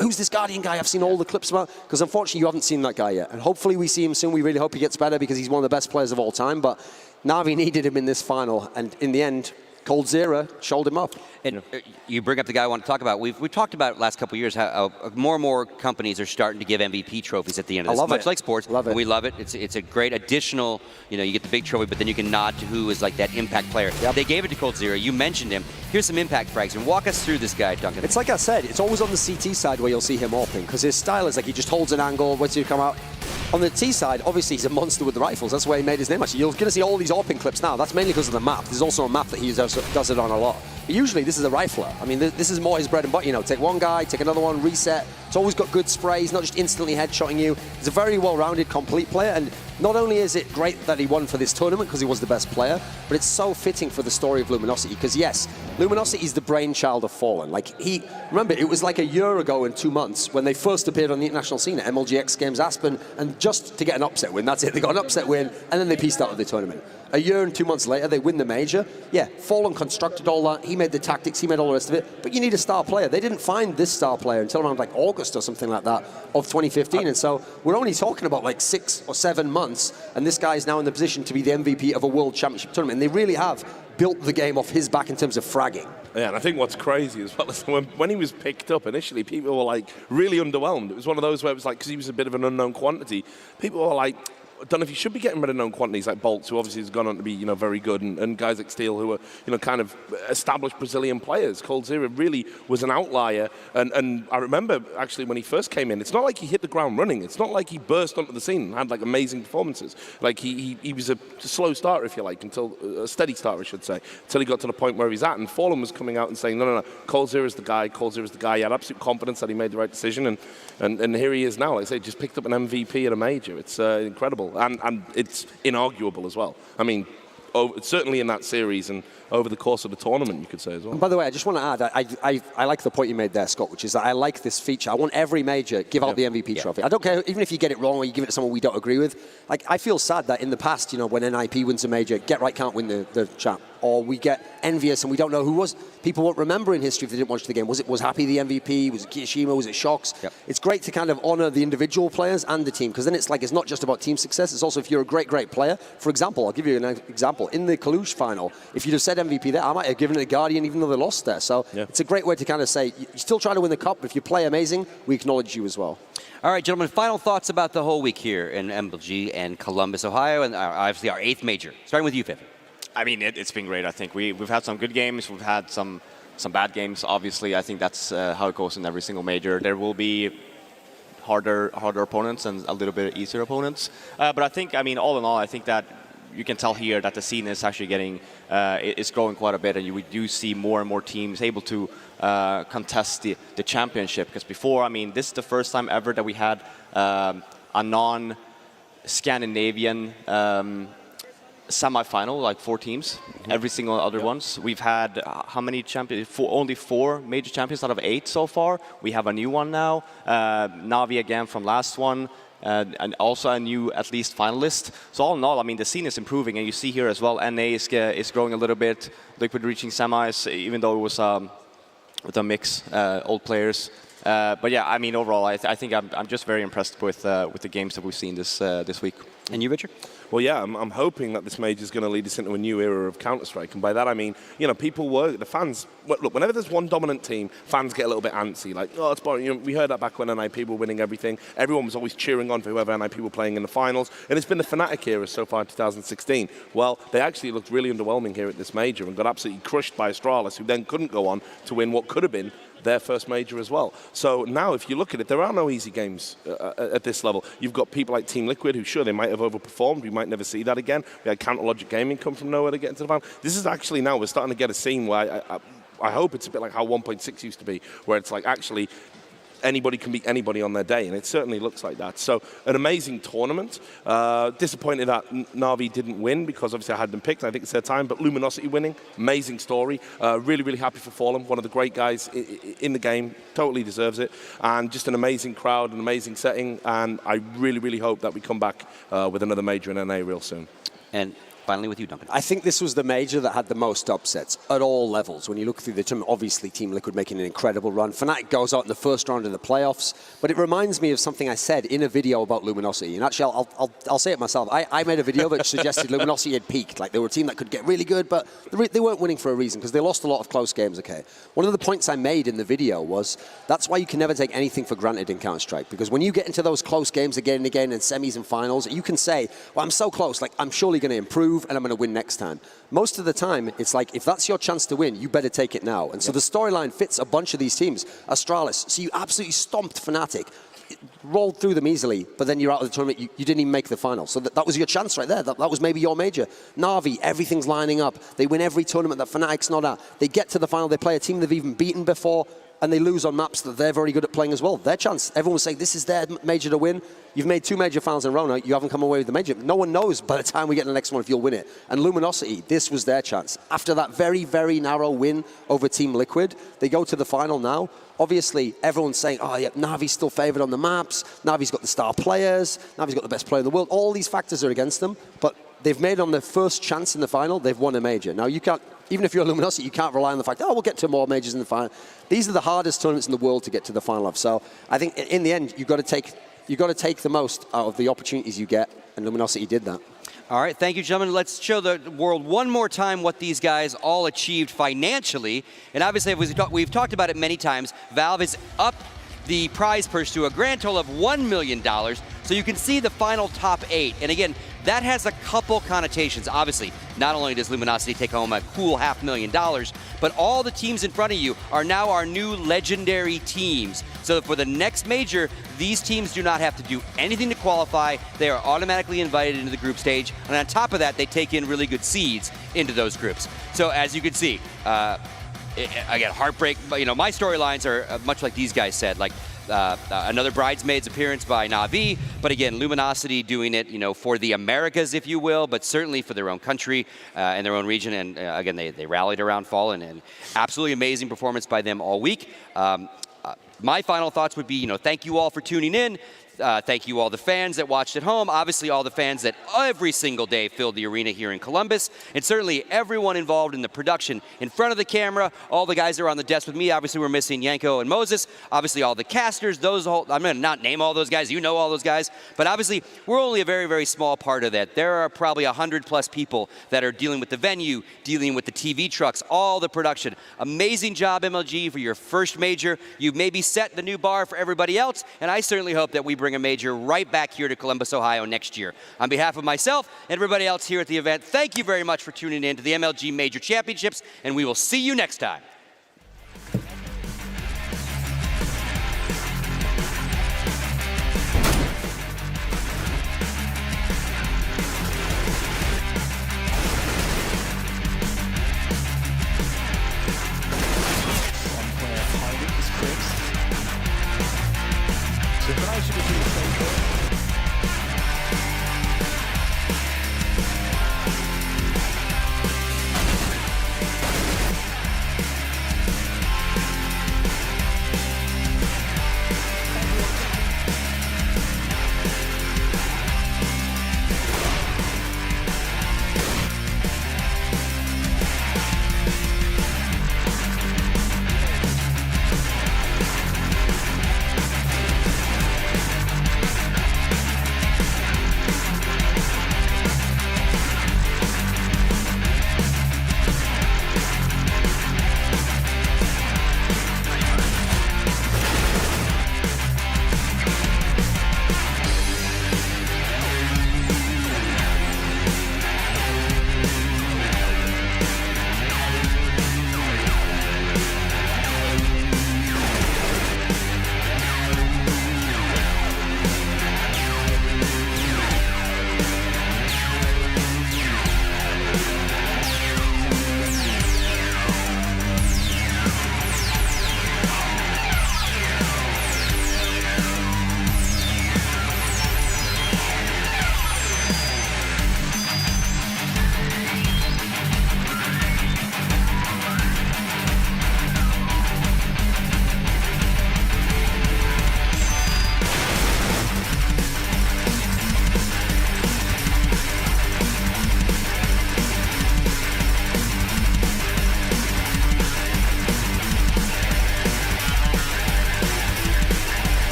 [SPEAKER 8] who's this Guardian guy I've seen all the clips about? Because unfortunately, you haven't seen that guy yet. And hopefully we see him soon. We really hope he gets better because he's one of the best players of all time. But Na'Vi needed him in this final. And in the end, coldzera showed him up.
[SPEAKER 1] And you bring up the guy I want to talk about. We've talked about last couple of years how more and more companies are starting to give MVP trophies at the end of this.
[SPEAKER 8] I love
[SPEAKER 1] much
[SPEAKER 8] it.
[SPEAKER 1] like sports.
[SPEAKER 8] Love it.
[SPEAKER 1] We love it. It's a great additional, you get the big trophy, but then you can nod to who is like that impact player.
[SPEAKER 8] Yep.
[SPEAKER 1] They gave it to coldzera. You mentioned him. Here's some impact frags. And walk us through this guy, Duncan.
[SPEAKER 8] It's like I said, it's always on the CT side where you'll see him AWPing, because his style is like he just holds an angle, waits to come out. On the T side, obviously he's a monster with the rifles. That's where he made his name. Actually, you're going to see all these AWPing clips now. That's mainly because of the map. There's also a map that he does it on a lot. But usually this is a rifler. I mean, this is more his bread and butter. Take one guy, take another one, reset. It's always got good sprays, not just instantly headshotting you. He's a very well-rounded, complete player. And not only is it great that he won for this tournament because he was the best player, but it's so fitting for the story of Luminosity. Because yes, Luminosity is the brainchild of Fallen. Remember, it was like a year ago in 2 months when they first appeared on the international scene at MLG X Games Aspen, and just to get an upset win, that's it. They got an upset win, and then they pieced out of the tournament. A year and 2 months later, they win the major. Yeah, Fallen constructed all that. He made the tactics. He made all the rest of it. But you need a star player. They didn't find this star player until around like August or something like that of 2015. And so we're only talking about like 6 or 7 months, and this guy is now in the position to be the MVP of a World Championship tournament. And they really have built the game off his back in terms of fragging.
[SPEAKER 4] Yeah, and I think what's crazy as well is when he was picked up initially, people were like really underwhelmed. It was one of those where it was like, because he was a bit of an unknown quantity, people were like, I don't know if you should be getting rid of known quantities like Bolts, who obviously has gone on to be, very good, and guys like Steel, who are, kind of established Brazilian players. coldzera really was an outlier, and I remember actually when he first came in, it's not like he hit the ground running. It's not like he burst onto the scene and had like amazing performances. Like he was a slow starter, if you like, until a steady starter, I should say, until he got to the point where he's at. And Fallen was coming out and saying, no, coldzera's the guy. coldzera's the guy. He had absolute confidence that he made the right decision, and here he is now. Like I say, just picked up an MVP at a major. It's incredible. And it's inarguable as well. I mean, certainly in that series and over the course of the tournament, you could say as well.
[SPEAKER 8] And by the way, I just want to add, I like the point you made there, Scott, which is that I like this feature. I want every major give out the MVP trophy. I don't care, even if you get it wrong or you give it to someone we don't agree with. Like, I feel sad that in the past, when NIP wins a major, Get Right can't win the champ. Or we get Envious and we don't know who was. People won't remember in history if they didn't watch the game. Was Happy the MVP? Was it Kiyashima? Was it Shox?
[SPEAKER 1] Yep.
[SPEAKER 8] It's great to kind of honor the individual players and the team, because then it's like, it's not just about team success. It's also if you're a great player. For example, I'll give you an example. In the Cluj final, if you'd have said MVP there, I might have given it to Guardian even though they lost there. So it's a great way to kind of say, you still try to win the cup, but if you play amazing, we acknowledge you as well.
[SPEAKER 1] All right, gentlemen, final thoughts about the whole week here in MLG and Columbus, Ohio, and obviously our 8th major. Starting with you, Fifth.
[SPEAKER 9] I mean, it's been great. I think we've had some good games. We've had some bad games. Obviously, I think that's how it goes in every single major. There will be harder opponents and a little bit easier opponents. But I think, all in all, I think that you can tell here that the scene is actually getting, it's growing quite a bit, and we do see more and more teams able to contest the championship. Because before, this is the first time ever that we had a non-Scandinavian semi-final, like 4 teams, every single other ones. We've had how many champions? Only 4 major champions out of 8 so far. We have a new one now, Na'Vi again from last one, and also a new at least finalist. So all in all, the scene is improving, and you see here as well, NA is growing a little bit. Liquid reaching semis, even though it was with a mix, old players. But yeah, overall, I think I'm just very impressed with the games that we've seen this week.
[SPEAKER 1] And you, Richard?
[SPEAKER 4] Well, yeah, I'm hoping that this major is going to lead us into a new era of Counter-Strike. And by that, I mean, the fans, look, whenever there's one dominant team, fans get a little bit antsy. Like, it's boring. We heard that back when NIP were winning everything. Everyone was always cheering on for whoever NIP were playing in the finals. And it's been the Fnatic era so far in 2016. Well, they actually looked really underwhelming here at this major and got absolutely crushed by Astralis, who then couldn't go on to win what could have been their first major as well. So now, if you look at it, there are no easy games at this level. You've got people like Team Liquid, who sure, they might have overperformed. We might never see that again. We had Counter Logic Gaming come from nowhere to get into the final. This is actually now, we're starting to get a scene where I hope it's a bit like how 1.6 used to be, where it's like actually anybody can beat anybody on their day, and it certainly looks like that. So an amazing tournament. Disappointed that Na'Vi didn't win because obviously I had them picked. I think it's their time, but Luminosity winning, amazing story. Really, really happy for Fallen, one of the great guys in the game, totally deserves it, and just an amazing crowd, an amazing setting, and I really, really hope that we come back with another major in NA real soon.
[SPEAKER 1] And finally with you, Duncan.
[SPEAKER 8] I think this was the major that had the most upsets at all levels. When you look through the tournament, obviously Team Liquid making an incredible run. Fnatic goes out in the first round of the playoffs, but it reminds me of something I said in a video about Luminosity. And actually, I'll say it myself. I made a video that suggested Luminosity had peaked. Like, they were a team that could get really good, but they weren't winning for a reason because they lost a lot of close games, okay? One of the points I made in the video was that's why you can never take anything for granted in Counter-Strike, because when you get into those close games again and again in semis and finals, you can say, well, I'm so close, like, I'm surely going to improve and I'm going to win next time. Most of the time, it's like, if that's your chance to win, you better take it now. And so the storyline fits a bunch of these teams. Astralis, so you absolutely stomped Fnatic, rolled through them easily, but then you're out of the tournament, you didn't even make the final. So that was your chance right there. That was maybe your major. Na'Vi, everything's lining up. They win every tournament that Fnatic's not at. They get to the final, they play a team they've even beaten before, and they lose on maps that they're very good at playing as well. Their chance. Everyone was saying, this is their major to win. You've made 2 major finals in a row now. You haven't come away with the major. No one knows by the time we get to the next one if you'll win it. And Luminosity, this was their chance. After that very, very narrow win over Team Liquid, they go to the final now. Obviously, everyone's saying, oh, yeah, Navi's still favored on the maps. Navi's got the star players. Navi's got the best player in the world. All these factors are against them. But they've made on their first chance in the final, they've won a major. Now, you can't, even if you're Luminosity, you can't rely on the fact, oh, we'll get to more majors in the final. These are the hardest tournaments in the world to get to the final of. So I think in the end, you've got to take the most out of the opportunities you get, and Luminosity did that.
[SPEAKER 1] All right, thank you, gentlemen. Let's show the world one more time what these guys all achieved financially. And obviously, we've talked about it many times. Valve has upped the prize purse to a grand total of $1 million. So you can see the final top 8. And again, that has a couple connotations. Obviously, not only does Luminosity take home a cool $500,000, but all the teams in front of you are now our new legendary teams. So for the next major, these teams do not have to do anything to qualify. They are automatically invited into the group stage. And on top of that, they take in really good seeds into those groups. So as you can see, again, heartbreak. But you know, my storylines are much like these guys said. Like another bridesmaids appearance by Na'Vi, but again, Luminosity doing it, you know, for the Americas, if you will, but certainly for their own country and their own region. And again, they rallied around Fallen, and absolutely amazing performance by them all week. My final thoughts would be, you know, thank you all for tuning in. Thank you all the fans that watched at home, obviously all the fans that every single day filled the arena here in Columbus, and certainly everyone involved in the production in front of the camera, all the guys that are on the desk with me. Obviously we're missing Yanko and Moses, obviously all the casters, I'm going to not name all those guys, you know all those guys, but obviously we're only a very, very small part of that. There are probably 100+ people that are dealing with the venue, dealing with the TV trucks, all the production. Amazing job, MLG, for your first major. You've maybe set the new bar for everybody else, and I certainly hope that we bring a major right back here to Columbus, Ohio next year. On behalf of myself and everybody else here at the event, thank you very much for tuning in to the MLG Major Championships, and we will see you next time.